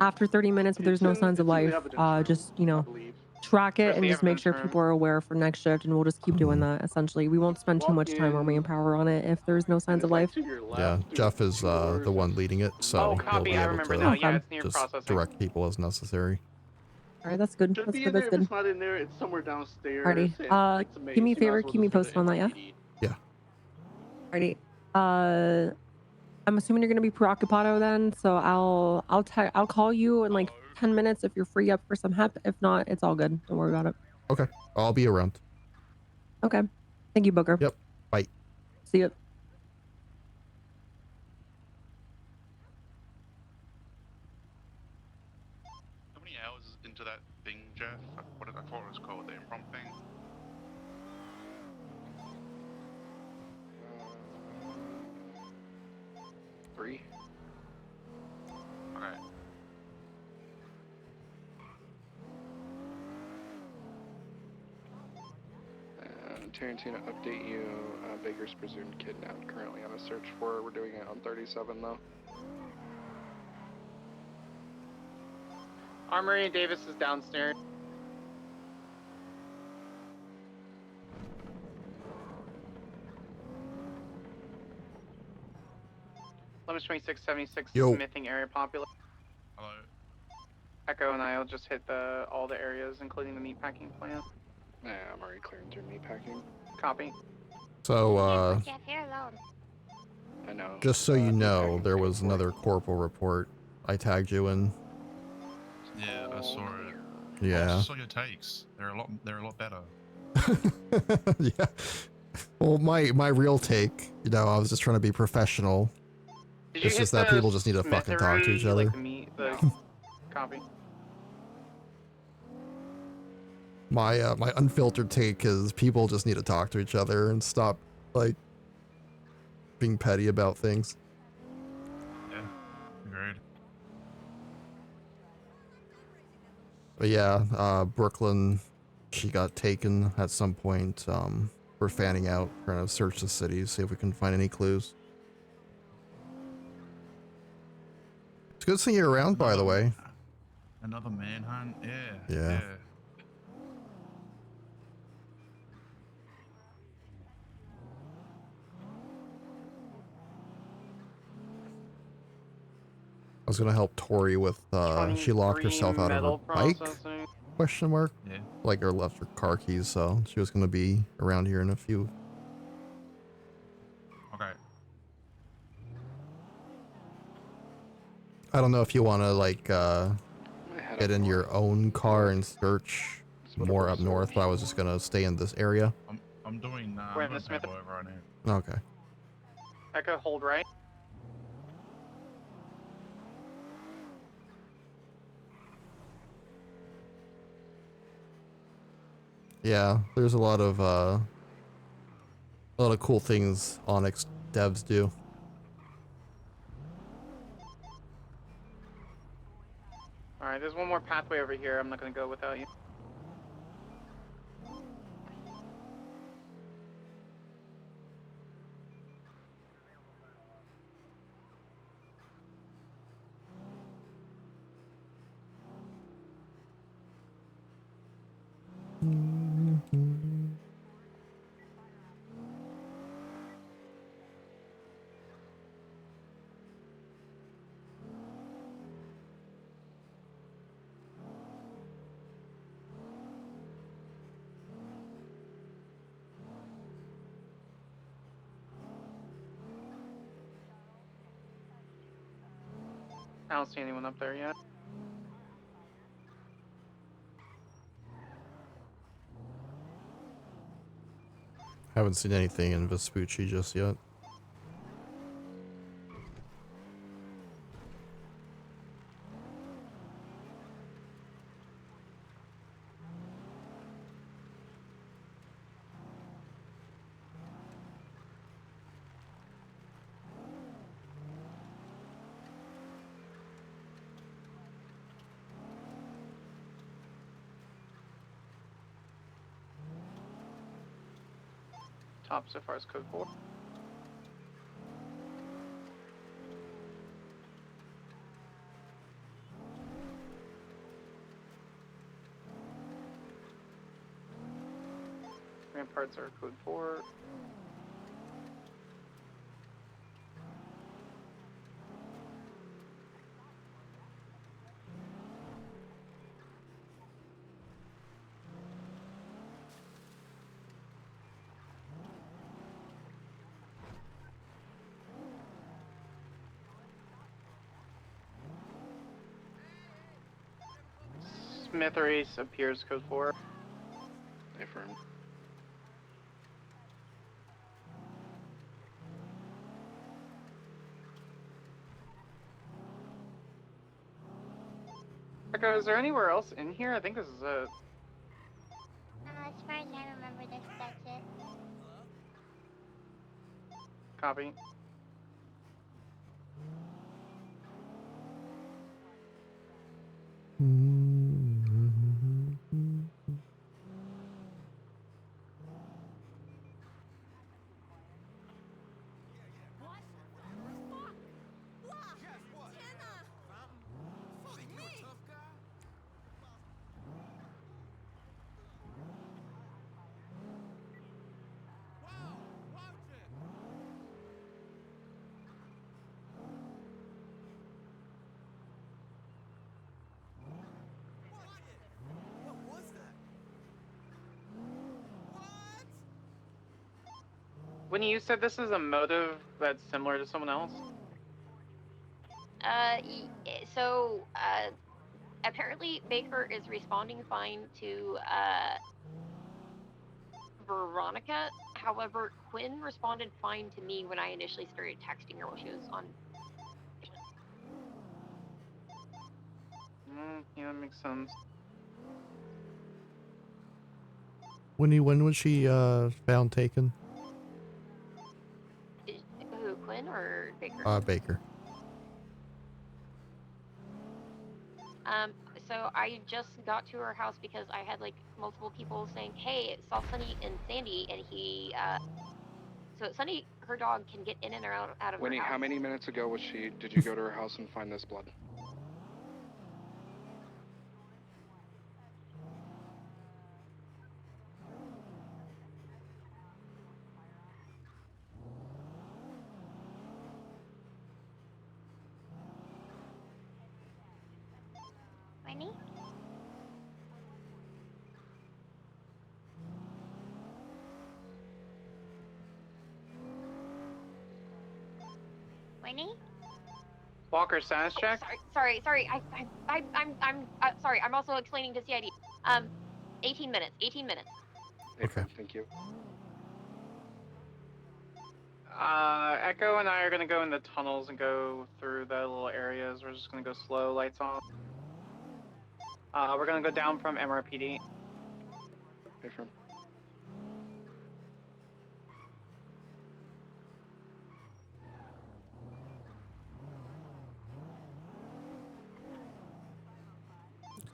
After 30 minutes, if there's no signs of life, just, track it and just make sure people are aware for next shift, and we'll just keep doing that, essentially. We won't spend too much time or manpower on it if there's no signs of life. Yeah, Jeff is the one leading it, so he'll copy, be I able remember to now. Yeah, it's near just processing. direct people as necessary. All right, that's good. Should That's be good. in there. That's If good. it's not in there, it's somewhere downstairs. Alrighty. and it's a maze, Do me a you might favor, as well keep me just put it posted on that, yeah? Yeah. Alrighty. I'm assuming you're gonna be preoccupado then, so I'll call you in like 10 minutes if you're free up for some help. If not, it's all good. Don't worry about it. Okay, I'll be around. Okay. Thank you, Booker. Yep. Bye. See you. How many hours into that thing, Jeff? What did I thought it was called? The impromptu thing? Three. Okay. Tarantino, update you. Baker's presumed kidnapped. Currently on a search for her. We're doing it on 37 though. Armory in Davis is downstairs. Limit 2676 Yo. smithing area popular. Hello. Echo and I'll just hit all the areas, including the meatpacking plant. Yeah, I'm already clearing through meatpacking. Copy. So, Jeff, you're alone. I know. just so you know, there was another corporal report. I tagged you in. Yeah, I saw it. Yeah. I saw your takes. They're a lot better. Yeah. Well, my real take, I was just trying to be professional. Did you It's hit just that the people just need to fucking talk to each smithery, other. Like the copy. My unfiltered take is people just need to talk to each other and stop like being petty about things. Yeah, agreed. But yeah, Brooklyn, she got taken at some point. We're fanning out, trying to search the city, see if we can find any clues. It's good seeing you around, by the way. Another manhunt? Yeah. Yeah. I was gonna help Tori with she locked herself out of her bike? Question mark? Yeah. Like or left her car keys, so she was gonna be around here in a few. Okay. I don't know if you wanna like get in your own car and search more up north, but I was just gonna stay in this area. I'm doing We're I'm in the doing Smith. paperwork right now. Okay. Echo, hold right. Yeah, there's a lot of cool things Onyx devs do. Alright, there's one more pathway over here. I'm not gonna go without you. I don't see anyone up there yet. Haven't seen anything in Vespucci just yet. Top so far is code 4. Ramparts are code 4. Smith appears code 4. Affirm. Echo, is there anywhere else in here? I think this is it. As far as I remember, that's it. Copy. When you said this is a motive that's similar to someone else? Apparently Baker is responding fine to Veronica. However, Quinn responded fine to me when I initially started texting her while she was on. Yeah, that makes sense. When was she found taken? Who, Quinn or Baker? Baker. So I just got to her house because I had like multiple people saying, "Hey, saw Sunny and Sandy," and he. So Sunny, her dog can get in and out of Winnie, her house. how many minutes ago was she? Did you go to her house and find this blood? Winnie? Winnie? Walker, status check? Sorry. I'm sorry. I'm also explaining to CID. 18 minutes. 18 minutes. Okay. Thank you. Echo and I are gonna go in the tunnels and go through the little areas. We're just gonna go slow, lights on. We're gonna go down from MRPD. Affirm.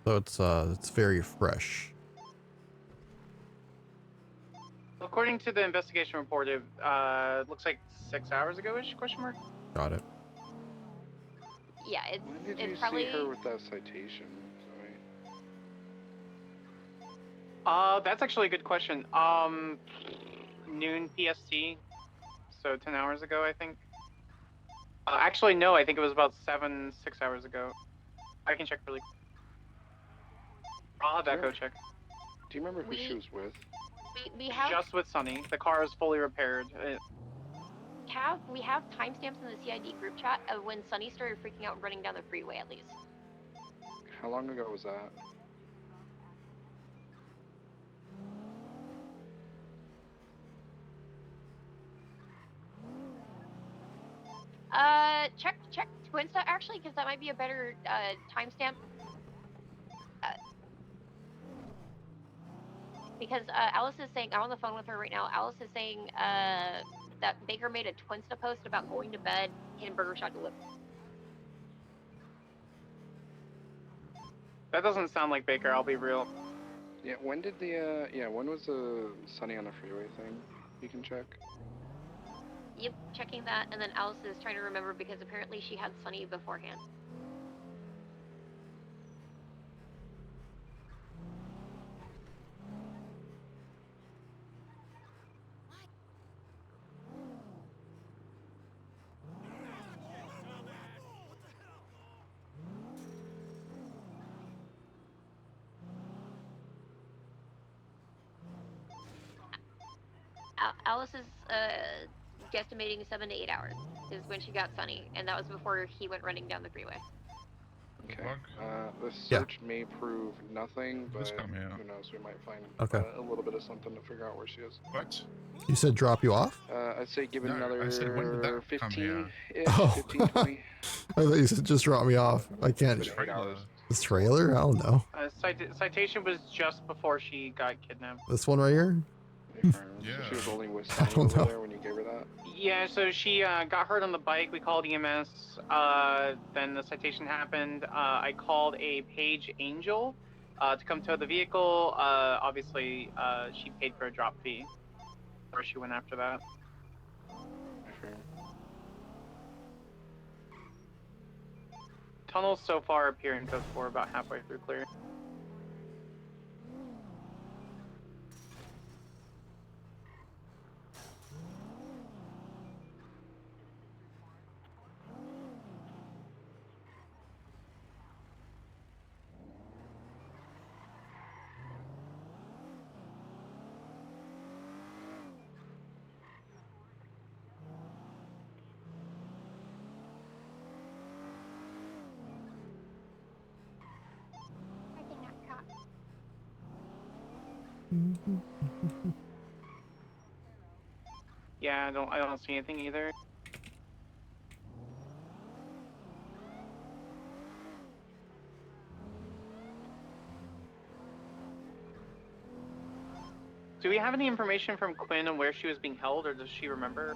So it's very fresh. According to the investigation report, it looks like 6 hours ago-ish, question mark? Got it. Yeah, When did it's you probably. see her with that citation? Sorry. That's actually a good question. Noon PST, so 10 hours ago, I think. Actually, no, I think it was about 6 hours ago. I can check really quick. I'll have Echo check. Do you remember who she was with? We have. Just with Sunny. The car is fully repaired. have timestamps in the CID group chat of when Sunny started freaking out and running down the freeway at least. How long ago was that? Check Twinsta actually, because that might be a better timestamp. Because Alice is saying, I'm on the phone with her right now. Alice is saying that Baker made a Twinsta post about going to bed, getting burger shot delivered. That doesn't sound like Baker. I'll be real. Yeah, when did when was the Sunny on the freeway thing? You can check. Yep, checking that, and then Alice is trying to remember because apparently she had Sunny beforehand. Alice is guesstimating 7 to 8 hours is when she got Sunny, and that was before he went running down the freeway. Okay. This search may prove nothing, but who knows? We might find Okay. a little bit of something to figure out where she is. What? You said drop you off? I'd say give it No, another I said, when did that come 15, here? Oh. 15, 20. I thought you said just drop me off. I can't. But 8 hours. This trailer? I don't know. Citation was just before she got kidnapped. This one right here? So she was only with Sunny don't over know. there when you gave her that. Yeah, so she got hurt on the bike. We called EMS. Then the citation happened. I called a Page Angel to come tow the vehicle. Obviously, she paid for a drop fee. Or she went after that. Tunnels so far appear in code 4 about halfway through clear. I think not caught. Yeah, I don't see anything either. Do we have any information from Quinn on where she was being held, or does she remember?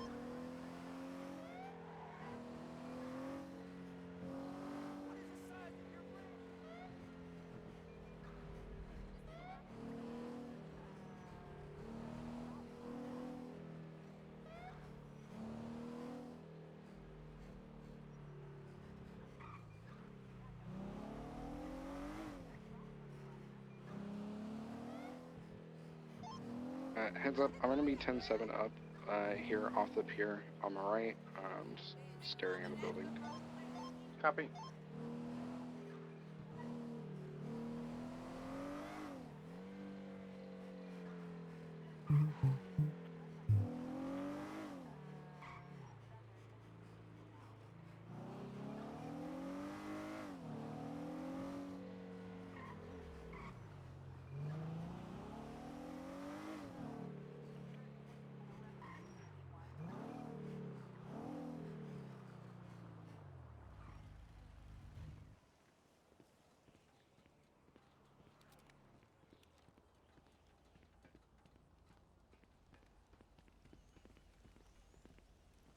Heads up, I'm gonna be 10-7 up here off the pier on my right. I'm just staring at the building. Copy.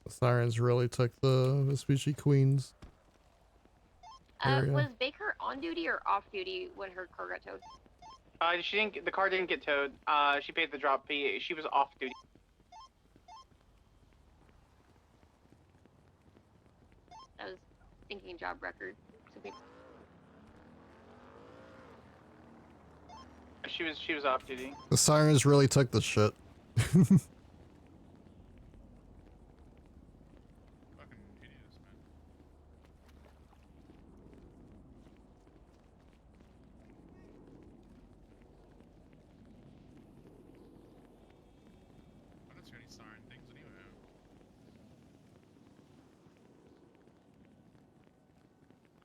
The sirens really took the Vespucci Queens area. Was Baker on duty or off duty when her car got towed? She didn't. The car didn't get towed. She paid the drop fee. She was off duty. I was thinking job record. She was off duty. The sirens really took the shit.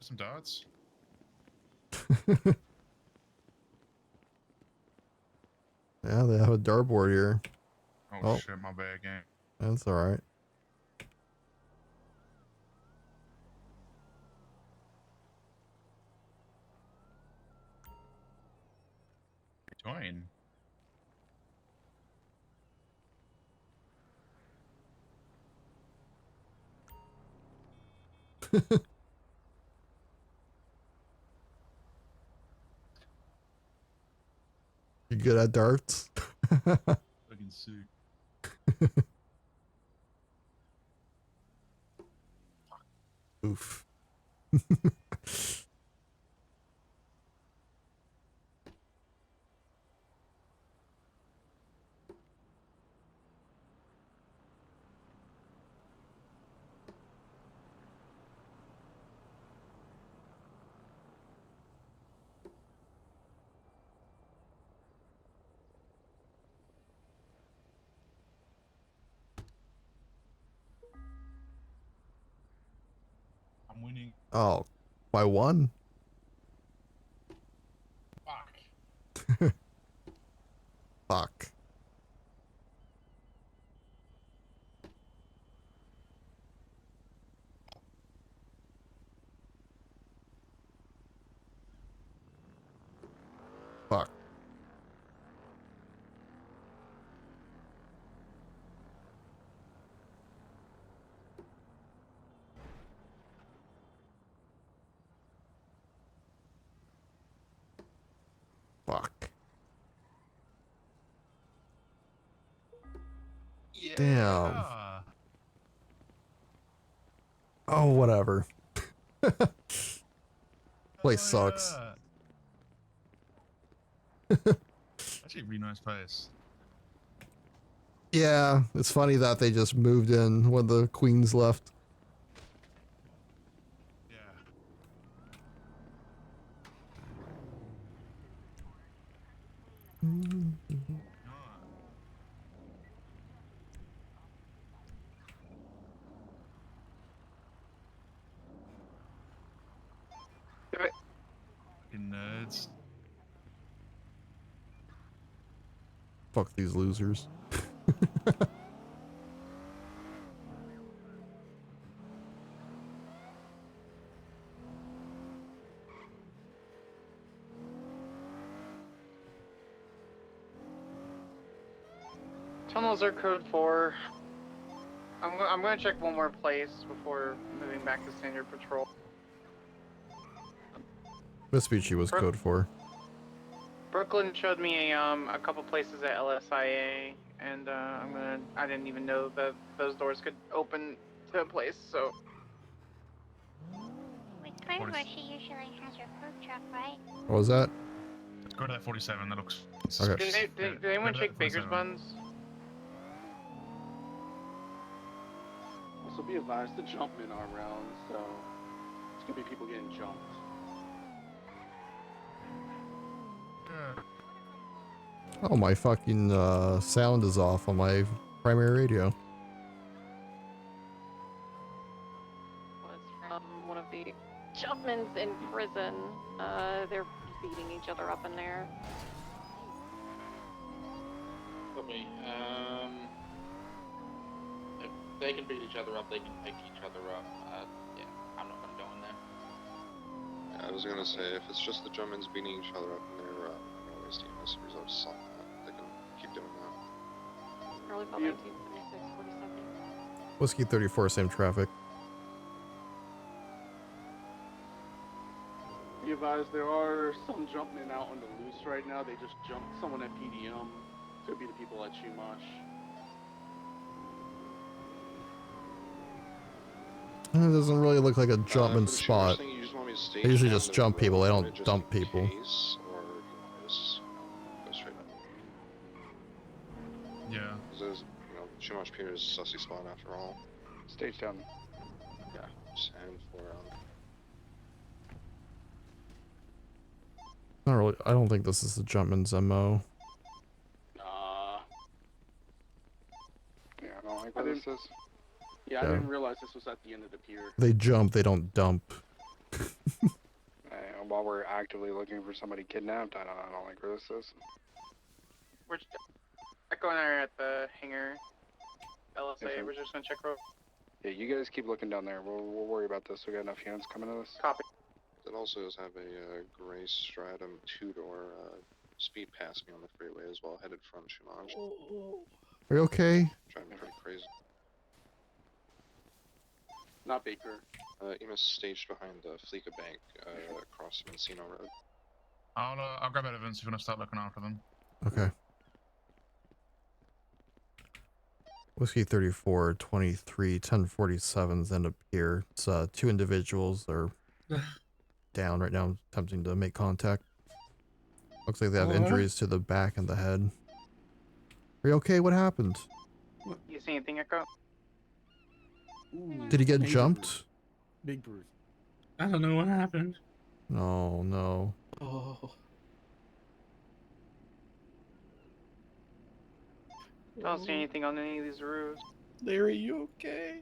Some darts. Yeah, they have a dartboard here. Oh, shit, my bad game. That's all right. Join. You good at darts? Fucking sick. Oof. I'm winning. Oh, by one? Fuck. Fuck. Fuck. Fuck. Damn. Oh, whatever. Place sucks. Actually, a really nice place. Yeah, it's funny that they just moved in when the queens left. Fucking nerds. Fuck these losers. Tunnels are code 4. I'm gonna check one more place before moving back to standard patrol. Vespucci was code 4. Brooklyn showed me a couple places at LSIA, and I didn't even know that those doors could open to a place. So. With Clear Bush, she usually has her food truck, right? What was that? Let's go to that 47. That looks. Okay. Did anyone check Baker's Buns? Also, be advised, the jumpmen are around, so it's gonna be people getting jumped. Oh, my fucking sound is off on my primary radio. Was from one of the Jumpmans in prison. They're beating each other up in there. Let me, if they can beat each other up, they can pick each other up. Yeah, I'm not gonna go in there. Yeah, I was gonna say, if it's just the Germans beating each other up in there, I'm not wasting unnecessary resources on that. They can keep doing that. Early about 1946, 47. Whiskey 34, same traffic. Be advised, there are some jumpmen out on the loose right now. They just jumped someone at PDM. Could be the people at Chumash. It doesn't really look like a jumpman For the spot. Chumash thing, you just want me to stay They usually down just the jump people, they road don't just dump in people. case, or you know, just go straight up. Yeah. Because Chumash Pier is a sussy spot after all. Stage down. Yeah. And for Not really. I don't think this is the jumpman's MO. Yeah, I don't like what this is. Yeah, I Yeah. didn't realize this was at the end of the pier. They jump, they don't dump. while we're actively looking for somebody kidnapped. I don't like where this is. We're just Echo and I are at the hangar. LSA, Okay. we're just gonna check road. Yeah, you guys keep looking down there. We'll worry about this. We got enough units coming to this. Copy. It also does have a gray Stratum 2-door speed past me on the freeway as well, headed from Shumage. Are you okay? Driving me pretty crazy. Not Baker. EMS staged behind the Fleeka Bank across Encino Road. I'll grab evidence if you want to start looking after them. Okay. Whiskey 34, 23, 1047s end up here. It's 2 individuals are down right now, attempting to make contact. Looks like they have injuries to the back and the head. Are you okay? What happened? You see anything, Echo? Did he get Major jumped? bruise. Big bruise. I don't know what happened. No, no. Oh. I don't see anything on any of these roofs. Larry, you okay?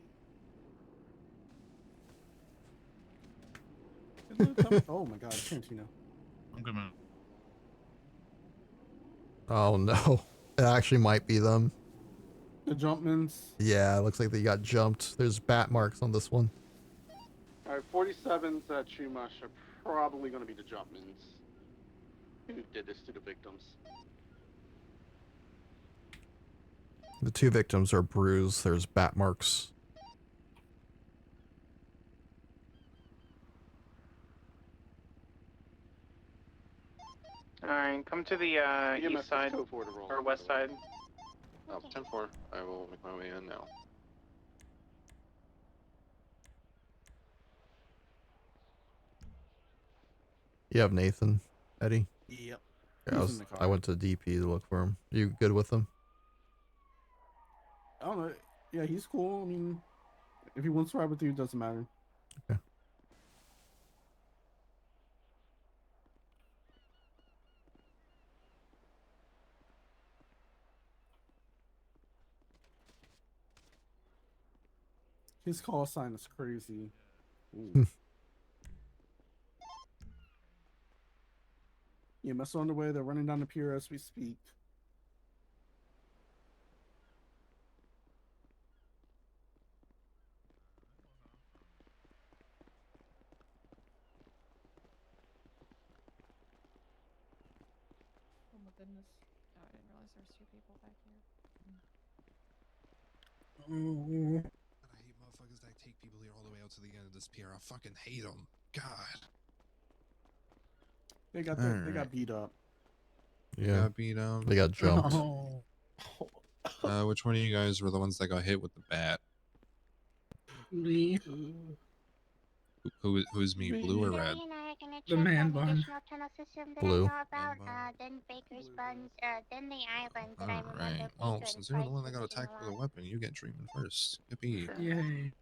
Oh my god, Tarantino. I'm good, man. Oh no. It actually might be them. The Jumpmans. Yeah, it looks like they got jumped. There's bat marks on this one. Alright, 47s at Chumash are probably going to be the Jumpmans who did this to the victims. The 2 victims are bruised. There's bat marks. Alright, come to the east side or west side. Oh, 10-4. I will make my way in now. You have Nathan, Eddie? Yep. Yeah, He's in the car. I went to DP to look for him. You good with him? I don't know. Yeah, he's cool. I mean, if he wants to ride with you, it doesn't matter. Okay. His call sign is crazy. Hmm. Yeah, mess on the way. They're running down the pier as we speak. Oh my goodness. Oh, I didn't realize there was 2 people back here. I hate motherfuckers that take people here all the way out to the end of this pier. I fucking hate them. God. They got they got beat up. Yeah. Got beat up. They got jumped. Which one of you guys were the ones that got hit with the bat? Me. Who's me? Blue or red? The man bun. Blue. Then Baker's buns, then the island that I remember. Alright. Well, since you're the one that got attacked with a weapon, you get treatment first. Yippee. Yay.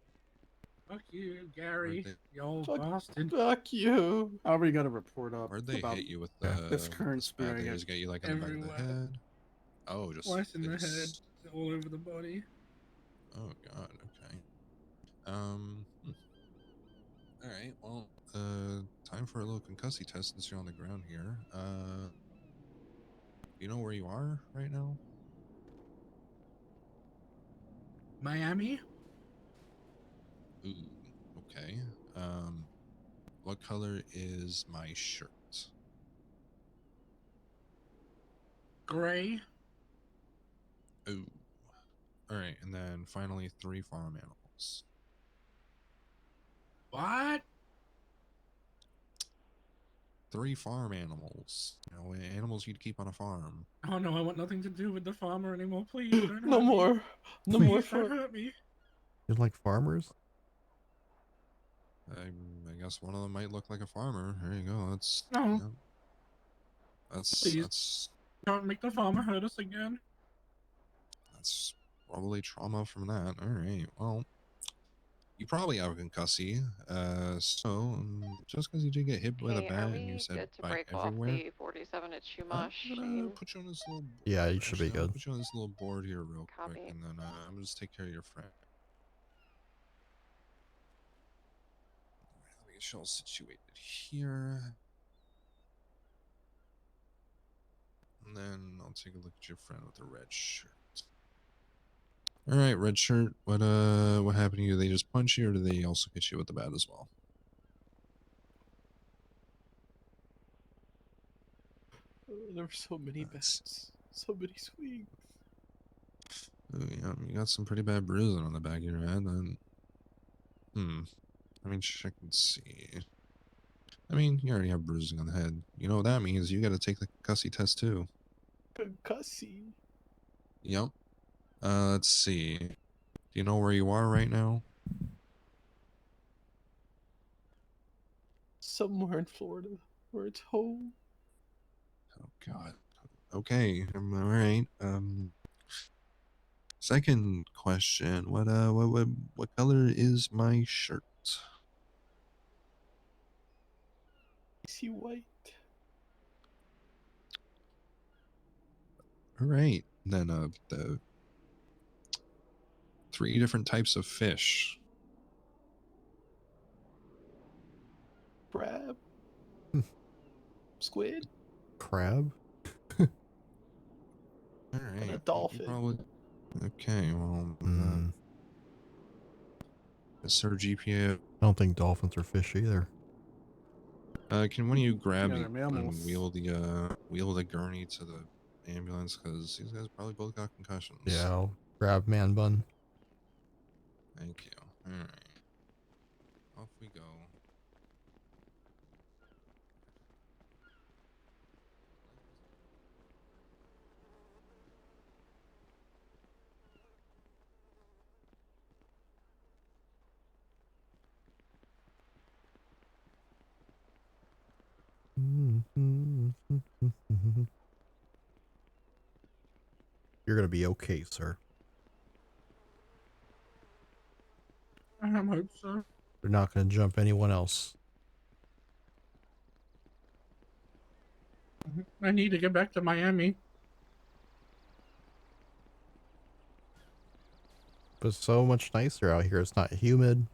Fuck you, Gary. You old bastard. Fuck you. I already got a report up. Where'd they about hit you with this current spat? They scenario. just get you like in the back of the head? Oh, just Twice in they the just- head, all over the body. Oh god, okay. Alright, well, time for a little concussy test since you're on the ground here. You know where you are right now? Miami? Ooh, okay. What color is my shirt? Gray? Ooh. Alright, and then finally 3 farm animals. What? 3 farm animals. You know, animals you'd keep on a farm. Oh no, I want nothing to do with the farmer anymore. Please don't hurt No me. more. No Please more don't for hurt me. You like farmers? I guess one of them might look like a farmer. There you go. That's No. yeah. Please. Don't make the farmer hurt us again. That's probably trauma from that. All right. Well, you probably have a concussy. Just because you did get hit by the Okay, bat are and you we said good to by break everywhere, off the 47 at Chumash? I'm gonna put you on this little. Yeah, you should be Actually, I'll good. put you on this little board here real Copy. quick, and then I'm gonna just take care of your friend. Let me get you all situated here. And then I'll take a look at your friend with the red shirt. All right, red shirt. What happened to you? They just punch you, or do they also hit you with the bat as well? There were so many bats, so many swings. Oh, yeah, you got some pretty bad bruising on the back of your head. Then, let me check and see. I mean, you already have bruising on the head. You know what that means? You got to take the concussy test too. Concussy. Yep. Let's see. Do you know where you are right now? Somewhere in Florida, where it's home. Oh God. Okay. All right. Second question. What color is my shirt? Icy white. All right. Then the 3 different types of fish. Crab. Squid. Crab? All And right. a dolphin. Okay. Well. Sir GPA. I don't think dolphins are fish either. Can one of you grab Yeah, the they're mammals. and wheel the gurney to the ambulance, because these guys probably both got concussions. Yeah, I'll grab man bun. Thank you. All right. Off we go. You're gonna be okay, sir. I hope so. They're not gonna jump anyone else. I need to get back to Miami. But it's so much nicer out here. It's not humid.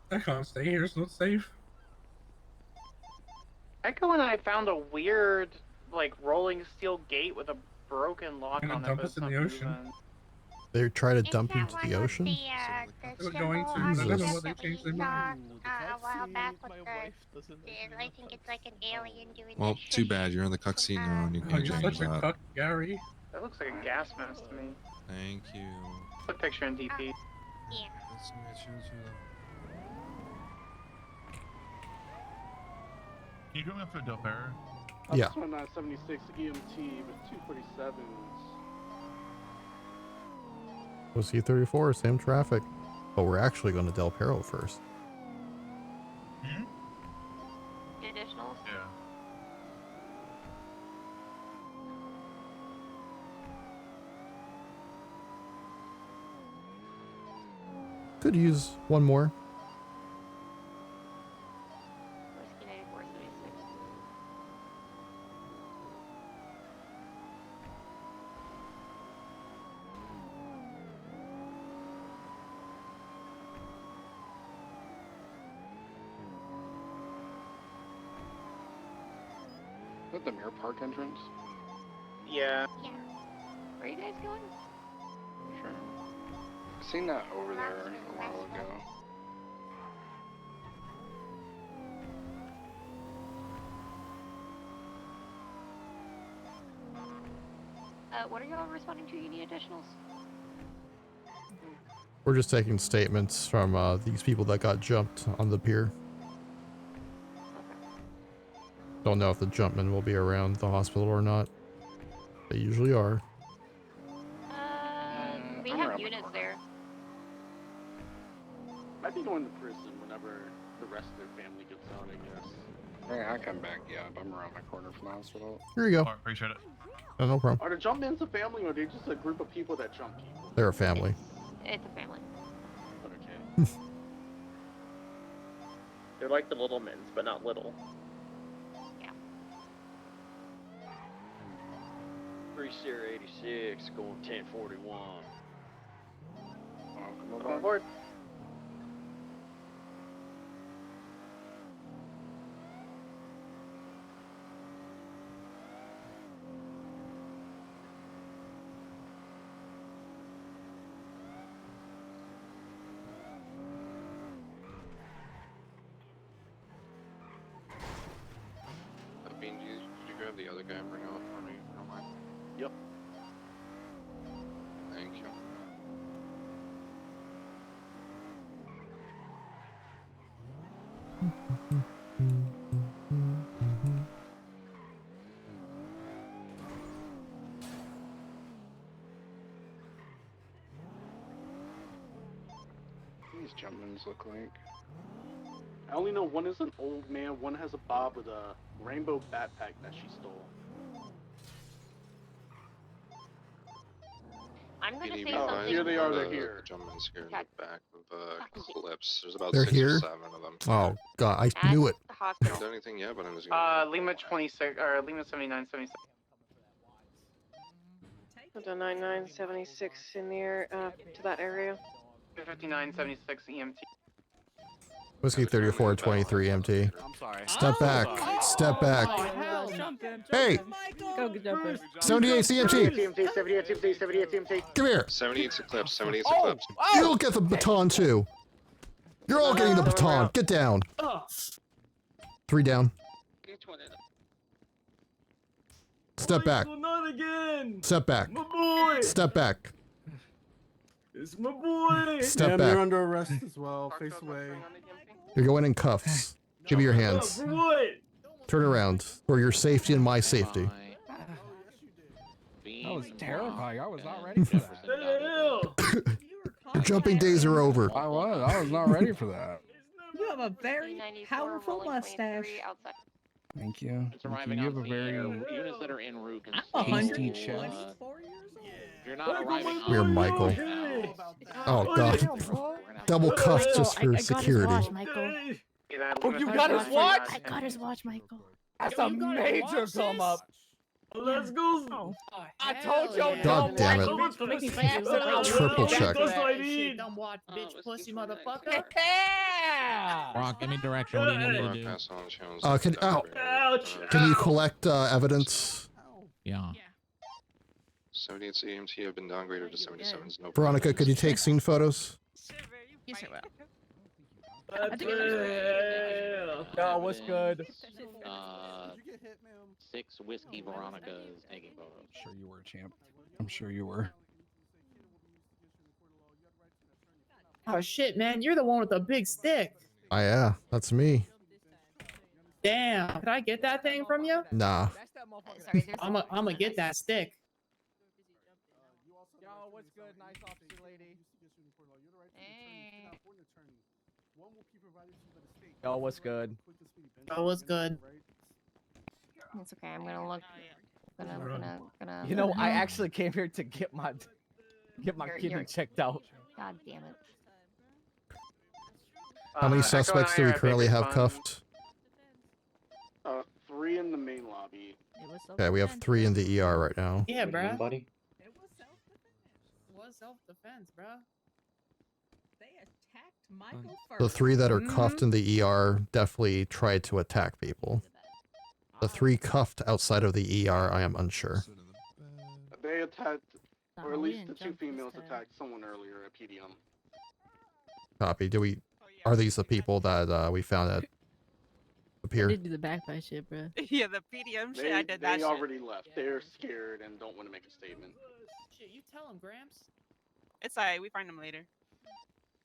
I can't stay here. It's not safe. Echo and I found a weird, like, rolling steel gate with a broken lock Gonna on it. dump but us it's in the not ocean. moving. They try to dump you into the ocean. They were going to, on but I the don't know ship what they that changed we their saw mind. a while back with I think it's like an alien doing Well, that too shit. bad. You're in the cutscene now, and you Oh, can't you're change such a that. cuck, Gary. That looks like a gas mask to me. Thank you. Put a picture in DP. Yeah. Let's get you to Can you go up to Del Perro? I Yeah. just went on 76 EMT with 247s. Was C-34, same traffic. But we're actually going to Del Perro first. Additionals. Yeah. Could use one more. Whiskey 9476. Is that the Mirror Park entrance? Yeah. Yeah. Where are you guys going? Sure. I've seen that over there a while ago. What are y'all responding to? You need additionals? We're just taking statements from these people that got jumped on the pier. Don't know if the jumpmen will be around the hospital or not. They usually are. We I'm have around the units corner. there. Might be going to prison whenever the rest of their family gets out, I guess. Yeah, I come back. Yeah, I'm around the corner from the hospital. Here you go. Alright, appreciate it. Oh, no problem. Are the Jumpmen's a family, or are they just a group of people that jump people? They're a family. It's a family. Okay. They're like the little men's, but not little. Yeah. 3 Sierra 86 going 1041. Well, Welcome aboard. Bean, did you grab the other guy and bring him up for me? if you don't mind? Yep. Thank you. These Jumpmans look like. I only know one is an old man, one has a bob with a rainbow backpack that she stole. I'm gonna PD say advised something. Here they are, the they're here. Jumpman's here Okay. in the back of Clips. There's about They're 6 here? or 7 of them. Oh god, I At knew it. the I hospital. haven't done anything yet, but I'm just gonna. Lima 26 or Lima 79, 76. The 9976 in the air, to that area. 59, 76 EMT. Whiskey 3423 MT. I'm sorry. Step back. Step back. Hey! Go get jumping. 78 CMT! TMT, 78 TMT, 78 TMT. Come here! 78's Eclipse, 78's Oh! Eclipse. You'll get the baton too. You're all getting the baton. Get down. 3 down. Step back. Not again. Step back. My boy. Step back. It's my boy. Step Ma'am, back. you're under arrest as well. Face away. You're going in cuffs. Give me your hands. For what? Turn around. For your safety and my safety. That was terrifying. I was not ready for that. Your jumping days are over. I was not ready for that. You have a very powerful mustache. Outside. Thank you. It's Thank you. arriving You on have a scene. very Units that are en route can I'm stay. 100. chest. If you're not arriving on We're scene Michael. right now, Oh god. we're gonna have Double to- cuffed just for security. Michael. Oh, you got his watch? I got his watch, Michael. That's a major come up. Let's go. I told you. yeah. God damn it. Triple check. Dumb watch, bitch, pussy, motherfucker. Brock, give me direction. What do you need me to do? Pass on channels. Ouch. Can you collect evidence? Yeah. 78 CMT have been downgraded to 77s. No Veronica, could you take scene photos? Yes, I will. Yo, what's good? 6 Whiskey Veronica is taking photos. Sure you were, champ. I'm sure you were. Oh shit, man, you're the one with the big stick. Oh yeah, that's me. Damn, could I get that thing from you? Nah. I'm gonna get that stick. Yo, what's good? Nice officer lady. Yo, what's good? Oh, what's good? It's okay. I'm gonna look. Gonna. You know, I actually came here to get my kidney You're- checked out. God damn it. How many Echo suspects and do I we are currently big have response. cuffed? 3 in the main lobby. Okay, we have 3 in the ER right now. Yeah, bruh. Buddy. It was self-defense, bruh. They attacked Michael first. The 3 that are cuffed in the ER definitely tried to attack people. The 3 cuffed outside of the ER, I am unsure. They attacked, or at we least the didn't 2 jump this females time. attacked someone earlier at PDM. Copy. Are these the people that we found at up here? do the backpack shit, bruh. Yeah, the PDM shit. They, I did that they shit. already left. They're scared and don't want to make a statement. Shit, you tell him, Gramps. It's alright. We find them later.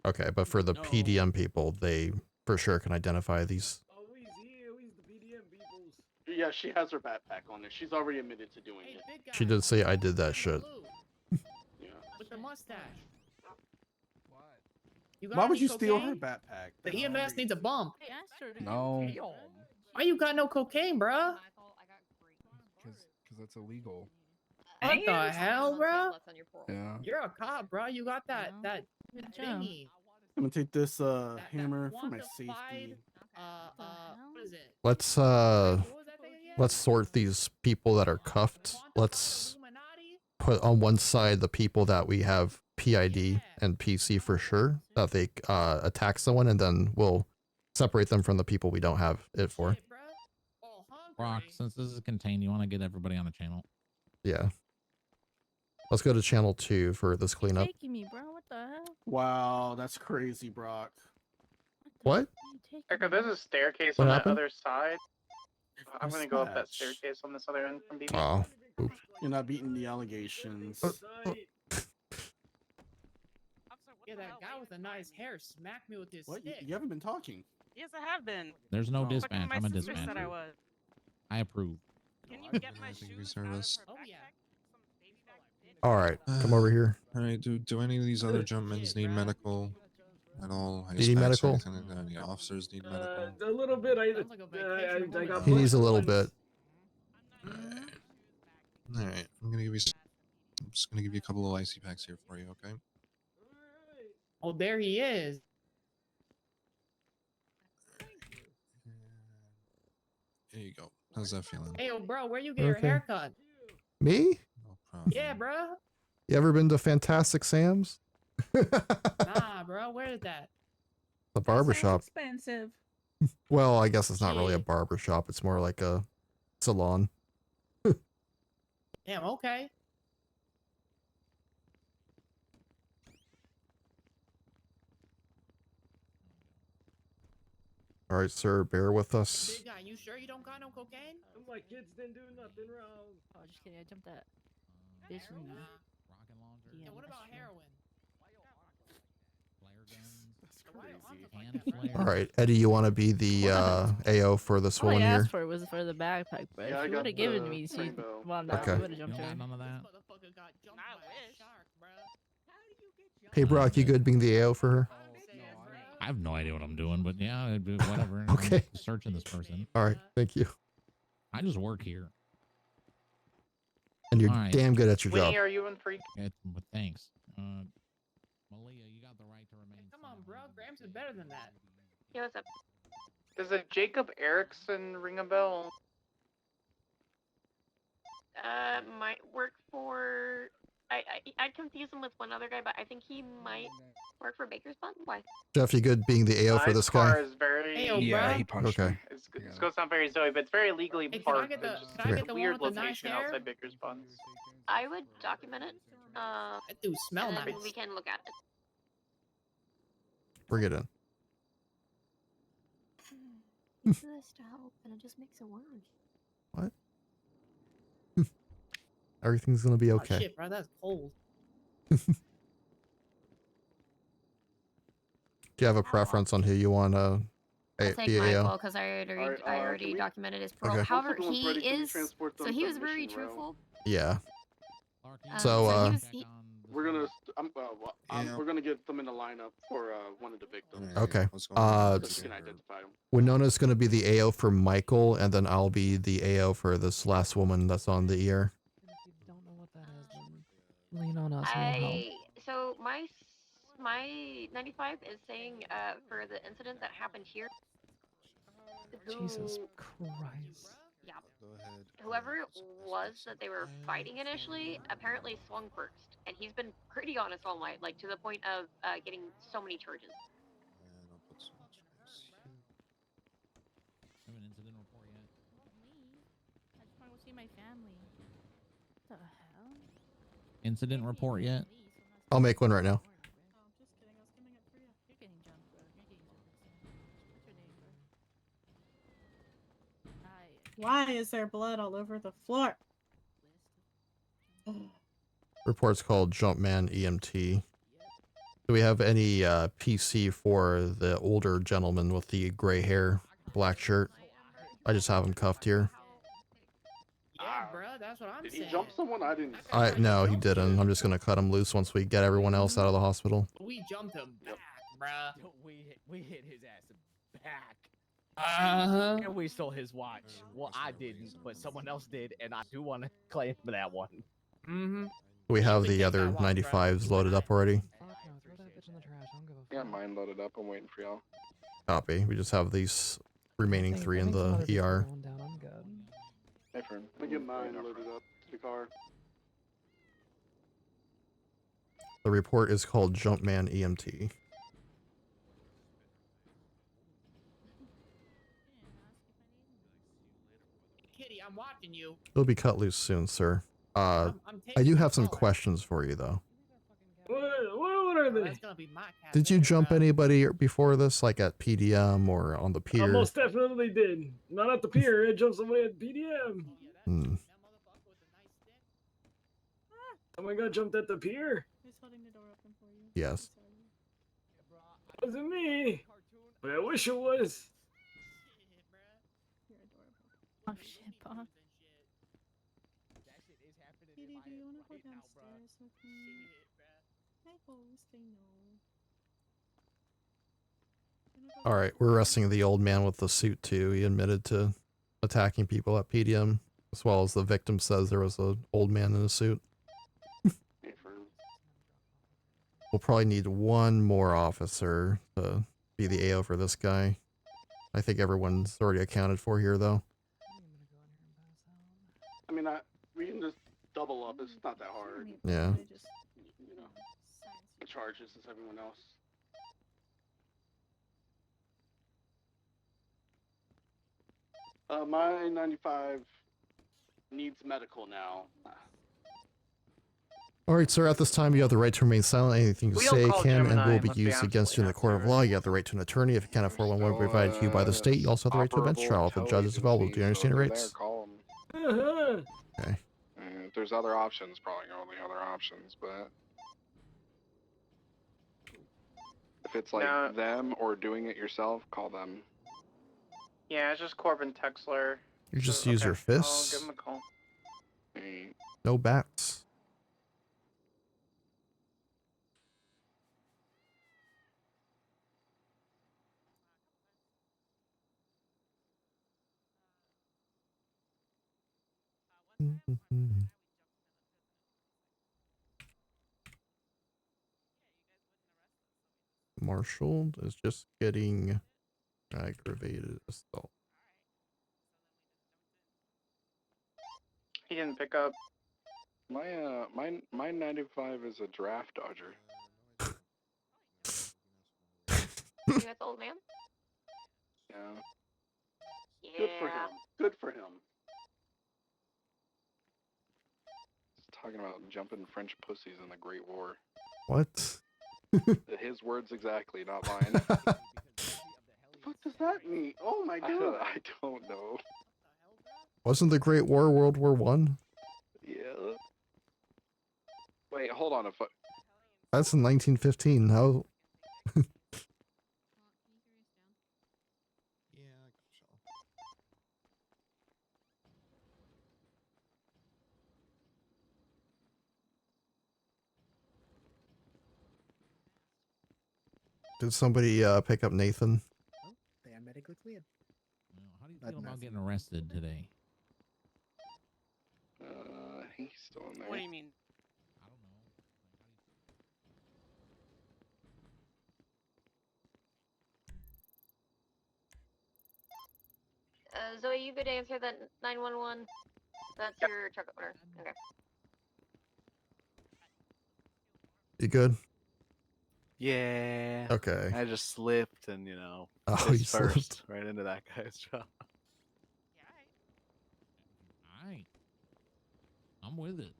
Okay, but for the PDM people, they for sure can identify these. Yeah, she has her backpack on there. She's already admitted to doing it. Big guy. She did say I did that shit. Yeah. With the mustache. You got Why would any you steal her cocaine? backpack? The EMS needs a bump. No, Why you got no cocaine, bruh? because that's illegal. What the hell, bruh? Yeah. You're a cop, bruh. You got that thingy. I'm gonna take this hammer for my safety. What is it? Let's sort these people that are cuffed. Let's put on one side the people that we have PID and PC for sure that they attack someone, and then we'll separate them from the people we don't have it for. Brock, since this is contained, you want to get everybody on the channel? Yeah. Let's go to channel 2 for this cleanup. Taking me, bro. What the hell? Wow, that's crazy, Brock. What? Erica, there's a staircase What on happened? that other side. I'm gonna go up that Dispatch. staircase on this other end from BB. Oh. Oops. You're not beating the allegations. Yeah, that guy with the nice hair smacked me with his What? stick. You haven't been talking. Yes, I have been. There's no Oh. dispatch. My I'm a sister said I dispatcher. was. I approve. Can you get my shoes service. Oh yeah. All right, come over here. All right. Do any of these other jumpmans need medical at all? Do you need Dispatch or medical? anything like that? Any officers need medical? A little bit. I got He needs a little punched bit. All right. I'm just gonna give you a couple of icy packs here for you. Okay. Oh, there he is. Here you go. How's that feeling? Hey, bro, where you get your Okay. haircut? Me? No problem. Yeah, bro. You ever been to Fantastic Sam's? Nah, bro. Where is that? The barbershop. Expensive. Well, I guess it's not really a barbershop. It's more like a salon. Damn. Okay. All right, sir, bear with us. Big guy, you sure you don't got no cocaine? My kids didn't do nothing wrong. Oh, just kidding. I jumped that. Bitch. Yeah, what about heroin? All right, Eddie, you want to be the AO for this All I one here? asked for was for the backpack, bro. Yeah, I if you got would have given the me, she rainbow. well, no, Okay. I would have jumped You don't her. got none of that? Hey, Brock, you good being the AO for her? I have no idea what I'm doing, but yeah, whatever. Okay. I'm searching this person. All right, thank you. I just work here. And you're All right. damn good at your job. Winnie, are you in free? But thanks. Malia, you got the right to remain. Come on, bro. Grams is better than that. Yeah, what's up? Does a Jacob Erickson ring a bell? Might work for. I'd confuse him with one other guy, but I think he might work for Baker's Bond. Why? Jeff, you good being the AO for His this car guy? is very. Hey, yo, bro. he punched Okay. me. It's gonna sound very Zoe, but it's very legally Hey, can I parked. get the- It's just can I a get the one weird with the nice location hair? outside Baker's Bond. I would document it. That dude smell And then nice. we can look at it. Bring it in. You do this to help, and it just makes it worse. What? Everything's gonna be Oh, okay. shit, bro. That's cold. Do you have a preference on who you want to I'll take be Michael AO? because I Alright, already can we- documented his parole. Okay. However, Once everyone's he ready, can we is. transport them So he to was very Mission Row? truthful. Yeah. So So, he was. We're gonna. Yeah. We're gonna get them in the lineup for one of the victims. Okay. What's going on? So you can identify them. Winona's gonna be the AO for Michael, and then I'll be the AO for this last woman that's on the ear. Lean on us. we'll help. So my 95 is saying for the incident that happened here. Jesus who- Christ. Yeah. Go ahead. Whoever it was that they were fighting initially apparently swung first, and he's been pretty honest all night, like to the point of getting so many charges. And I'll put some extras. Have an incident report yet? I just want to see my family. What the hell? Incident report yet? I'll make one right now. Just kidding. I was coming up for you. You're getting jumped, bro. You're getting jumped. What's your name, bro? Hi. Why is there blood all over the floor? Report's called Jumpman EMT. Do we have any PC for the older gentleman with the gray hair, black shirt? I just have him cuffed here. Yeah, bro. That's what I'm Did saying. he jump someone? I didn't. No, he didn't. I'm just gonna cut him loose once we get everyone else out of the hospital. We jumped him back, bruh. We hit his ass back. Uh-huh. And we stole his watch. Well, I didn't, but someone else did, and I do want to claim for that one. Mm-hmm. We have the other 95s loaded up already. Yeah, mine loaded up. I'm waiting for y'all. Copy. We just have these remaining 3 in the ER. Hey, friend. I'm gonna get mine loaded up to the car. The report is called Jumpman EMT. Kitty, I'm watching you. He'll be cut loose soon, sir. I'm I do taking have some the call. questions for you, though. What are they? That's gonna be my cat. Did you jump anybody before this, like at PDM or on the I pier? most definitely did. Not at the pier. I jumped somebody at PDM. Hmm. Oh my god, jumped at the pier? Who's holding the door open for you? Yes. Wasn't me. But I wish it was. You're adorable. Oh shit, Bob. Kitty, do you wanna go downstairs with me? I host, I know. All right, we're arresting the old man with the suit too. He admitted to attacking people at PDM, as well as the victim says there was an old man in a suit. We'll probably need one more officer to be the AO for this guy. I think everyone's already accounted for here, though. I mean, we can just double up. It's not that hard. Yeah. You know, the charges as everyone else. My 95 needs medical now. All right, sir. At this time, you have the right to remain silent. Anything you We'll say call can and Gemini, will be let's be used honest against you in the court of law. You have the right to an attorney. If you can't afford one, will be provided to you by the state. You also have the right to a bench trial if the judge is available. Do you understand your rights? Call 'em. Okay. And if there's other options, probably only other options, but if it's like No. them or doing it yourself, call them. Yeah, it's just Corbin Texler. You just use your fists. I'll give him a call. No bats. Marshall is just getting aggravated assault. He didn't pick up. My 95 is a draft dodger. You got the old man? Yeah. Yeah. Good for him. Good for him. Talking about jumping French pussies in the Great War. What? His words exactly, not mine. What does that mean? Oh my god. I don't know. Wasn't the Great War World War One? Yeah. Wait, hold on. That's in 1915. How? Did somebody pick up Nathan? They are medically cleared. How do you feel about getting arrested today? He's still in there. What do you mean? Zoe, you good to answer that 911? That's your truck owner. Okay. You good? Yeah. Okay. I just slipped and, you know, Oh, fist you first slipped. right into that guy's job. Alright. I'm with it.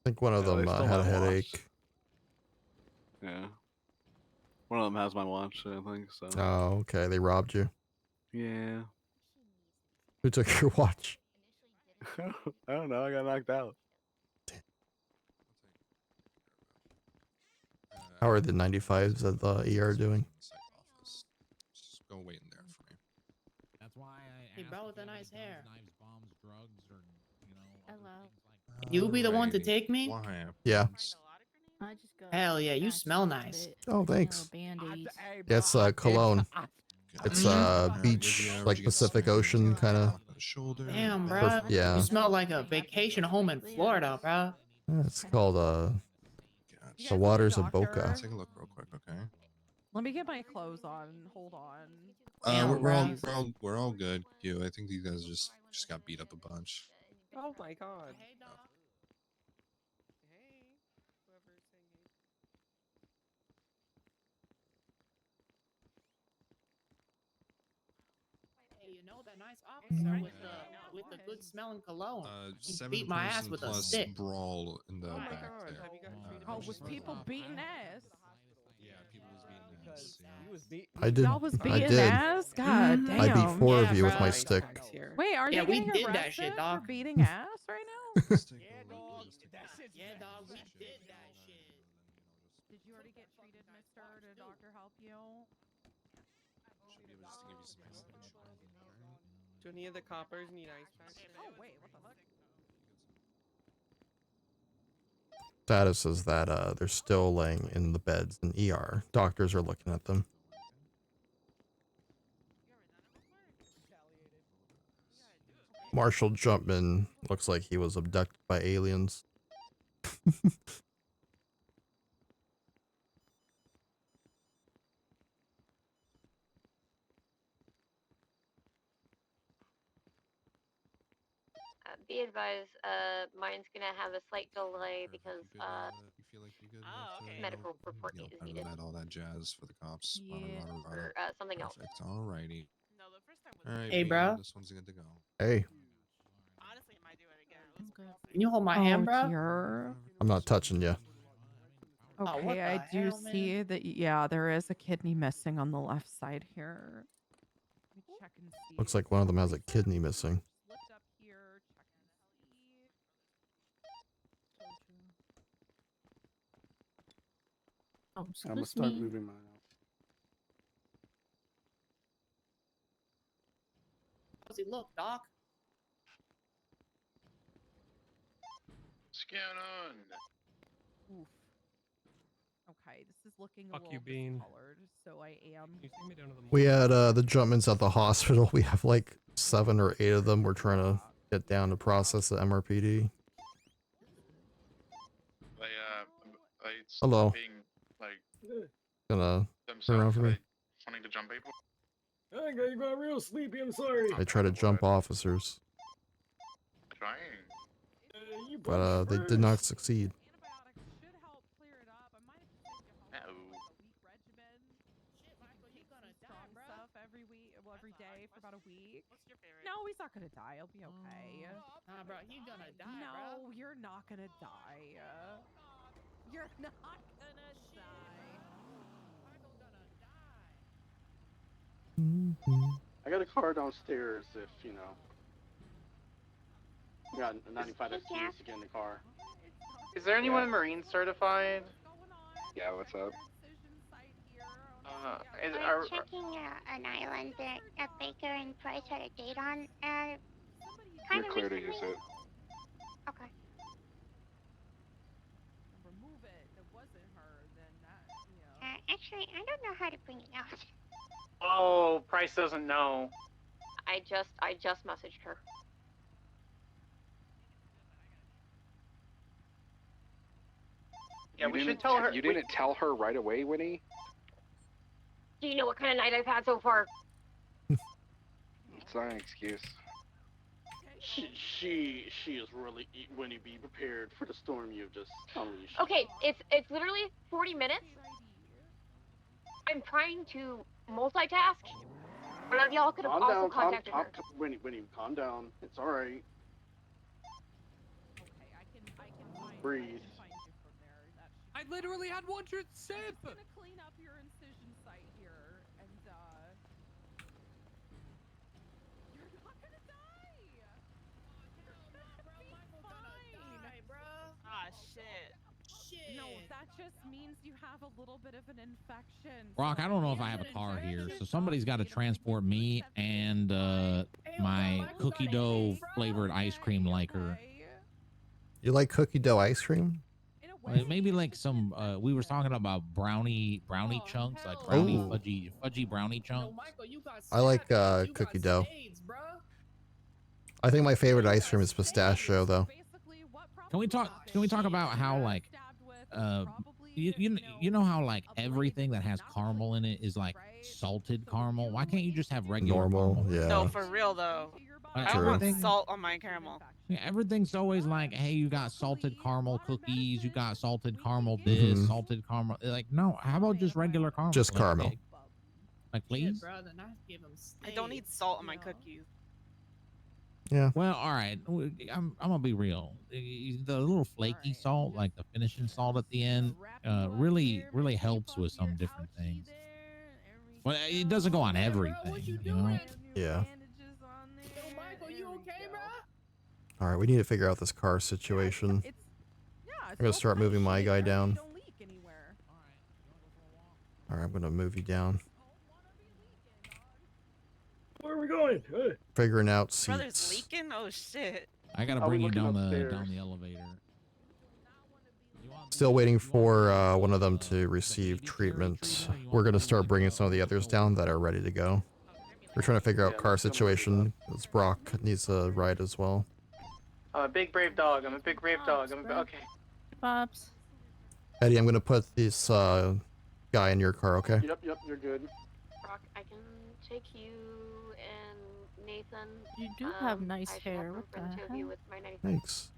I think one of Yeah, they them stole had a my watch. headache. Yeah. One of them has my watch, I think, so. Oh, okay. They robbed you. Yeah. Who took your watch? I don't know. I got knocked out. How are the 95s at the ER doing? Just go wait in there for me. That's why I Hey, asked bro if with the you had nice guns, hair. Knives, bombs, drugs, or you know. Hello. You be the one to Alrighty. take me? What happened? Yeah. I just got Hell yeah, you smell nice. Oh, thanks. Band-aids. Yeah, it's cologne. It's beach, like Pacific Ocean kind of. Shoulder. Damn, bro. Yeah. You smell like a vacation home in Florida, bro. It's called the waters of Boca. Take a look real quick, okay? Let me get my clothes on. Hold on. We're all good. Q. I think these guys just got beat up a bunch. Oh my god. Hey, you know that nice officer with the good smelling cologne? He 7 beat my ass person with a plus stick. brawl in the Oh my back god. there. Oh, was people beating ass? Yeah, people was beating ass. He was beat. I did. Y'all was I beating did. ass? God damn. I beat 4 of you with bro. my stick. Wait, are Yeah, you we getting did that arrested shit, for dog. beating ass right now? Yeah, dog. Yeah, dog. We did that shit. Did you already get treated, mister? Did a doctor help you? Do any of the coppers need ice packs? Oh, wait, what the fuck? Status is that they're still laying in the beds in ER. Doctors are looking at them. Marshall Jumpman looks like he was abducted by aliens. Be advised, mine's gonna have a slight delay because You feel like you're good enough to, medical report is private needed med, all that jazz for the cops. for something else. Perfect. Alrighty. Alright, Hey, B, bro. This one's good to go. Hey, Can you hold my hand, bro? Dear. I'm not touching you. what Okay, the I do hell, see that. Yeah, there is a kidney missing on the left side here. Let me check and see. Looks like one of them has a kidney missing. Lift up here, check and see. Oh, I'm gonna excuse start me. moving mine out. How's he look, doc? Scan on. Oof. Okay, this is looking Fuck a you, little Bean. discolored, so I am. We had the Jumpmans at the hospital. We have like 7 or 8 of them. We're trying to get down to process the MRPD. They Hello. being like Gonna turn themselves. around for me. Wanting to jump people. I got real sleepy. I'm sorry. They try to jump officers, Trying. but they did not succeed. Every day for about a week. No, he's not gonna die. He'll be okay. Nah, bro, you gonna die, No, bro. you're not gonna die. You're not gonna die. I got a car downstairs if, you know. I got a 95 experience to get in the car. Is there anyone Marine certified? Yeah, what's up? We're checking an island that Baker and Price had a date on. Kind You're of clear to recently. use it. Okay. Remove it. It wasn't her. Then that, Actually, I don't know how to bring it out. Oh, Price doesn't know. I just messaged her. Yeah, we should tell her. You didn't tell her right away, Winnie? Do you know what kind of night I've had so far? It's not an excuse. She is really Winnie. Be prepared for the storm you've just unleashed. Okay, it's literally 40 minutes. I'm trying to multitask. One of y'all could have Calm also down, contacted her. Winnie, calm down. It's all right. Breathe. I literally had one sip. I'm gonna clean up your incision site here, and you're not gonna die. You're gonna be fine. Ah, shit. No, that just means you have a little bit of an infection. Brock, I don't know if I have a car here, so somebody's got to transport me and my cookie dough flavored ice cream liker. You like cookie dough ice cream? Maybe like some. We were talking about brownie chunks, like brownie Ooh. fudgy brownie chunks. I like cookie dough. I think my favorite ice cream is pistachio, though. Can we talk about how like you know how like everything that has caramel in it is like salted caramel. Why can't you just have regular Normal, caramel? yeah. No, for real though. I True. want salt on my caramel. Yeah, everything's always like, hey, you got salted caramel cookies, you got salted caramel this, Mhm. salted caramel. Like, no, how about just regular caramel? Just Like, caramel. like, please. Bro, the knife give him I don't need salt on my cookies. Yeah. Well, all right. I'm gonna be real. The little flaky salt, like the finishing salt at the end, really helps with some different things. But it doesn't go on everything, you know. Yeah. Yo, Michael, you okay, bro? All right, we need to figure out this car situation. I'm gonna start moving my guy down. All right, I'm gonna move you down. Where are we going? Hey. Figuring out Brother's seats. leaking? Oh shit. I gotta Are we bring you looking down the upstairs? elevator. Still waiting for one of them to receive treatment. We're gonna start bringing some of the others down that are ready to go. We're trying to figure out car situation. Because Brock needs a ride as well. I'm a big brave dog. I'm a big brave dog. Okay. Pops. Eddie, I'm gonna put this guy in your car, okay? Yep, you're good. Brock, I can take you and Nathan. You do have I nice should hair. room What for the the two of you hell? with my 95. Thanks.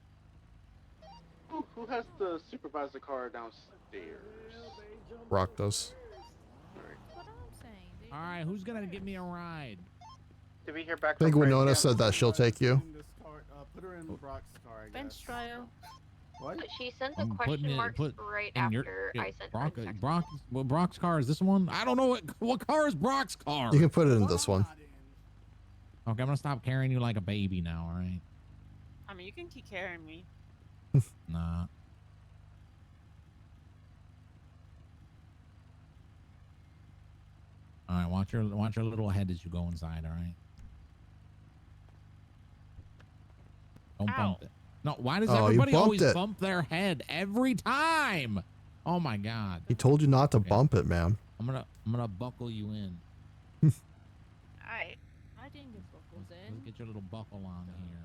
Who has to supervise the car downstairs? Brock does. All right, who's gonna give me a ride? Did we hear back I think from Fred Winona yet? said that she'll take you. This car, put her in Brock's car, I Bench guess. trial. What? She sent the I'm putting question it marks put right in your after I sent her Brock. the text. Brock's car is this one? I don't know what car is Brock's car. You can put it in this one. Okay, I'm gonna stop carrying you like a baby now. All right? I mean, you can keep carrying me. Nah. All right, watch your little head as you go inside. All right. Don't bump it. No, why does Oh, you everybody bumped always it. bump their head every time? Oh my god. He told you not to bump it, ma'am. I'm gonna buckle you in. I didn't get buckles Let's in. get your little buckle on here.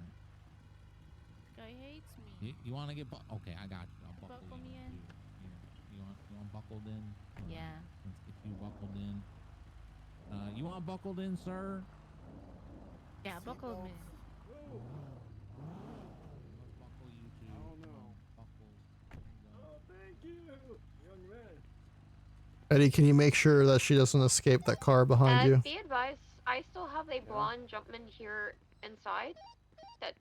This guy hates me. You want to get okay? I got you. I'll buckle, Buckle you me in. in. Too. Here. You want buckled in? Yeah. Let's get you buckled in. You want buckled in, sir? Yeah, buckle me. Let's buckle you too. I don't know. Oh, thank you, young man. Eddie, can you make sure that she doesn't escape that car behind you? Be advised, I still have a blonde jumpman here inside. That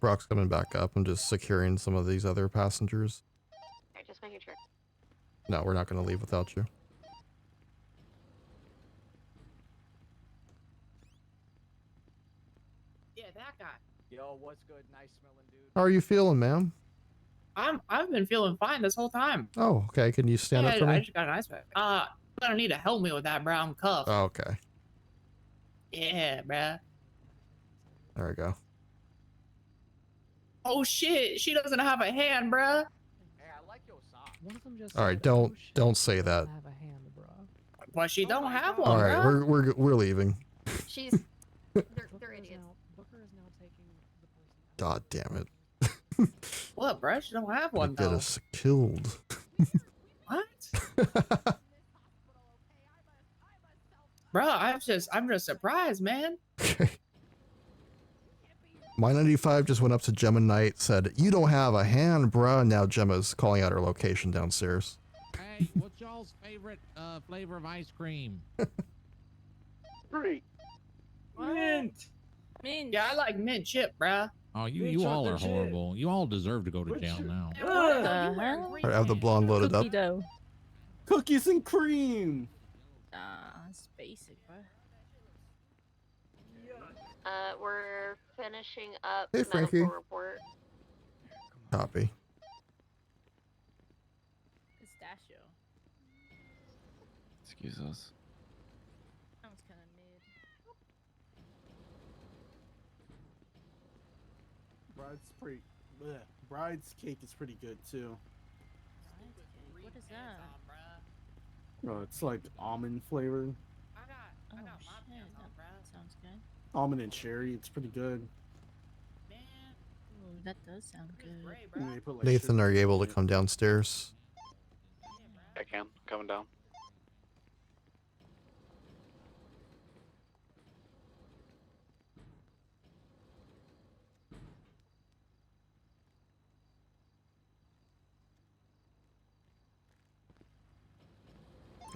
Brock's coming back up. I'm just securing some of these other passengers. I just making sure. No, we're not going to leave without you. Yeah, that guy. Yo, what's good? Nice smelling dude. How are you feeling, ma'am? I've been feeling fine this whole time. Oh, okay. Can you stand up for I me? just got an ice pack. I'm gonna need to help me with that brown cuff. Oh, okay. Yeah, bruh. There we go. Oh shit, she doesn't have a hand, bruh. Hey, I like your sock. One of them just All right, don't say that. have a hand, bro. But she don't have one, All right, bruh. we're leaving. She's they're idiots. God damn it. What, bruh? She don't have You one get though. us killed. What? Bruh, I'm just surprised, man. My 95 just went up to Gemma Knight, said, "You don't have a hand, bruh." Now Gemma's calling out her location downstairs. Hey, what's y'all's favorite flavor of ice cream? Great. Mint. Mint. Yeah, I like mint chip, bruh. Oh, you all are horrible. You all deserve to go to jail now. What the hell? All right, I have the blonde loaded up. Cookie dough. Cookies and cream. It's basic, bro. We're finishing up Hey, medical Frankie. report. Copy. Pistachio. Excuse us. Sounds kind of mid. Bride's cake is pretty good too. What is that? Oh, it's like almond flavored, Oh shit, that sounds good. almond and cherry. It's pretty good. Oh that does sound good. And they put, like, Nathan, sugar are you able to in it. come downstairs? I can. Coming down.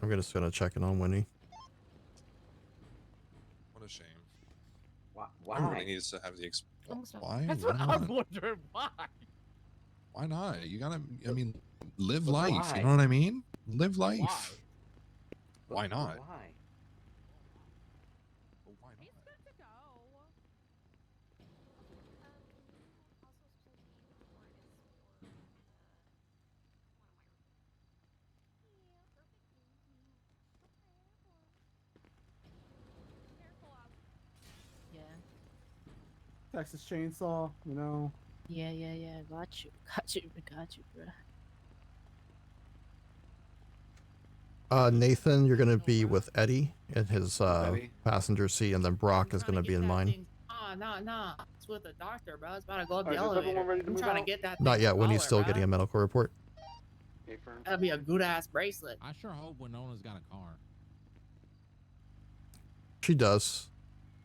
I'm just gonna check in on Winnie. What a shame. Why? Everybody needs to have the why? That's Why what not? I'm wondering. Why? Why not? You gotta. I mean, live But life. why? You know what I mean? Live life. Why not? Why? Yeah. Texas Chainsaw, you know. Yeah. Got you. Got you, bro. Nathan, you're gonna be with Eddie in his Eddie? passenger seat, and then Brock is gonna be in mine. Nah. It's with the doctor, bro. It's about to go up the Alright, is everyone elevator. ready to I'm move trying to out? get that. Not thing yet. to Winnie's collar, still bruh. getting a medical report. Hey, Fern. That'll be a good ass bracelet. I sure hope Winona's got a car. She does.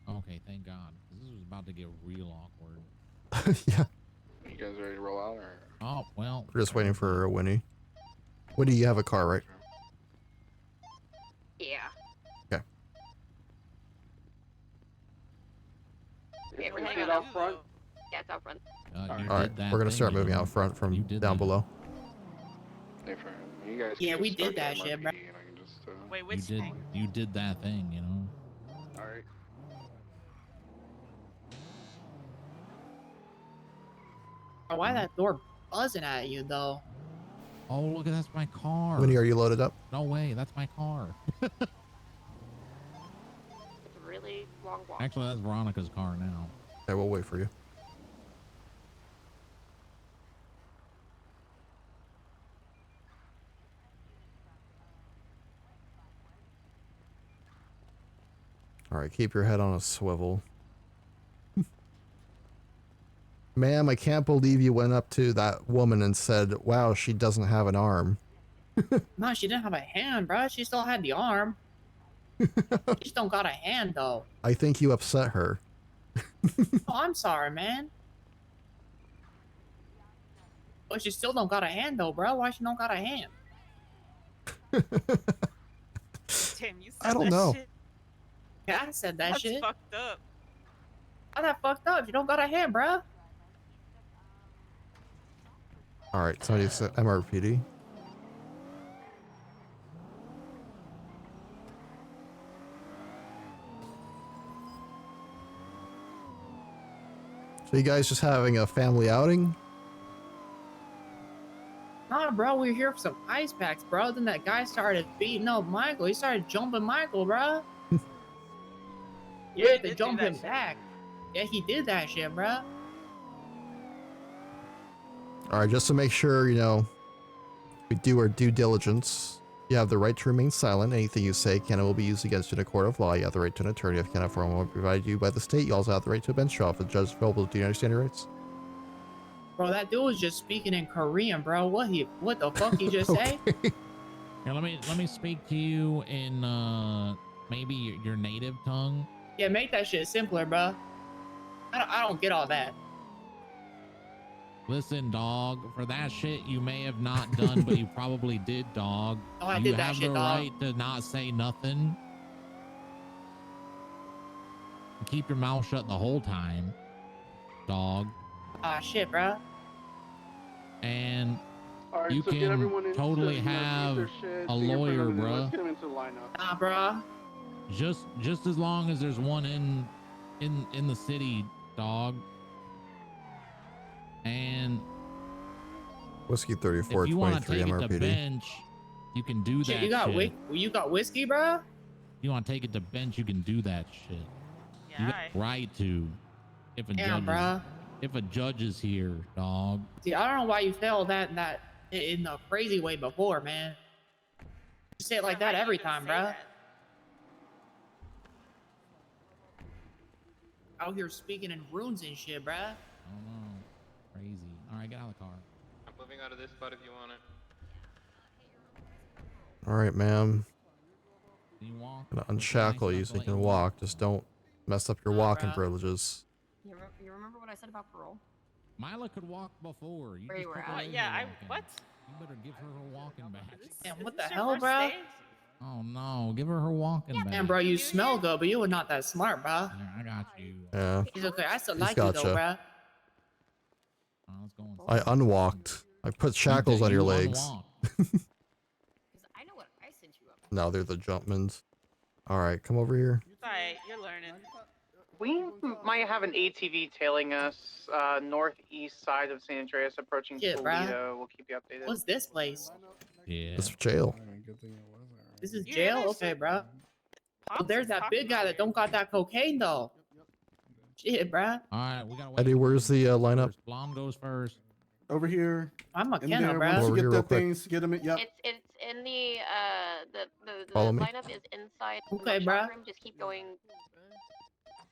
Okay, thank God. 'Cause this was about to get real awkward. Yeah. You guys ready to roll out or? Oh, well. We're just waiting for Winnie. Winnie, you have a car, right? Yeah. Okay. Okay, we're Is heading it out out front? Yeah, it's out front. You All did right, that we're gonna thing, start you moving know. out front from You did down that. below. Hey, Fern. You guys. Yeah, can we just did start that the shit, bro. MRPD and I can just. Wait, You which did. thing? You did that thing, you know. All right. Why that door buzzing at you though? Oh, look, that's my car. Winnie, are you loaded up? No way, that's my car. It's a really long walk. Actually, that's Veronica's car now. Okay, we'll wait for you. All right, keep your head on a swivel. Ma'am, I can't believe you went up to that woman and said, wow, she doesn't have an arm. No, she didn't have a hand, bro. She still had the arm. She just don't got a hand though. I think you upset her. Oh, I'm sorry, man. But she still don't got a hand though, bro. Why she don't got a hand? Damn, you said I don't that know. shit. Yeah, I said that That's shit. fucked up. How that fucked up? You don't got a hand, bro. All right, somebody said MRPD. So you guys just having a family outing? Nah, bro, we were here for some ice packs, bro. Then that guy started beating up Michael. He started jumping Michael, bro. Yeah, they jumped him back. Yeah, he did that shit, bro. All right, just to make sure, you know, we do our due diligence. You have the right to remain silent. Anything you say can and will be used against you in a court of law. You have the right to an attorney if you cannot form one provided you by the state. You also have the right to a bench trial if the judge is available. Do you understand your rights? Bro, that dude was just speaking in Korean, bro. What the fuck he just say? Here, let me speak to you in maybe your native tongue. Yeah, make that shit simpler, bro. I don't get all that. Listen, dog, for that shit you may have not done, but you probably did, dog. Oh, I you did that have shit, the dog. right to not say nothing. Keep your mouth shut the whole time, dog. Ah, shit, bro. And All right, you so get can everyone in totally to, have their shit, a see your lawyer, friend, and then bruh. Let's get them into the lineup. Nah, bro. Just as long as there's one in the city, dog. And Whiskey if 34, you want to 23 take it to MRPD. bench, you can do Shit, that. you got shit. you got whiskey, bro? You want to take it to bench, you can do that shit. You got the right to. If a Damn, judge bruh. is, if a judge is here, dog. See, I don't know why you failed that in a crazy way before, man. You say it like that every time, bro. Out here speaking in runes and shit, bruh. I don't know. Crazy. All right, get out of the car. I'm moving out of this spot if you want it. All right, ma'am. Can you walk? I'm gonna unshackle you so you can walk. Just don't mess up your walking bruh. privileges. You remember what I said about parole? Mila could walk before. You Where just you were took at. away Yeah, her I walking. what? You better give her her walking back. Damn, what This the your hell, first bro? day? Oh no, give her her walking back. Man, bro, you smell good, but you were not that smart, bro. Here, I got you. Yeah. He's okay. I still He's like you though, gotcha. bro. Let's go I unwalked. I put shackles on your legs. I know what I sent you up. No, they're the Jumpmans. All right, come over here. It's alright, you're learning. We might have an ATV tailing us northeast side of San Andreas, approaching Shit, bruh. Toledo. We'll keep you updated. What's this place? Yeah. It's jail. This is You jail? hear that Okay, shit? bro. Oh, there's that big guy that don't got that cocaine though. Shit, bro. All right, we gotta wait. Eddie, where's the lineup? Blonde goes first. Over here. I'm a in Kenna, there. bro. Once Over you here get real that quick. thing, get him. Yep. It's in the Follow me. lineup is inside the Okay, shop bruh. room. Just keep going.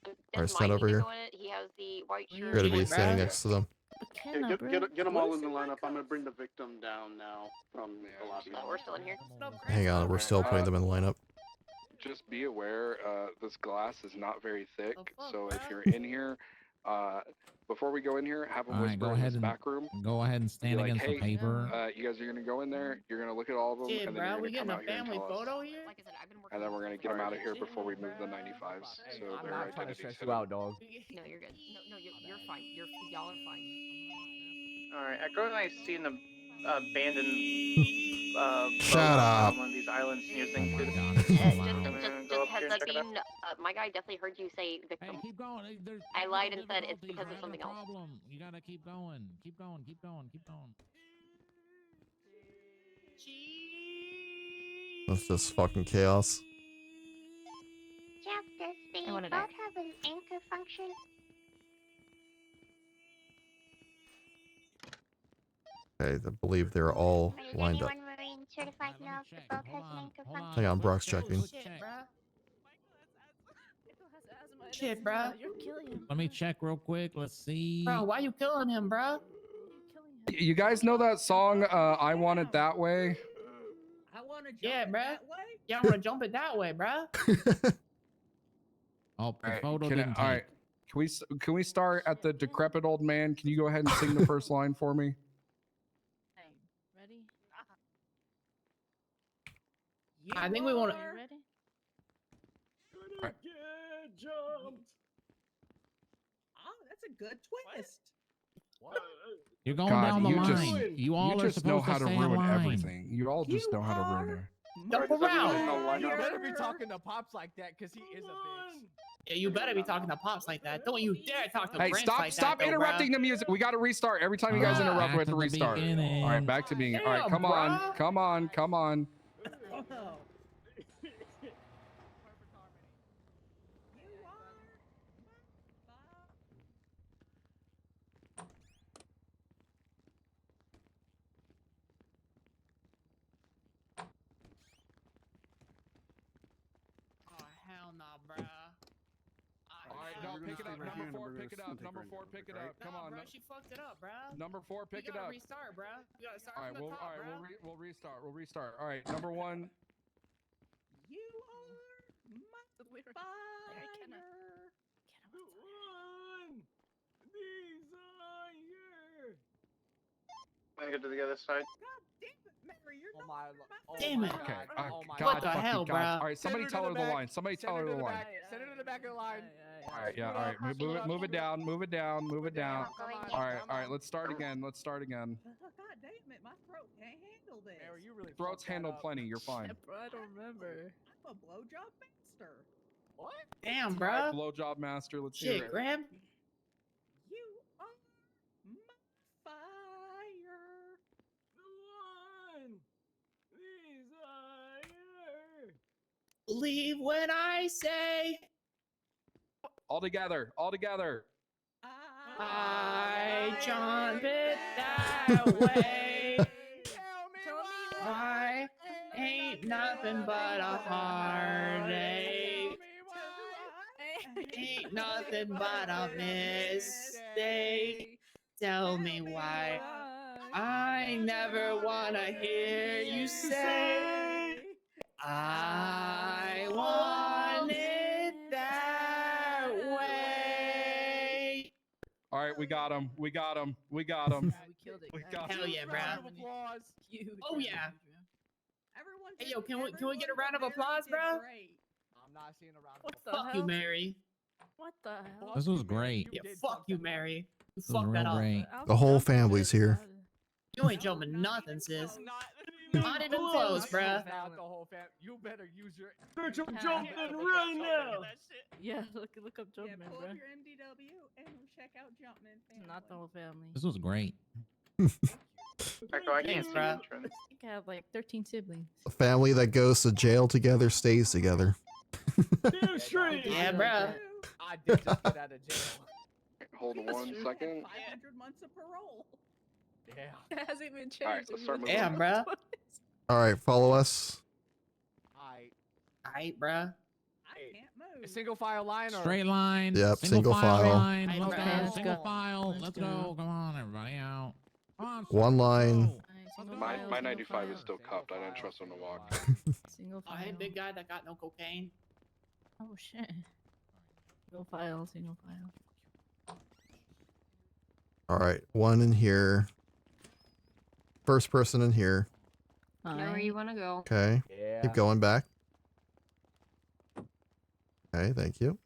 All right, stand over here. He has the white shirt. You're gonna be standing next to them. Yeah, get them all in the lineup. I'm gonna bring the victim down now from the lobby. No, we're still in here. Hang on, we're still putting them in the lineup. Just be aware, this glass is not very thick, so if you're in here, before we go in here, have a All right, whisper go in ahead this and back room. go ahead and Be stand like, against hey, the paper. you guys are gonna go in there, you're gonna look at all of them, Shit, and then bro, you're we gonna come getting a out here and family tell us. photo here? Like I said, I've been working. And then we're gonna get them out of here before we move the 95s, so I'm their not trying to identity's stress you hidden. out, dog. No, you're good. No, you're fine. Y'all are fine. All right, Echo and I seen an abandoned Shut boat up. on one of these islands near St. Kitts. Just heads up, Dean. My guy definitely heard you say victim. Keep going. I lied and said it's because of something else. Problem. You gotta keep going. Keep going. Keep going. Keep going. That's just fucking chaos. Jeff, does the I boat wanted have it. an anchor function? Okay, I believe they're all Or does lined up. anyone Marine certified know if the boat has an anchor function? Hang on, Brock's checking. Shit, bro. Shit, Shit, bro. You're killing him. Let me check real quick. Let's see. Bro, why you killing him, bro? You guys know that song, I Want It That Way? I want to jump Yeah, it bro. that way. Yeah, I want to jump it that way, bro. Oh, the Alright, photo can didn't all right. Can we start at the decrepit old man? Can you go ahead and sing the first line for me? Hey, ready? I think we want to. You ready? Alright. Get jumped. Oh, that's a good twist. You're going God, down the you line. just- you all you are just know supposed how to stay in ruin line. everything. You all just know how to ruin it. Jump around. You better be talking to Pops like that, cause he is a bitch. Yeah, you better be talking to Pops like that. Don't you dare talk to Hey, Brent stop like stop that, though, interrupting bruh. the music. We got to restart. Every time you guys Alright, interrupt, we back have to to the restart. beginning. All right, back to being. All right, Damn, come on. bruh. Come on. Come on. Oh, hell no, bruh. All right, no, pick it up. Number 4, pick it up. Number 4, pick it up. Come on. Bro, she fucked it up, bruh. Number 4, pick You it gotta up. restart, bruh. You gotta start All right, from the top, bruh. we'll restart. We'll restart. All right, number 1. You are my fire. One desire. Let me go to the other side. God damn it, Mary, you're Oh my, oh Damn my it. Okay. God. Oh my God, What the fucking hell, God. bruh? All right, somebody Send tell her her to the the line. back. Somebody tell her the line. Send her to the back of the line. All right, yeah, all right. Move it down. Move it down. Move it down. All right. Let's start again. Let's start again. God damn it, my throat can't handle this. Mary, you really Throats fucked that handle up. plenty. You're fine. Bro, I don't remember. I'm a blowjob master. What? Damn, All bruh. right, blowjob master. Let's hear Shit, it. Graham. You are my fire. The one desire. Leave when I say All together. All together. I jump it that way. Why ain't nothing but a heartache? Ain't nothing but a mistake. Tell me why. I never wanna hear you say I want it that way. All right, we got him. We got him. We got him. We killed it. We guys. got Hell yeah, bro. Round of applause. Huge. Oh round, yeah. huge round. Everyone, Hey yo, can we get a round of applause, bro? I'm not seeing a round of What the Fuck hell? you, Mary. What the hell? This was great. Yeah, fuck you, Mary. You This was fucked that real up. great. The whole family's here. You ain't jumping nothing, sis. Not even close, bruh. Not the whole fam. You better use your. Virtual jumping right now. Yeah, look up Jumpman, Yeah, pull bro. up your MDW and check out Jumpman. Not the whole family. This was great. Echo, I can't Thanks, see bro. the trend. I think I have like 13 siblings. A family that goes to jail together stays together. Damn straight. Yeah, bruh. I did just get out of jail. Hold on 1 second. 500 months of parole. Yeah. It hasn't even changed. All right, let's start moving. Damn, bruh. All right, follow us. Aight, bruh. I can't move. A single file line or Straight line. Yep, single file. line. Hey, Let's bro. go. Let's Single go. file. Let's Let's go. go. Come on, everybody out. Come on, One line. Alright, single My file, my single 95 is file. still cuffed. I didn't trust him to walk. Single Oh, file. hey, big guy that got no cocaine. Oh shit. Single file, single file. All right, one in here. First person in here. Where you want to go? Okay. Yeah. Keep going back. Okay, thank you.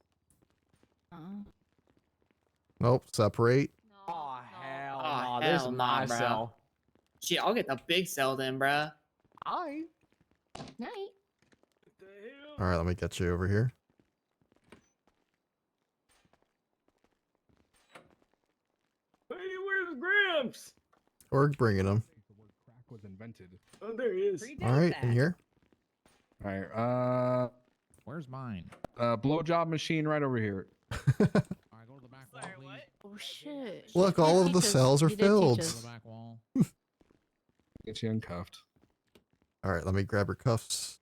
Nope, separate. Oh hell Oh, no! This is hell my nah, bruh. cell. Shit, I'll get the big cell then, bruh. Alright. Night. All right, let me get you over here. Hey, where's Gramps? We're bringing them. The word crack was invented. Oh, there he is. All right, in here. All right. Where's mine? Blowjob machine right over here. All right, go to the back wall, please. Oh shit. Look, He all did of the teach us. cells are He did teach filled. Go us. to the back wall. Get you uncuffed. All right, let me grab her cuffs.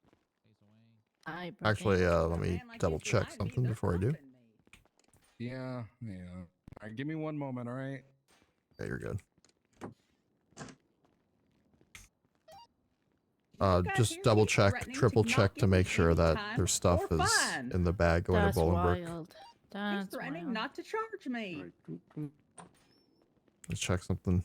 Aight, bro. Actually, let me double check something before I do. Yeah, yeah. All right, give me one moment. All right. Yeah, you're good. guys Just hear double me check, threatening to triple knock check to you make in sure any that time their stuff or is fine. in the bag going That's to Bolingbrook. wild. He's That's threatening wild. not to charge me. Let's check something.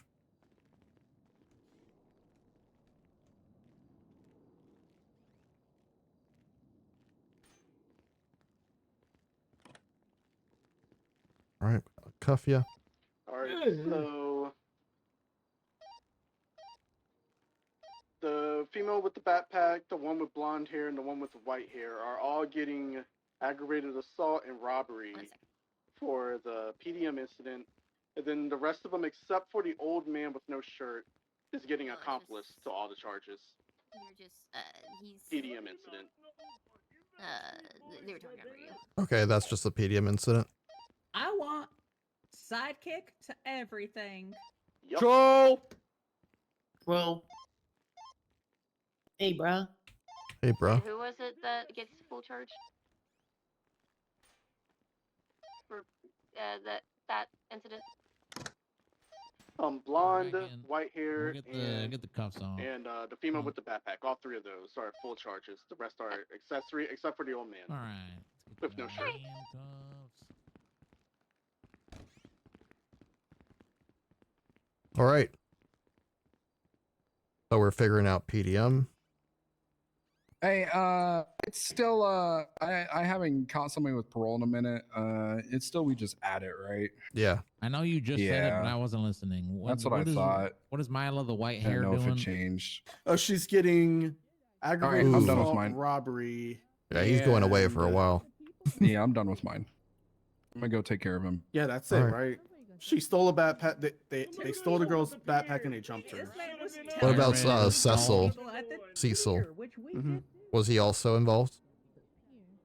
All right, I'll cuff you. All right, so the female with the backpack, the one with blonde hair, and the one with the white hair are all getting aggravated assault and robbery for the PDM incident, and then the rest of them, except for the old man with no shirt, is getting accomplice to all the charges. You're just, he's, PDM incident. they were talking over you. Okay, that's just a PDM incident. I want sidekick to everything. Yep. Troll. Bro. Hey, bruh. Hey, bro. Who was it that gets full charge? For that incident? Blonde, Alright, and white hair, We'll get the cuffs on. and the female with the backpack. All three of those are full charges. The rest are accessory, except for the old man. All right. With no shirt. Handcuffs. All right. So we're figuring out PDM. Hey, it's still I haven't caught somebody with parole in a minute. It's still we just add it, right? Yeah. I know you just said it, but Yeah. I wasn't listening. That's what I thought. What is Mila the white I hair don't know doing? if it changed. She's getting aggravated I'm done with assault, mine. robbery. Yeah, he's going away for a and, while. Yeah, I'm done with mine. I'm gonna go take care of him. Yeah, that's it, All right. right? She stole a backpack. They stole the girl's backpack and they jumped her. What about Aaron, Cecil? People at the Cecil. pier, which we Mhm. Was he also involved?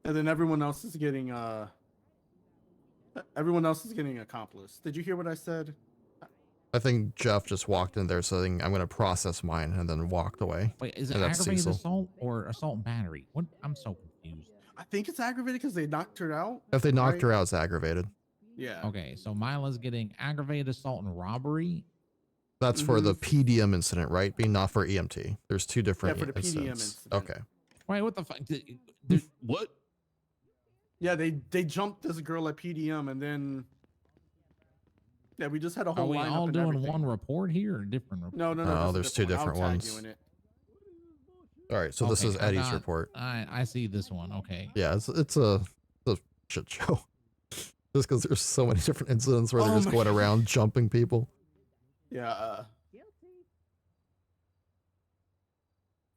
And then everyone else is getting accomplice. Did you hear what I said? I think Jeff just walked in there saying, I'm going to process mine, and then walked away. Wait, is it And that's aggravated Cecil. assault or assault and battery? What? I'm so confused. I think it's aggravated because they knocked her out. If they knocked right? her out, it's aggravated. Yeah. Okay, so Mila's getting aggravated assault and robbery. That's for the PDM incident, right? Being not for EMT. There's two different for the PDM incidents. incident. Okay. Wait, what the fuck? What? Yeah, they jumped this girl at PDM, and then we just had a Are whole we lineup all and doing everything. one report here or different report? No, No, there's there's two one. I'll different tag you ones. in it. All right, so this is I Eddie's got- report. I see this one. Okay. Yeah, it's a shit show. Just because there's so many different incidents where they're Oh just my going God. around jumping people. Yeah.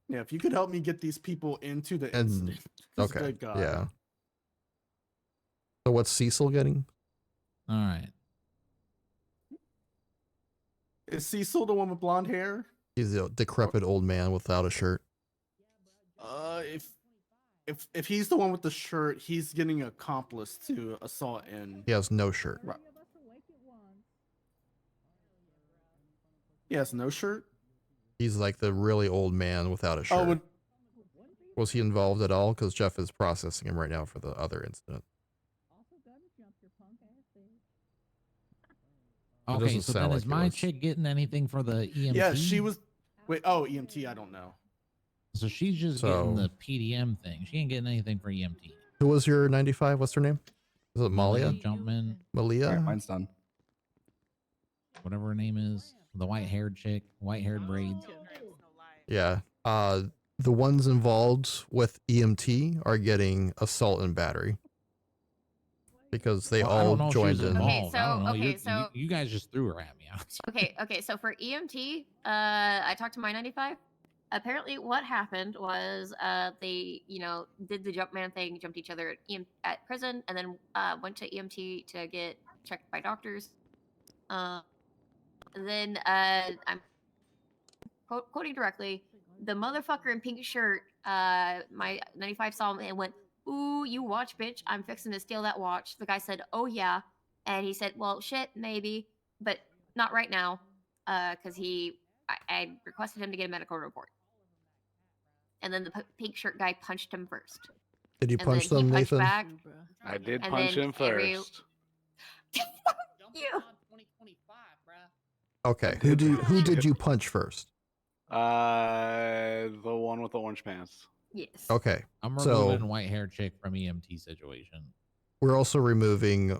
Yeah, if you could help me get these people into the And incident. Just okay, good God. yeah. So what's Cecil getting? All right. Is Cecil the one with blonde hair? He's a decrepit old man without a shirt. If he's the one with the shirt, he's getting accomplice to assault and He has no shirt. Right. He has no shirt. He's like the really old man without a shirt. Oh, Was he involved at all? Because Jeff is processing him right now for the other incident. It Okay, doesn't so sound then like is he my was. chick getting anything for the EMT? yeah, she was. Wait, oh, EMT. I don't know. So she's just So- getting the PDM thing. She ain't getting anything for EMT. Who was your 95? What's her name? Is it Malia? Jumpman, Malia? Alright, mine's done. whatever her name is, the white-haired chick, white-haired braids. Yeah. The ones involved with EMT are getting assault and battery. Because they Well, I all don't know if she was joined in. involved. I don't know. okay, You- so- you guys just threw her at me. Okay, so for EMT, I talked to my 95. Apparently, what happened was they, did the Jumpman thing, jumped each other at prison, and then went to EMT to get checked by doctors. Then I'm quoting directly, the motherfucker in pink shirt, my 95 saw him and went, "Ooh, you watch, bitch. I'm fixing to steal that watch." The guy said, "Oh yeah," and he said, "Well, shit, maybe, but not right now," because I requested him to get a medical report. And then the pink shirt guy punched him first. Did you And punch then he them, punched Nathan? back, I did and punch then him first. You. Okay. Who did you punch first? The one with the orange pants. Yes. Okay. I'm So removing white-haired chick from EMT situation. we're also removing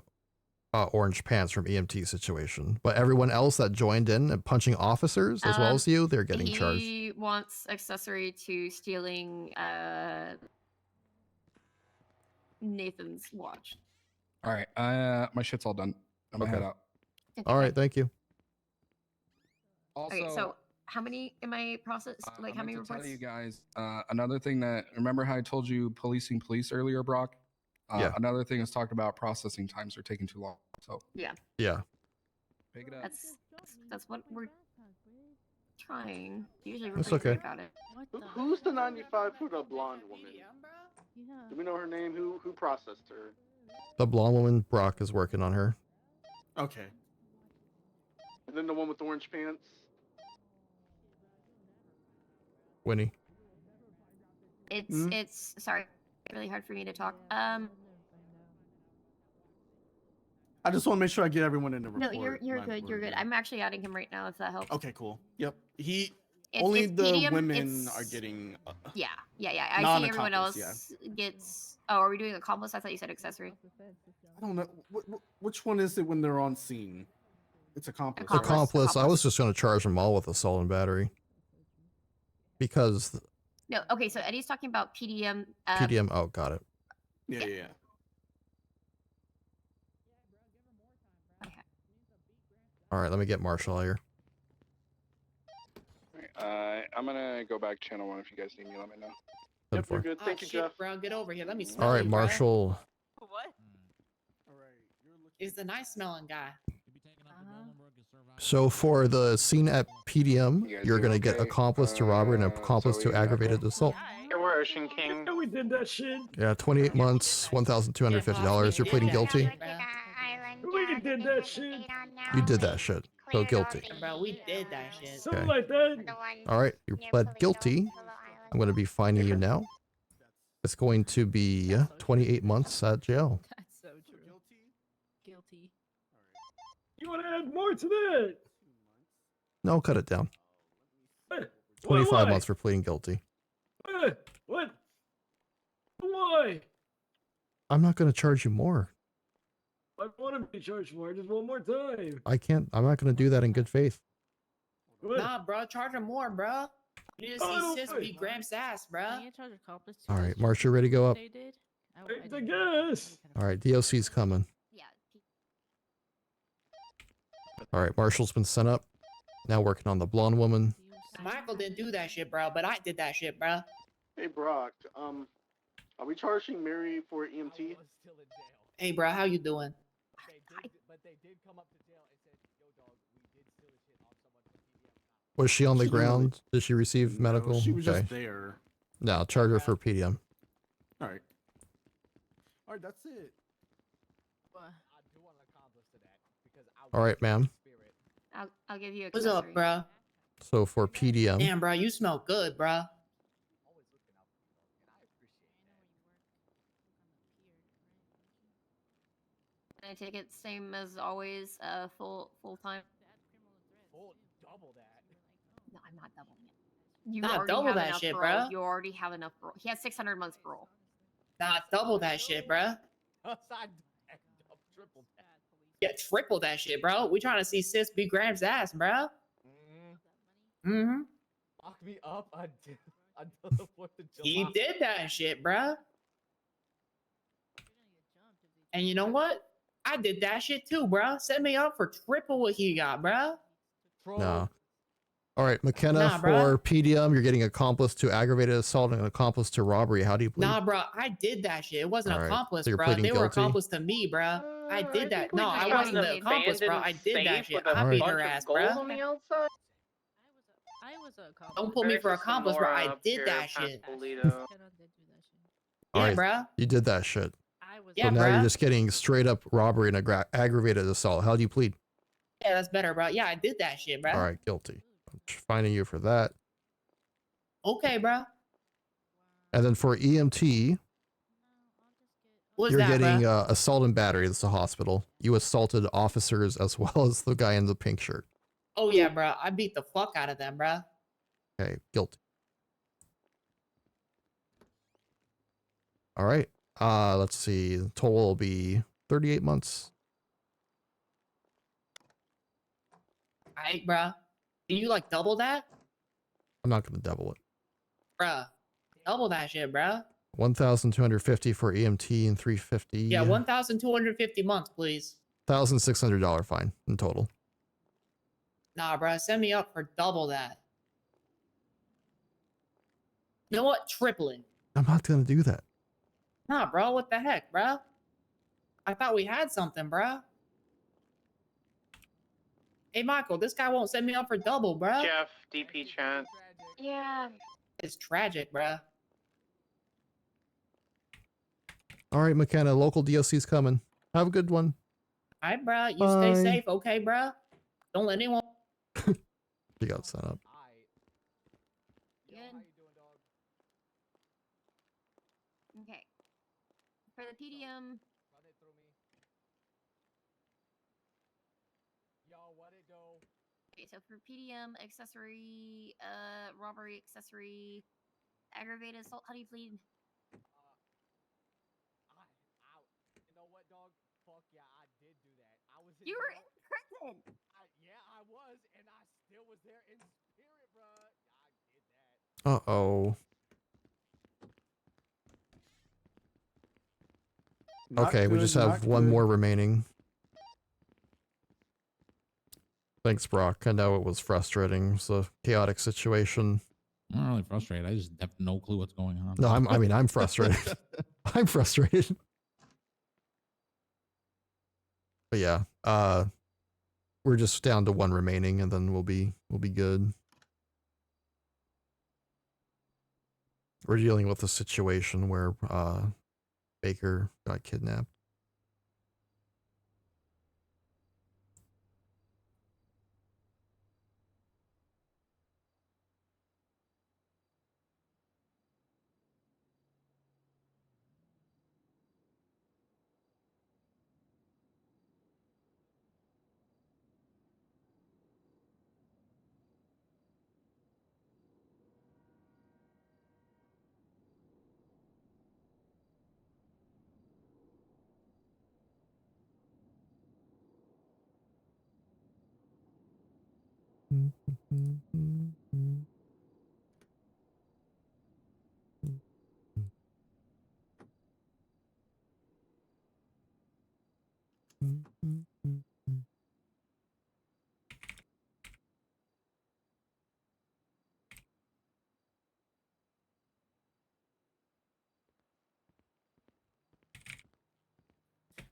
orange pants from EMT situation. But everyone else that joined in and punching officers as well as you, they're getting charged. He wants accessory to stealing Nathan's watch. All right, my shit's all done. I'm gonna head Okay. out. All right, thank you. Also, Okay, so how many in my process? Like I how many meant to reports? tell you guys another thing that remember how I told you policing police earlier, Brock? Yeah. Another thing is talked about processing times are taking too long. So Yeah. Yeah. pick it up. That's what we're trying. Usually we're That's pretty okay. good about it. Who's the 95 for the blonde woman? Do we know her name? Who processed her? The blonde woman, Brock is working on her. Okay. And then the one with the orange pants. Winnie. It's sorry, really hard for me to talk. I just want to make sure I get everyone in the No, report. you're good. You're good. I'm actually adding him right now if that helps. Okay, cool. Yep. It's Only the PDM, women are it's- getting. Yeah. I see everyone Non-accomplice, else gets. Oh, are we doing accomplice? I thought you said accessory. I don't know. Which one is it when they're on scene? It's accomplice. Accomplice. I was just going to charge them all with assault and battery. Because No. Okay. So Eddie's talking about PDM. PDM. Oh, got it. Yeah. All right, let me get Marshall here. I'm gonna go back channel 1 if you guys need me. Let me know. Yep, we're 10-4. good. Thank you, shit, Jeff. bro, get over here. Let me smell All right, you, bro. Marshall. Is the nice smelling guy. So for the scene at PDM, you're going to get accomplice to robbery and accomplice to aggravated assault. Yeah, we're Ocean King. We did that shit. Yeah, 28 months, $1,250. You're pleading guilty. We did that shit. You did that shit. So guilty. Bro, we did that shit. Something Okay. like that. All right, you pled guilty. I'm going to be fining you now. It's going to be 28 months at jail. That's so true. Guilty. You want to add more to that? No, cut it down. What? 25 Why? months for pleading guilty. What? Why? I'm not going to charge you more. I want to be charged more. Just one more time. I can't. I'm not going to do that in good faith. What? Nah, bro, charge him more, bro. You need to see sis beat Gramps' ass, bro. All right, Marcia, ready to go up? I guess. All right, DOC's coming. All right, Marshall's been sent up. Now working on the blonde woman. Michael didn't do that shit, bro, but I did that shit, bro. Hey Brock, are we charging Mary for EMT? Hey, bro, how you doing? Was she on the She didn't really- ground? Did she receive medical? She was Okay. just there. No, charge her for PDM. All right. All right, that's it. All right, ma'am. I'll give you a What's up, bro? So for PDM, Damn, bro, you smell good, bro. Can I take it same as always, full time? Double that. No, I'm not doubling it. You Nah, already double have that enough shit, parole. bro. You already have enough parole. He has 600 months parole. Nah, double that shit, bro. Triple that. Yeah, triple that shit, bro. We trying to see sis beat Gramps' ass, bro. Mm-hmm. Lock me up until the 4th of July. He did that shit, bro. And you know what? I did that shit too, bro. Set me up for triple what he got, bro. no. All right, McKenna Nah, for bruh. PDM, you're getting accomplice to aggravated assault and accomplice to robbery. How do you plead? Nah, bro, I did that shit. It wasn't All right, accomplice, so you're bro. pleading They were guilty? accomplice to me, bro. I did that. No, I just wasn't got the an accomplice, bro. I did that shit. I All beat right. her ass, Gold bro. on the outside. I was a accomplice. Don't put me for There's some accomplice, bro. more I up did here that past shit. Polito. All Yeah, right, bro. you did that shit. Yeah, So now you're bro. just getting straight up robbery and aggravated assault. How do you plead? Yeah, that's better, bro. Yeah, I did that shit, bro. All right, guilty. I'm finding you for that. Okay, bro. And then for EMT, What's you're that, getting bro? assault and battery. This is a hospital. You assaulted officers as well as the guy in the pink shirt. Oh yeah, bro. I beat the fuck out of them, bro. Okay, guilty. All right. Let's see. The total will be 38 months. Alright, bro. Can you like double that, I'm not going to double it. bro? Double that shit, bro. 1,250 for EMT and 350. Yeah, 1,250 months, please. $1,600 fine in total. Nah, bro. Send me up for double that. You know what? Tripling. I'm not going to do that. Nah, bro. What the heck, bro? I thought we had something, bro. Hey, Michael, this guy won't send me up for double, bro. Jeff, DP chat. Yeah. It's tragic, bro. All right, McKenna, local DOC's coming. Have a good one. All right, bro. You Bye. stay safe, okay, bro? Don't let anyone. She got set up. Good. Okay. For the PDM, okay, so for PDM, accessory, robbery, accessory, aggravated assault, how do you plead? You know what, dog? Fuck yeah, I did do that. I was. You were in prison! Yeah, I was, and I still was there in spirit, bro. I did that. Uh-oh. Not Okay, we good, just not have one good. more remaining. Thanks, Brock. I know it was frustrating. It's a chaotic situation. I'm not really frustrated. I just have no clue what's going on. No, I'm frustrated. I'm frustrated. But yeah, we're just down to one remaining, and then we'll be good. We're dealing with a situation where Baker got kidnapped.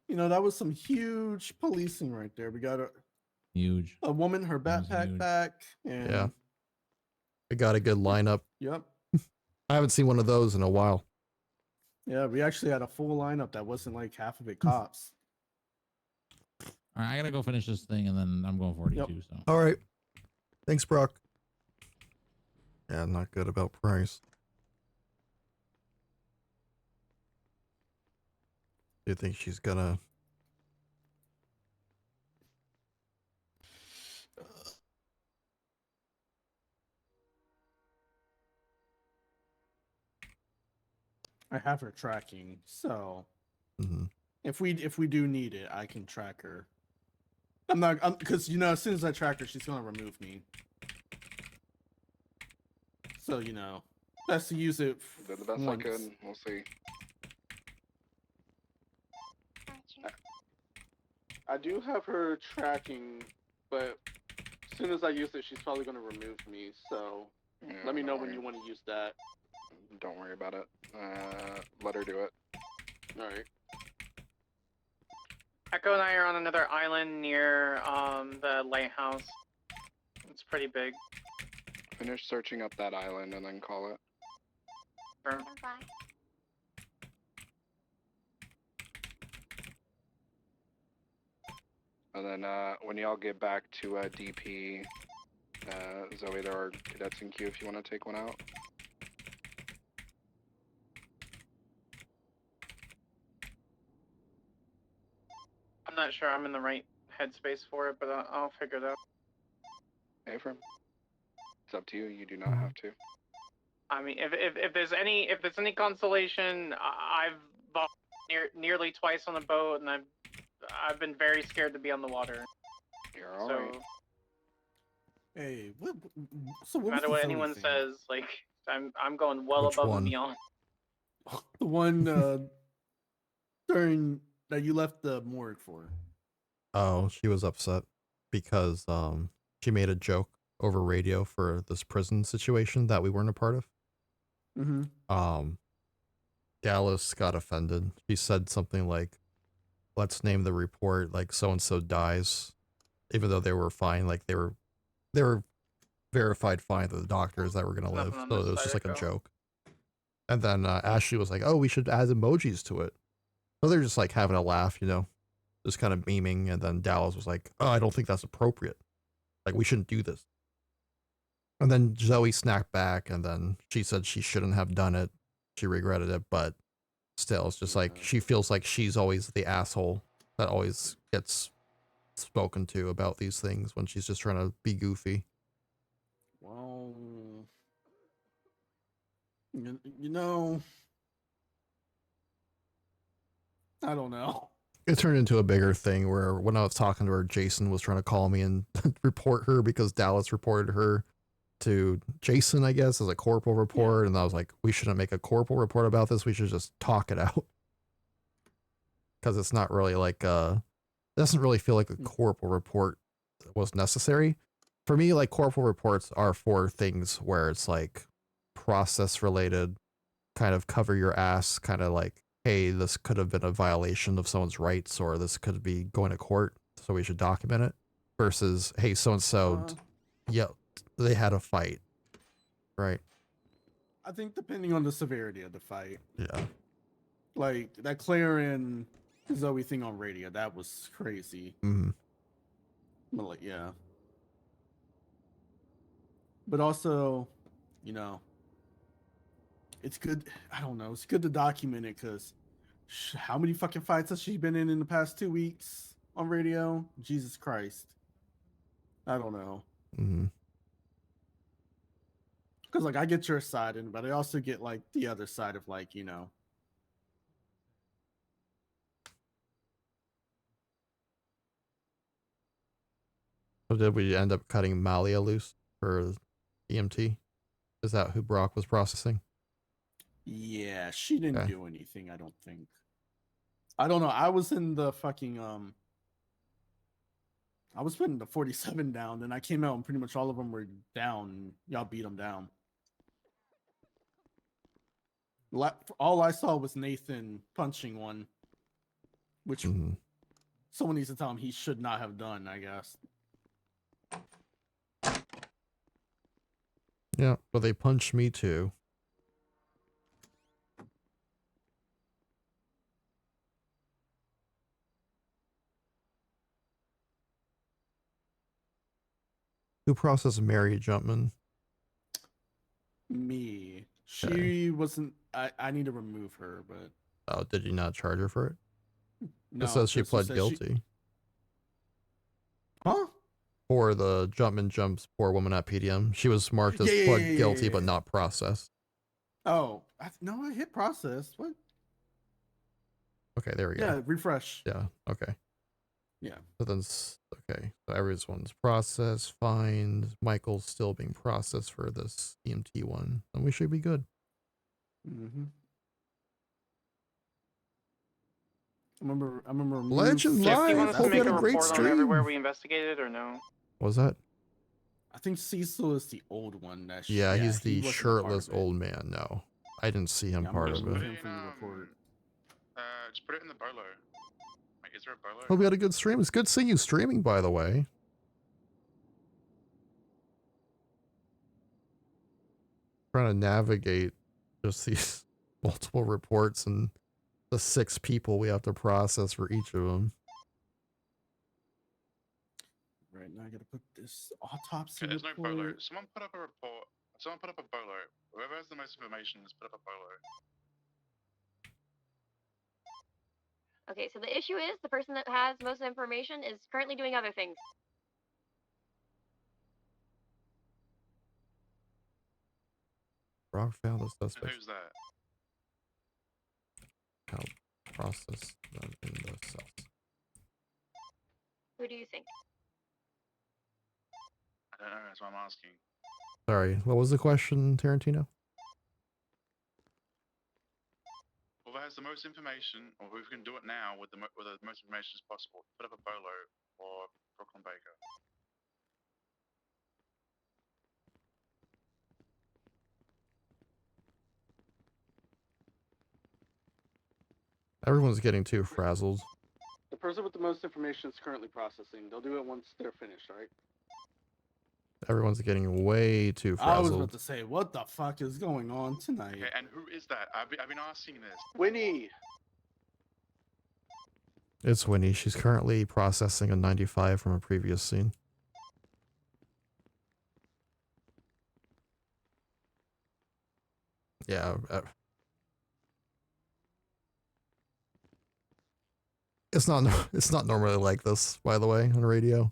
You know, that was some huge policing right there. We got Huge. a woman, her That was backpack huge. back, and Yeah. We got a good lineup. Yep. I haven't seen one of those in a while. Yeah, we actually had a full lineup that wasn't like half of it cops. All right, I gotta go finish this thing, and then I'm going 42. So. All right. Thanks, Brock. Yeah, not good about price. Do you think she's gonna? I have her tracking, so Mhm. if we do need it, I can track her. I'm not because you know as soon as I track her, she's gonna remove me. So you know, best to use it. Did the best I once. could. We'll see. I do have her tracking, but as soon as I use it, she's probably gonna remove me. So Yeah, let me know don't when worry. you want to use that. Don't worry about it. Let her do it. All right. Echo and I are on another island near the lighthouse. It's pretty big. Finish searching up that island and then call it. Sure. And then when y'all get back to DP, Zoe, there are cadets in queue if you want to take one out. I'm not sure I'm in the right headspace for it, but I'll figure it out. Hey, it's up to you. You do not have to. I mean, if there's any consolation, I've volunteered nearly twice on a boat, and I've been very scared to be on the water. You're all so, right. Hey, so no what was matter the what Zoe anyone thing? says, like I'm going well Which above one? and beyond. The one during that you left the morgue for. Oh, she was upset because she made a joke over radio for this prison situation that we weren't a part of. Mm-hmm. Dallas got offended. She said something like, "Let's name the report like so and so dies," even though they were fine. Like they were verified fine to the doctors that were gonna live. Nothing on So this it was side, just like a Echo. joke. And then Ashley was like, "Oh, we should add emojis to it." So they're just like having a laugh, you know, just kind of memeing. And then Dallas was like, "Oh, I don't think that's appropriate. Like we shouldn't do this." And then Zoe snapped back, and then she said she shouldn't have done it. She regretted it, but still, it's just like she feels like she's always the asshole that always gets spoken to about these things when she's just trying to be goofy. Well, you know, I don't know. It turned into a bigger thing where when I was talking to her, Jason was trying to call me and report her because Dallas reported her to Jason, I guess, as a corporal report. And I was like, we shouldn't make a corporal report about this. We should just talk it out. Because it's not really like, it doesn't really feel like a corporal report was necessary. For me, like corporal reports are for things where it's like process related, kind of cover your ass, kind of like, hey, this could have been a violation of someone's rights, or this could be going to court, so we should document it. Versus, hey, so and so, yeah, they had a fight, right? I think depending on the severity of the fight. Yeah. Like that Claire and Zoe thing on radio, that was crazy. Mm-hmm. But like, yeah. But also, you know, it's good. I don't know. It's good to document it because how many fucking fights has she been in the past 2 weeks on radio? Jesus Christ. I don't know. Mm-hmm. Because like I get your side, but I also get like the other side of like, you know. So did we end up cutting Malia loose for EMT? Is that who Brock was processing? Yeah, she didn't Okay. do anything, I don't think. I don't know. I was in the fucking I was putting the 47 down, and I came out and pretty much all of them were down. And y'all beat them down. All I saw was Nathan punching one, which someone needs to tell him he should not have done, I guess. Yeah, but they punched me too. Who processed Mary Jumpman? Me. She wasn't. I need to remove her, but. Oh, did you not charge her for it? No, It says she Crystal pled says guilty. Huh? For the Jumpman jumps poor woman at PDM. She was marked as pled guilty but not processed. Oh, no, I hit process. What? Okay, there we go. Yeah, refresh. Yeah, okay. Yeah. So then, okay, so everyone's processed, fine. Michael's still being processed for this EMT one, and we should be good. Mm-hmm. I remember. Legend Jeff, do Live. you want us to Hope you make had a a great report on everywhere stream. we investigated, or no? What was that? I think Cecil is the old one. That Yeah, he's he the wasn't a part shirtless of it. old man. No, I didn't see him I'm part gonna of remove it. him from the report. Just put it in the bolo. Wait, is there a bolo? Hope you had a good stream. It's good seeing you streaming, by the way. Trying to navigate just these multiple reports and the 6 people we have to process for each of them. Right now, I gotta put this autopsy Okay, there's no report. bolo. Someone put up a report. Someone put up a bolo. Whoever has the most information, let's put up a bolo. Okay, so the issue is the person that has most information is currently doing other things. Brock found the And suspect. who's that? Help process them in the cells. Who do you think? I don't know, that's what I'm asking. Sorry, what was the question, Tarantino? Whoever has the most information, or who can do it now with the most information as possible, put up a bolo or Brooklyn Baker. Everyone's getting too frazzled. The person with the most information is currently processing. They'll do it once they're finished, all right? Everyone's getting way too I was frazzled. about to say, what the fuck is going on tonight? Okay, and who is that? I've been asking this. Winnie! It's Winnie. She's currently processing a 95 from a previous scene. Yeah. It's not normally like this, by the way, on radio.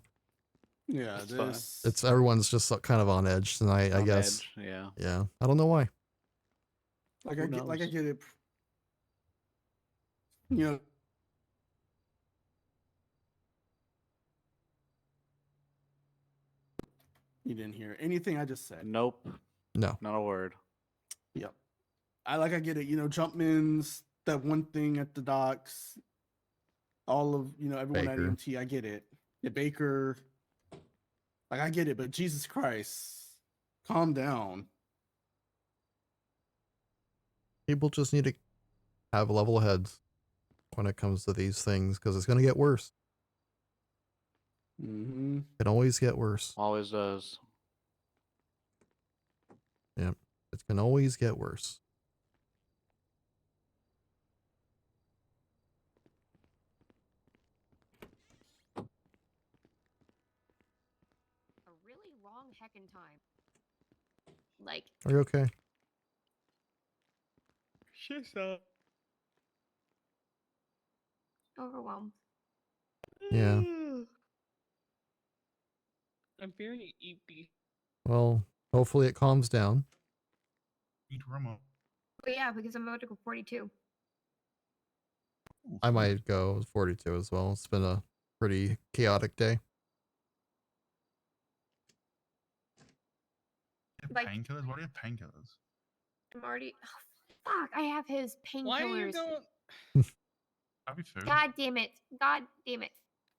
Yeah, It's fine. It's everyone's just kind of on edge tonight, I On guess. edge, yeah. Yeah. I don't know why. Like Who I get knows? it. You know. You didn't hear anything I just said. Nope. No. Not a word. Yep. I get it. You know, Jumpman's that one thing at the docks. All of everyone Baker. at EMT. I get it. The Baker. Like I get it, but Jesus Christ, calm down. People just need to have level heads when it comes to these things, because it's going to get worse. Mm-hmm. It can always get worse. Always does. Yep. It can always get worse. A really long heckin' time. Like, Are you okay? She's up. overwhelmed. Yeah. I'm very eepy. Well, hopefully it calms down. But yeah, because I'm about to go 42. I might go 42 as well. It's been a pretty chaotic day. Like- painkillers? What are your painkillers? I'm already. Oh, fuck! I have his painkillers. Why are you going? Have you food? God damn it! God damn it!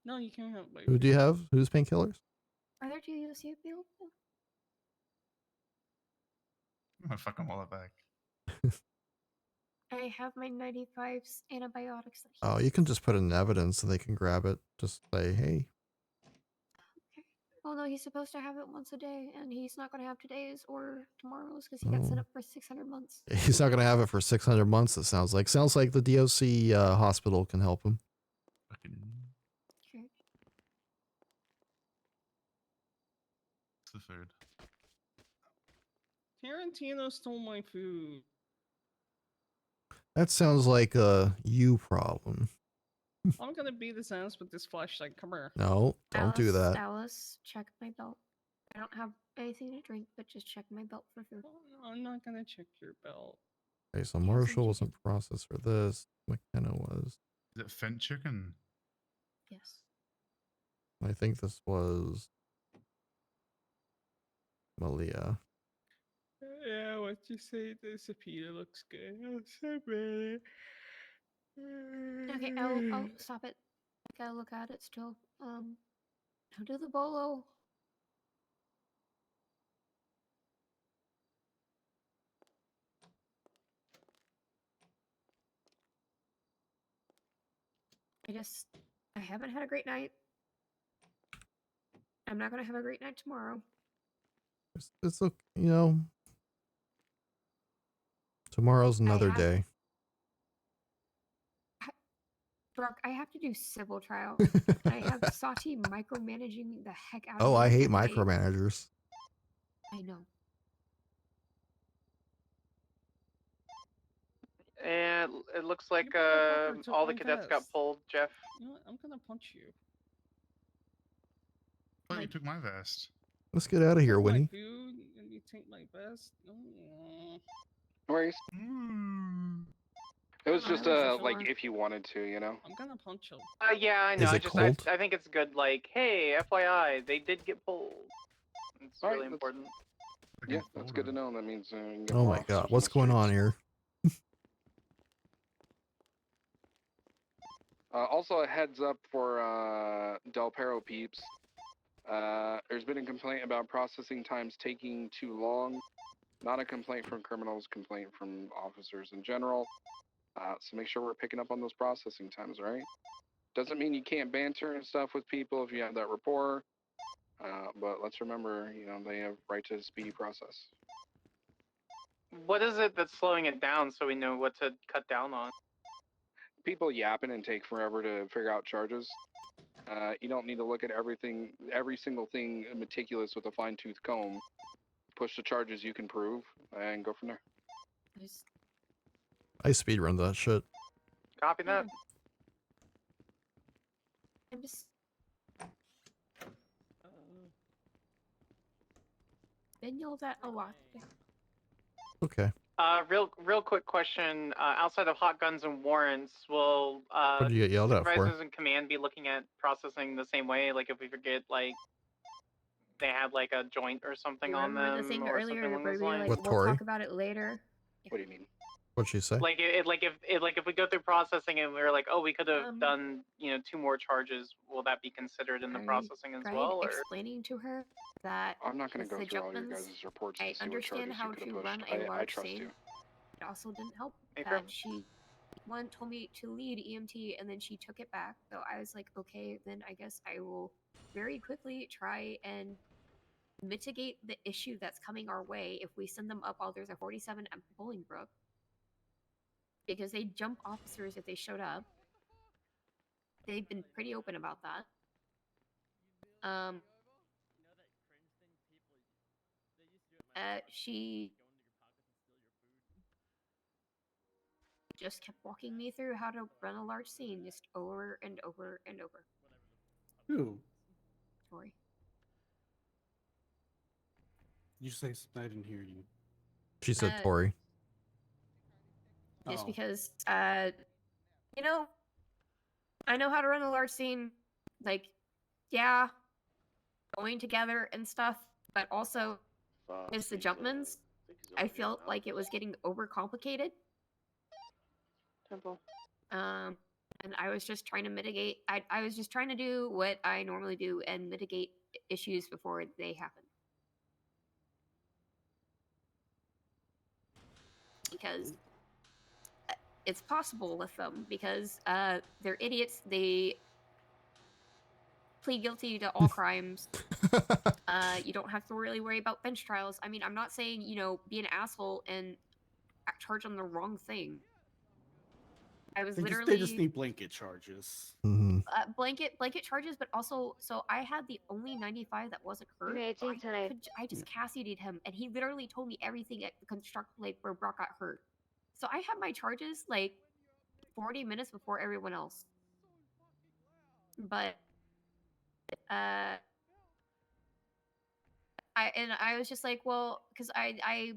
No, you can't have. Who do you have? Who's painkillers? Are there 2 UFC available? I'm gonna fucking wallet back. I have my 95's antibiotics. Oh, you can just put in evidence so they can grab it. Just say, hey. Oh no, he's supposed to have it once a day, and he's not going to have today's or tomorrow's because he got set Oh. up for 600 months. He's not gonna have it for 600 months. It sounds like. Sounds like the DOC hospital can help him. Okay. What's the food? Tarantino stole my food. That sounds like a you problem. I'm gonna beat his ass with this flashlight. Come here. No, don't do that. Alice, check my belt. I don't have anything to drink, but just check my belt for food. I'm not gonna check your belt. Okay, so Marshall wasn't processed for this. McKenna was. Is it Fent chicken? Yes. I think this was Malia. Yeah, what you say? This pita looks good. I'm so bad. Okay, I'll stop it. I gotta look at it still. How do the bolo? I haven't had a great night. I'm not gonna have a great night tomorrow. It's okay, you know. Tomorrow's another have- day. Brooke, I have to do civil trial. I have Sati micromanaging the heck out of Oh, me I hate tonight. micromanagers. I know. And it looks like motherfucker took all the my cadets got vest. pulled, Jeff. You know what? I'm gonna punch you. Oh, you took my vest. Let's get out of here, My Winnie. food and you take my vest. Oh. No worries. It was just Oh, like if you wanted to, you know. I'm gonna punch him. Yeah, I know. Is I it just cold? I think it's good. Like, hey, FYI, they did get pulled. It's Alright, really important. Yeah, that's good to know. That means you can get Oh more my god, officers what's in the going on streets. here? Also, a heads up for Del Perro peeps. There's been a complaint about processing times taking too long. Not a complaint from criminals, complaint from officers in general. So make sure we're picking up on those processing times, right? Doesn't mean you can't banter and stuff with people if you have that rapport. But let's remember, you know, they have right to speedy process. What is it that's slowing it down so we know what to cut down on? People yapping and take forever to figure out charges. You don't need to look at everything, every single thing meticulous with a fine-tooth comb. Push the charges you can prove and go from there. I speedrun that shit. Copy that. I'm just. Been yelled at a lot. Okay. Real quick question. Outside of hot guns and warrants, will What did you get yelled at for? supervisors in command be looking at processing the same way? Like if we forget, like they had like a joint or something on Remember them, the thing or earlier something along where those we were lines? like, With we'll Tori? talk about it later. What do you mean? What'd she say? Like if we go through processing and we were like, oh, we could have done 2 more charges, will that be considered in the I processing as tried well? Or explaining to her that I'm not going with to go the through all your Jumpmans, guys' reports to I see what understand charges how you could to have run pushed. a I large trust scene. you. It also didn't help Hey, that Prim. she one told me to lead EMT and then she took it back. So I was like, okay, then I guess I will very quickly try and mitigate the issue that's coming our way if we send them up while there's a 47 at Bolingbrook. Because they jump officers if they showed up. They've been pretty open about that. She just kept walking me through how to run a large scene just over and over and over. Who? Tori. You say I didn't hear you. She said Uh, Tori. Just Oh. because, I know how to run a large scene. Like, yeah, going together and stuff, but also is the Jumpmans. I felt like it was getting overcomplicated. Temple. And I was just trying to mitigate. I was just trying to do what I normally do and mitigate issues before they happen. Because it's possible with them, because they're idiots. They plead guilty to all crimes. You don't have to really worry about bench trials. I mean, I'm not saying, you know, be an asshole and charge them the wrong thing. I was They literally just need blanket charges. blanket charges, but also, so I had the only 95 that wasn't hurt. So I just Cassidy'd him, and he literally told me everything at the construct like where Brock got hurt. So I had my charges like 40 minutes before everyone else. But I was just like, well, because I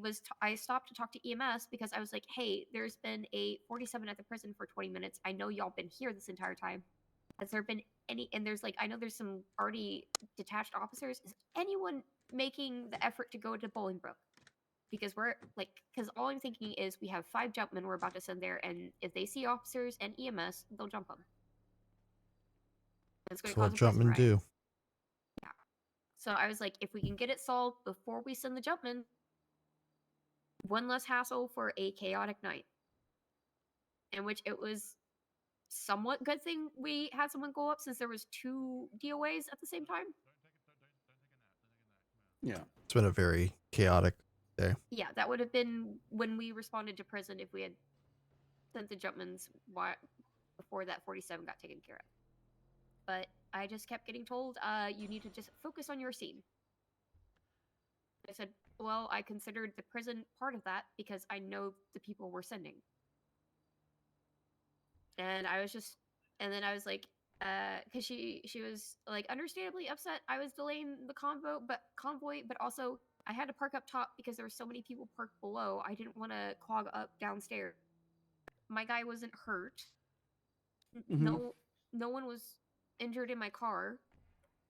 stopped to talk to EMS because I was like, hey, there's been a 47 at the prison for 20 minutes. I know y'all been here this entire time. Has there been any? And there's like, I know there's some already detached officers. Is anyone making the effort to go to Bolingbrook? Because we're like, because all I'm thinking is we have 5 jumpmen we're about to send there, and if they see officers and EMS, they'll jump them. It's going to So cause what a prison Jumpman riot. do? So I was like, if we can get it solved before we send the Jumpman, one less hassle for a chaotic night. In which it was somewhat good thing we had someone go up since there was 2 DOAs at the same time. Yeah. It's been a very chaotic day. Yeah, that would have been when we responded to prison if we had sent the Jumpmans before that 47 got taken care of. But I just kept getting told, you need to just focus on your scene. I said, well, I considered the prison part of that because I know the people we're sending. And I was just, and then I was like, because she was like understandably upset I was delaying the convoy, but also I had to park up top because there were so many people parked below. I didn't want to clog up downstairs. My guy wasn't hurt. No one was injured in my car.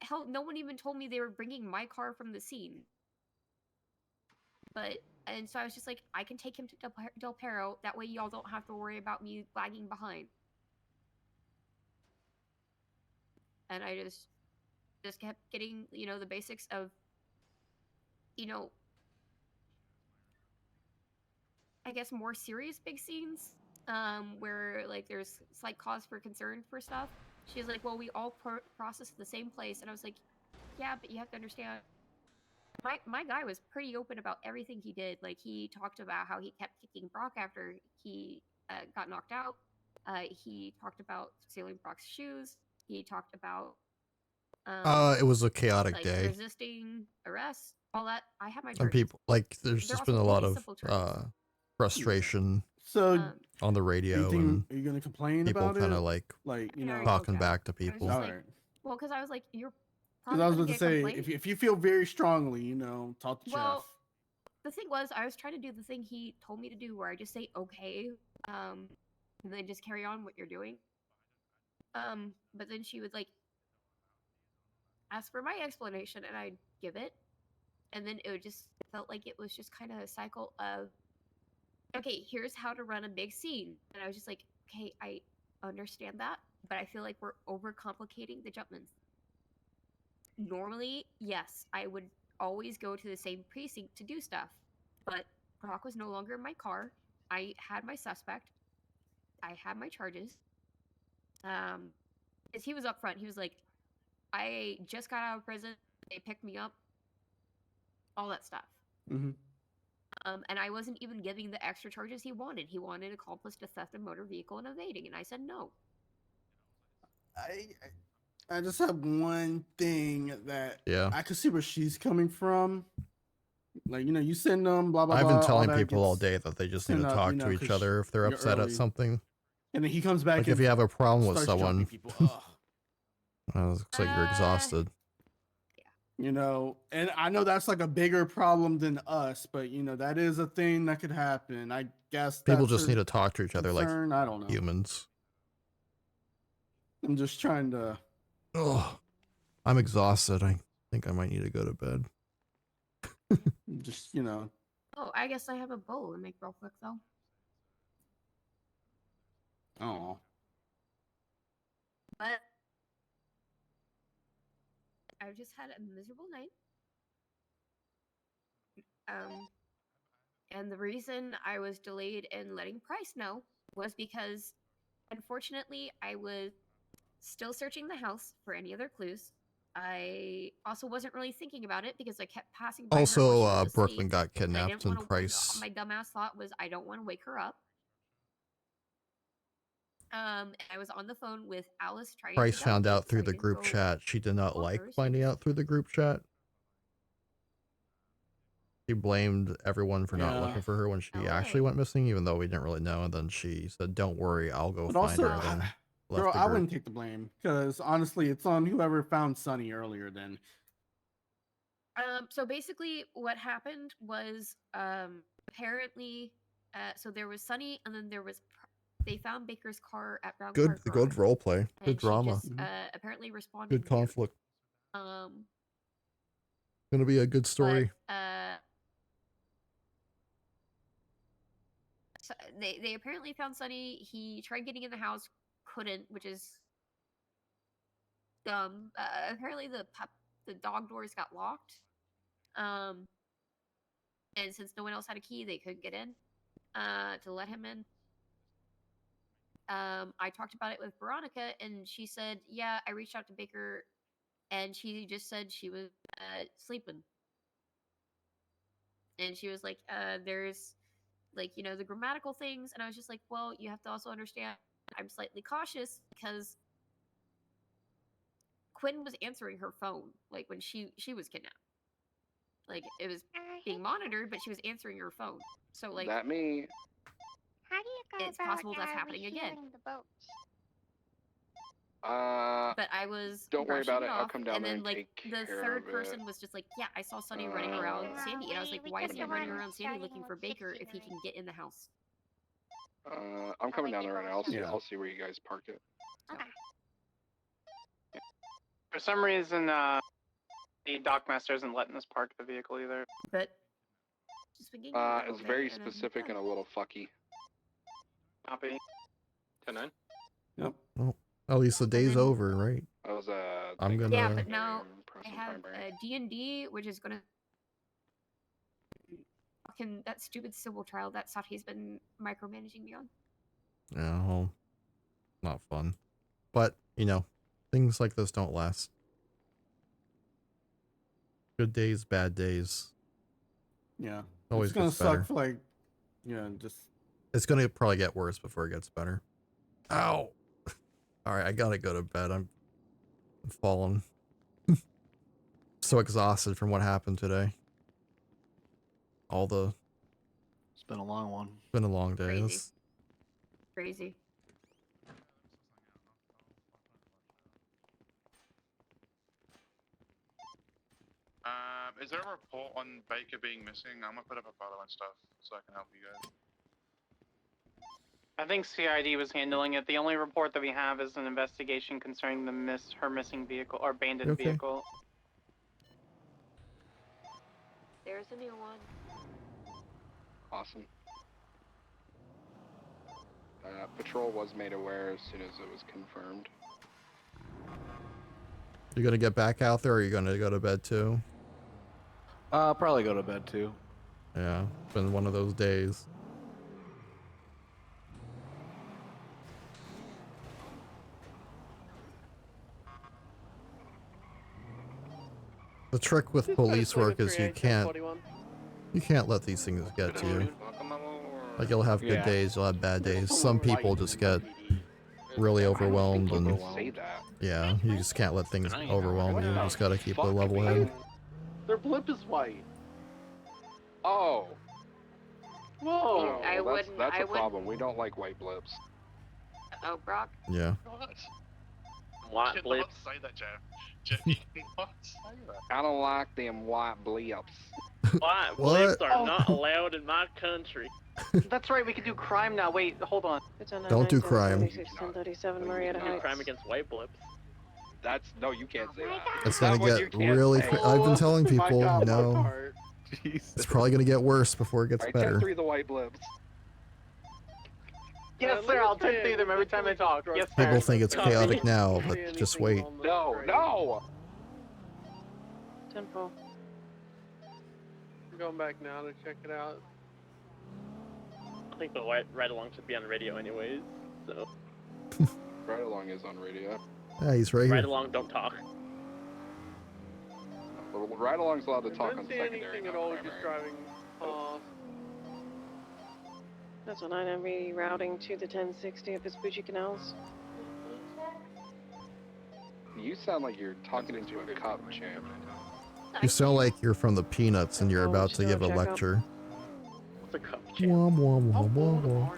Hell, no one even told me they were bringing my car from the scene. And so I was just like, I can take him to Del Perro. That way y'all don't have to worry about me lagging behind. And I just kept getting, you know, the basics of, you know, I guess more serious big scenes, where like there's slight cause for concern for stuff. She's like, well, we all process the same place. And I was like, yeah, but you have to understand, my guy was pretty open about everything he did. Like, he talked about how he kept kicking Brock after he got knocked out. He talked about stealing Brock's shoes. He talked about It was a chaotic like day. resisting arrest, all that. I have my And charges. people, like, there's They're just been also a lot really of simple charges. frustration So on the radio, and are you gonna complain people about kind it? of like you know, talking back to I was people. just like, well, because I was like, you're Because probably I was gonna about to get say, complaints. if you feel very strongly, you know, talk to Well, Jeff. the thing was, I was trying to do the thing he told me to do, where I just say okay, and then just carry on what you're doing. But then she would like ask for my explanation, and I'd give it, and then it felt like it was just kind of a cycle of, okay, here's how to run a big scene, and I was just like, okay, I understand that, but I feel like we're overcomplicating the Jumpmans. Normally, yes, I would always go to the same precinct to do stuff, but Brock was no longer in my car. I had my suspect. I had my charges. Because he was up front. He was like, I just got out of prison. They picked me up. All that stuff. And I wasn't even giving the extra charges he wanted. He wanted accomplice to theft of motor vehicle and evading, and I said no. I just have one thing that Yeah. I could see where she's coming from. Like, you know, you send them, blah, blah, I've blah. been all telling that people all gets day that they just need to sent up, talk you know, to each 'cause other if they're you're upset at early. something. And then he comes back Like, and if you have a problem with starts jumping someone, people. Ugh. it looks like you're exhausted. You know, and I know that's like a bigger problem than us, but you know, that is a thing that could happen. I guess People that's just her need to talk to each other like concern. I don't know. humans. I'm just trying to. Oh, I'm exhausted. I think I might need to go to bed. Just, you know. Oh, I guess I have a bowl to make real quick though. Oh. But I've just had a miserable night. And the reason I was delayed in letting Price know was because, unfortunately, I was still searching the house for any other clues. I also wasn't really thinking about it because I kept passing by her while she Also, was Brooklyn asleep, got and I kidnapped didn't and wanna- Price. My dumbass thought was I don't want to wake her up. I was on the phone with Alice trying Price to found out so through I the didn't group go chat. She did not call like her, she finding just- out through the group chat. She blamed everyone for not Yeah. looking for her when she actually went missing, even though we didn't really know. And then she said, "Don't worry, I'll go But find also, her." And then left girl, the I group. wouldn't take the blame because honestly, it's on whoever found Sunny earlier. Then So basically, what happened was apparently, so there was Sunny, and then there was they found Baker's car at Brown Car Good Garage, role play. and Good she drama. just, apparently responded. Good weird. conflict. Um, Gonna be a good story. So they apparently found Sunny. He tried getting in the house, couldn't, which is dumb. Apparently the dog doors got locked. And since no one else had a key, they couldn't get in to let him in. I talked about it with Veronica, and she said, yeah, I reached out to Baker, and she just said she was sleeping. And she was like, there's, like, you know, the grammatical things. And I was just like, well, you have to also understand I'm slightly cautious because Quinn was answering her phone, like, when she was kidnapped. Like, it was being monitored, but she was answering her phone. So, like... That me. How do you go it's about possible that's happening again. refueling the boats? But I was Don't worry brushing about it. I'll off, come down and there then and like take the care third of person it. was just like, yeah, I saw Sunny running around Sandy, and I was like, why is he running around Sandy looking for Baker if he can get in the house? I'm coming down there right now. Yeah. I'll see where you guys parked it. For some reason, the dockmaster isn't letting us park the vehicle either. But just been getting a little It's bit, very and I'm specific done. and a little fucky. Copy. 10-9. Yep. Well, at least the day's over, right? I was I'm gonna. Yeah, but now I have a D&D, which is gonna fucking that stupid civil trial that Sati's been micromanaging me on. Yeah, well, not fun. But, you know, things like this don't last. Good days, bad days. yeah, Always it's gonna gets better. suck for like, just It's gonna probably get worse before it gets better. Ow! Alright, I gotta go to bed. I'm falling. So exhausted from what happened today. It's been a long one. It's been a long day. Crazy. This- Crazy. Is there a report on Baker being missing? I'm gonna put up a photo and stuff so I can help you guys. I think CID was handling it. The only report that we have is an investigation concerning her missing vehicle or abandoned Okay. vehicle. There's a new one. Awesome. Patrol was made aware as soon as it was confirmed. You gonna get back out there or are you gonna go to bed too? I'll probably go to bed too. Yeah, it's been one of those days. The trick with police work is you can't let these things get to you. Like you'll have good Yeah. days, you'll have bad days. Some people just get really overwhelmed and Say that. yeah, you just can't let things overwhelm you. You just gotta keep a level head. Their blimp is white. Oh. Whoa. I well, wouldn't- That's I a wouldn't- problem. We don't like white blips. Oh, Brock. Yeah. White blips. Say that, Jeff. Jeff, you cannot say that. I don't like them white blips. White What? blips are not allowed in my country. That's right, we can do crime now. Wait, hold on. Don't do crime. 1037 Marietta Do Heights. crime against white blips. No, you can't say that. It's That gonna one get you can't really. say. I've been telling My people God, my no. part. Jesus. It's probably gonna get worse before it gets Alright, better. 10-3 the white blips. Yes, sir. I'll take them every time I talk. Yes, sir. People think it's Copy. chaotic now, but just wait. No, no! 10-4. I'm going back now to check it out. I think the ride along should be on the radio anyways. So Ride along is on radio. Yeah, he's right ride here. along, don't talk. Well, ride along's allowed to I talk don't on see secondary. anything not at all, primary. just driving past. That's a 9MV routing to the 1060 at Vespucci Canals. You sound like you're talking into a cup, champ. You sound like you're from the Peanuts and you're about to give a lecture. Wah, wah, wah, wah, wah.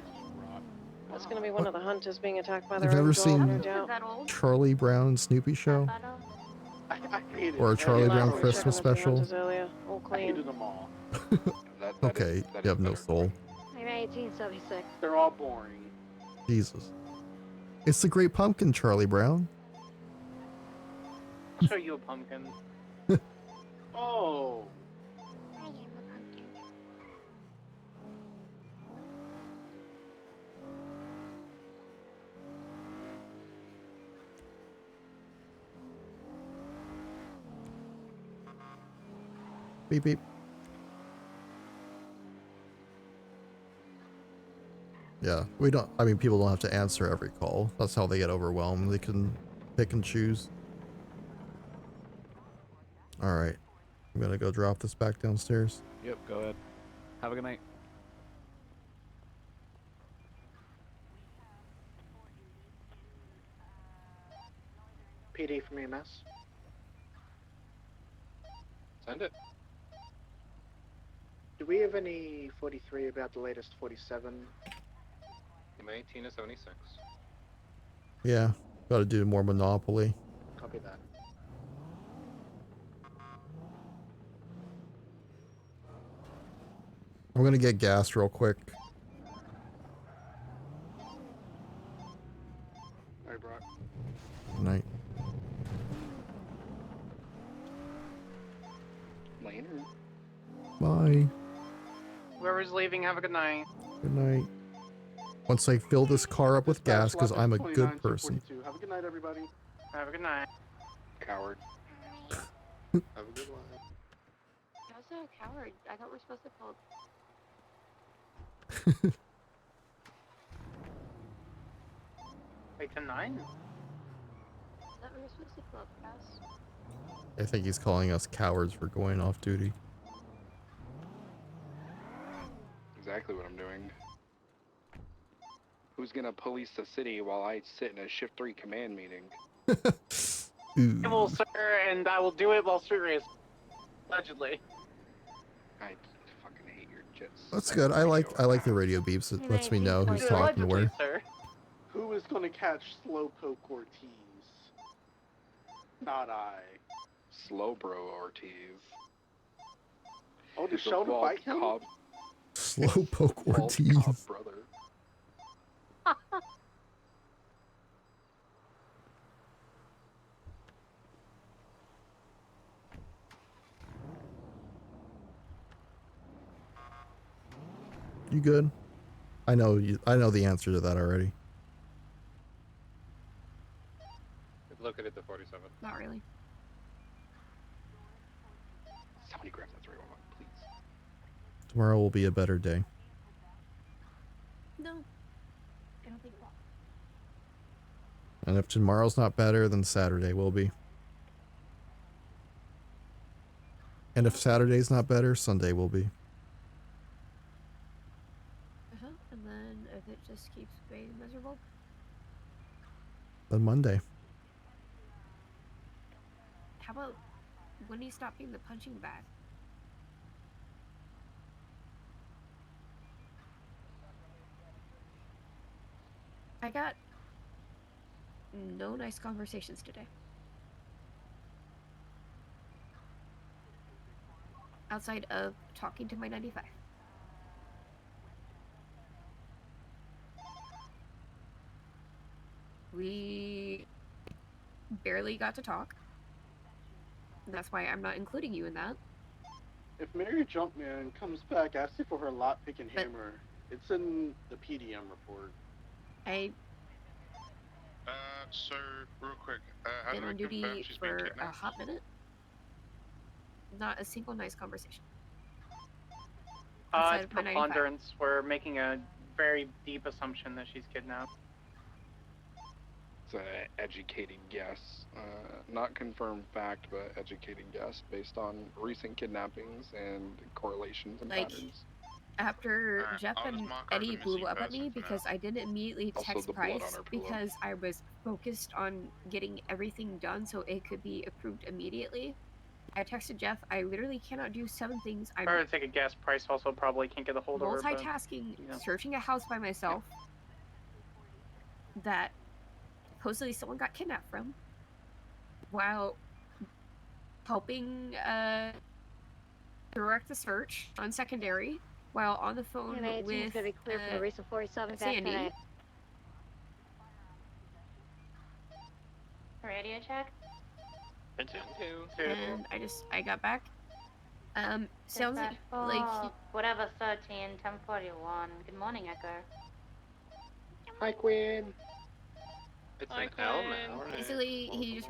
That's gonna be one of the hunters being attacked by their You've own ever dog, seen no doubt. Charlie Brown Snoopy show? I hate it. Or a Charlie Brown Check Christmas on the special? hunters earlier. All I clean. hated them all. Okay, you have no soul. I'm 1876. They're all boring. Jesus. It's the Great Pumpkin, Charlie Brown. I'll show you a pumpkin. Oh. I am a pumpkin. Beep beep. Yeah, we don't. I mean, people don't have to answer every call. That's how they get overwhelmed. They can pick and choose. All right, I'm gonna go drop this back downstairs. Yep, go ahead. Have a good night. PD from EMS. Send it. Do we have any 43 about the latest 47? I'm 18 to 76. Yeah, gotta do more Monopoly. Copy that. I'm gonna get gas real quick. Alright, Brock. Good night. Later. Bye. Whoever's leaving, have a good night. Good night. Once I fill this car up with gas, because I'm a good 29, person. 242. Have a good night, everybody. Have a good night. Coward. Have a good one. How's that a coward? I thought we're supposed to call. Wait, to 9? I thought we were supposed to call fast. I think he's calling us cowards for going off duty. Exactly what I'm doing. Who's gonna police the city while I sit in a Shift 3 command meeting? Ooh. I will, sir, and I will do it while street race. Allegedly. I fucking hate your jets. That's good. I like the radio beeps. It lets me know who's talking to where. Sir. Who is going to catch Slowpoke Ortiz? Not I. Slowbro Ortiz. Oh, did He's a Sheldon Walt fight him? Cobb- Slowpoke Walt Ortiz. Cobb brother. You good? I know you. I know the answer to that already. Look at it, the 47. Not really. Somebody grab that 311, please. Tomorrow will be a better day. No. I don't think so. And if tomorrow's not better, then Saturday will be. And if Saturday's not better, Sunday will be. And then if it just keeps being miserable, Then Monday. how about when do you stop being the punching bag? I got no nice conversations today. Outside of talking to my 95. We barely got to talk. That's why I'm not including you in that. if Mary Jumpman comes back asking for her lockpick and hammer, it's in the PDM report. So real quick, how Been do we on confirm duty she's been for a kidnapped? hot minute. Not a single nice conversation. Outside It's of my 95. preponderance. We're making a very deep assumption that she's kidnapped. It's an educated guess, not confirmed fact, but educated guess based on recent kidnappings and correlations and Like, patterns. After Alright, Jeff I'll just and mark her as a Eddie blew missing up at person me for now. because I didn't immediately Also text the blood on Price her pillow. because I was focused on getting everything done so it could be approved immediately. I texted Jeff, I literally cannot do 7 things. I'm Or to take a guess, Price also probably can't get a hold of her. but, multitasking, you know. searching a house by myself that supposedly someone got kidnapped from, while helping direct the search on secondary, while on the phone Anyway, it seems with to be clear from the recent 47 back Sandy. tonight. Radio check. And I got back. Sounds like whatever 1041. Good morning, Echo. Hi, Quinn. It's Hi, an L Quinn. now. basically he just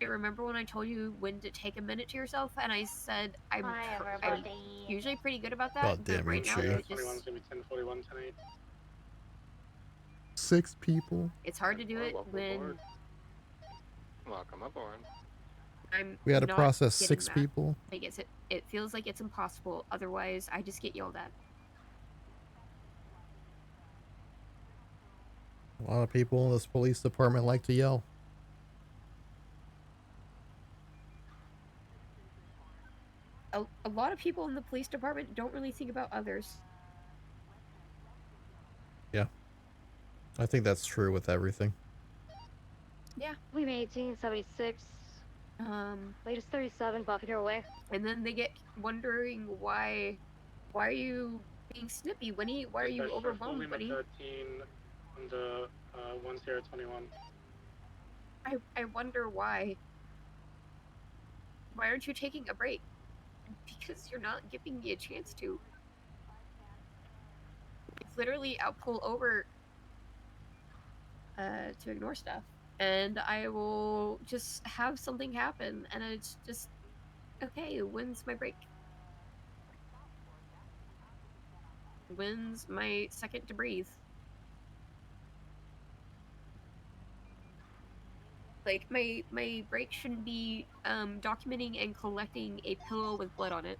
remember when I told you when to take a minute to yourself, and I said I'm usually pretty good about that. God damn but right it, now Shay. it just 21's gonna be 1041 tonight. 6 people. it's hard to do it Welcome when aboard. Welcome aboard. I'm We had to not process getting 6 that. people. Like it feels like it's impossible. Otherwise, I just get yelled at. A lot of people in this police department like to yell. A lot of people in the police department don't really think about others. Yeah. I think that's true with everything. Yeah. We made 1876. Latest 37, Buffalo away. And then they get wondering why are you being snippy, Winnie? Why are you overwhelmed, Winnie? 13 on the 1021. I wonder why. Why aren't you taking a break? Because you're not giving me a chance to. It's literally, I'll pull over to ignore stuff, and I will just have something happen, and it's just, okay, when's my break? When's my second to breathe? Like, my break shouldn't be documenting and collecting a pillow with blood on it.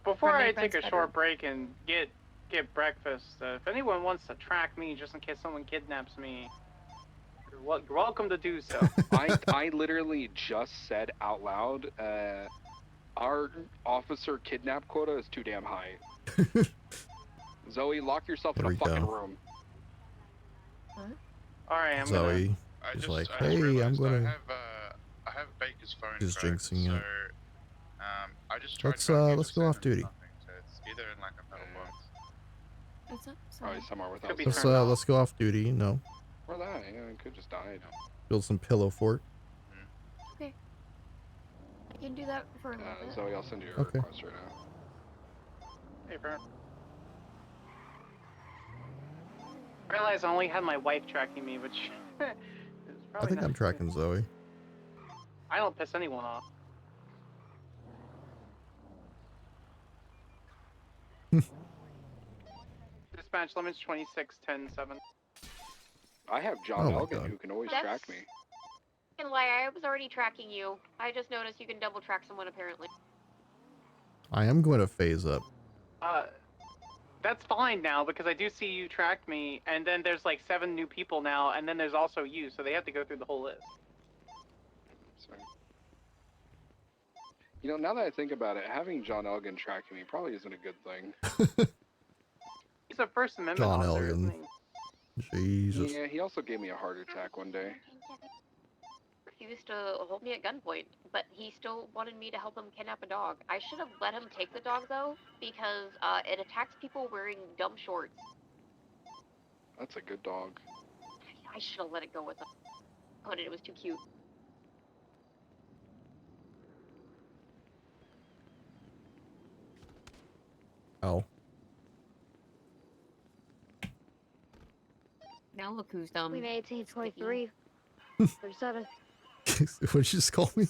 Before From my I take friend's a bedroom. short break and get breakfast, if anyone wants to track me just in case someone kidnaps me, you're welcome to do so. I literally just said out loud, our officer kidnap quota is too damn high. Zoe, lock yourself in There a we fucking go. room. Alright, I'm Zoe I is just, like, I just hey, I'm realized gonna. I have Baker's phone. He's cracked, jinxing so, it. I just tried Let's trying to use let's the go same off and duty. nothing, so it's either in like a pedal box. What's up? Probably somewhere without. Could be Let's turned off. let's go off duty. No, Or that, yeah, it could just die. build some pillow fort. Okay. I can do that for a little bit. Zoe, I'll send you a Okay. request right now. Hey, Bert. I realized I only had my wife tracking me, which is I probably think not I'm tracking Zoe. I don't piss anyone off. Dispatch limits 26-10-7. I have Oh John my Elgin God. who can always That's- track me. Can lie, I was already tracking you. I just noticed you can double track someone apparently. I am going to phase up. That's fine now because I do see you tracked me, and then there's like 7 new people now, and then there's also you, so they have to go through the whole list. Sorry. You know, now that I think about it, having John Elgin tracking me probably isn't a good thing. He's a First Amendment John officer, Elgin. isn't he? Jesus. Yeah, he also gave me a heart attack one day. Refused to hold me at gunpoint, but he still wanted me to help him kidnap a dog. I should have let him take the dog though, because it attacks people wearing dumb shorts. That's a good dog. I should have let it go with him. But it was too cute. Oh. Now look who's dumb. We made 1823. 37. What did you just call me?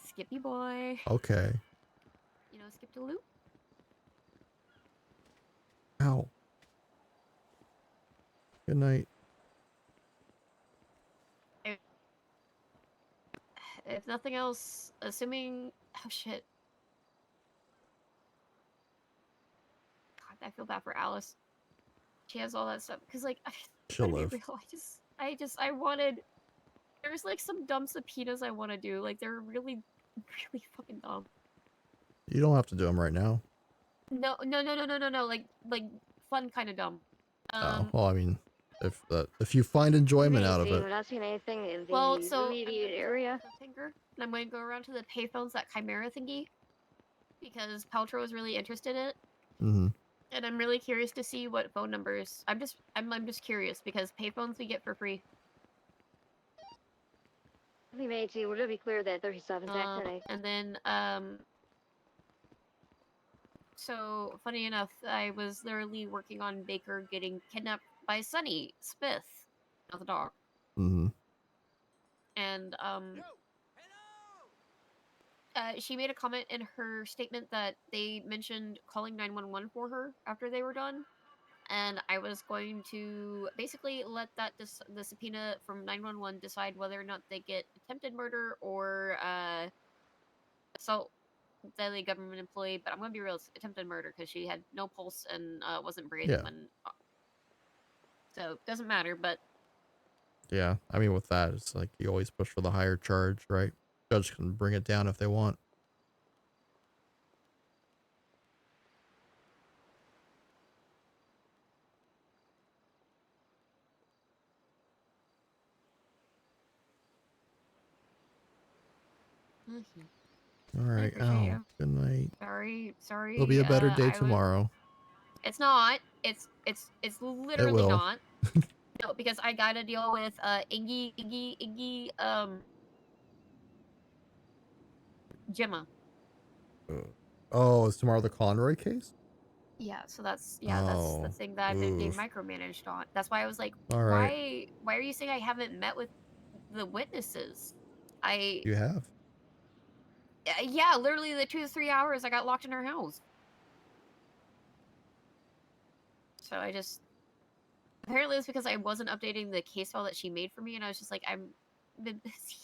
Skippy boy. Okay. You know, skip the loop. Ow. Good night. If nothing else, assuming... Oh, shit. God, I feel bad for Alice. She has all that stuff. Because, like, She'll to be live. real, I wanted... There's, like, some dumb subpoenas I want to do. Like, they're really, really fucking dumb. You don't have to do them right now. No. Like fun kind of dumb. Oh, well, I mean, if you find enjoyment out of it. We're not seeing anything in the Well, so immediate area. And I'm going to go around to the payphones, that Chimera thingy, because Paltrow is really interested in it, Mm-hmm. and I'm really curious to see what phone numbers. I'm just curious because payphones we get for free. We made to. Would it be clear that 37's active? And then So, funny enough, I was literally working on Baker getting kidnapped by Sunny Smith, not the dog. Mm-hmm. And, she made a comment in her statement that they mentioned calling 911 for her after they were done. And I was going to basically let the subpoena from 911 decide whether or not they get attempted murder or, assault deadly government employee, but I'm gonna be real, it's attempted murder because she had no pulse and wasn't breathing when. So it doesn't matter, but Yeah, I mean, with that, it's like you always push for the higher charge, right? Judge can bring it down if they want. All right. appreciate Oh, you. good night. sorry. It'll be a better day I was- tomorrow. It's not. It's literally will. not. No, because I gotta deal with Iggy, Gemma. Oh, is tomorrow the Conroy case? Yeah, so that's Oh, the thing that I've been being oof. micromanaged on. That's why I was like, All right. why are you saying I haven't met with the witnesses? You have. Yeah, literally the 2 to 3 hours I got locked in her house. So I just apparently it's because I wasn't updating the case file that she made for me, and I was just like, I've been busy.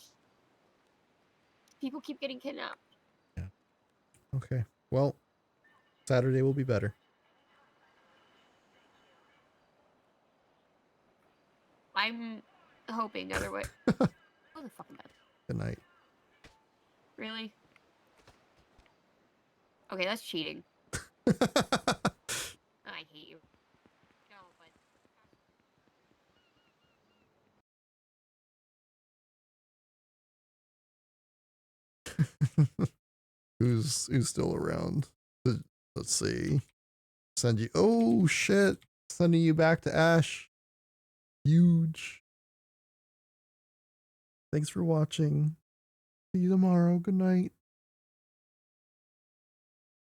People keep getting kidnapped. Okay. Well, Saturday will be better. I'm hoping other way. Oh, the fucking bed. Good night. Really? Okay, that's cheating. I hate you. No, but Who's still around? Let's see. Send you. Oh shit! Sending you back to Ash. Huge. Thanks for watching. See you tomorrow. Good night.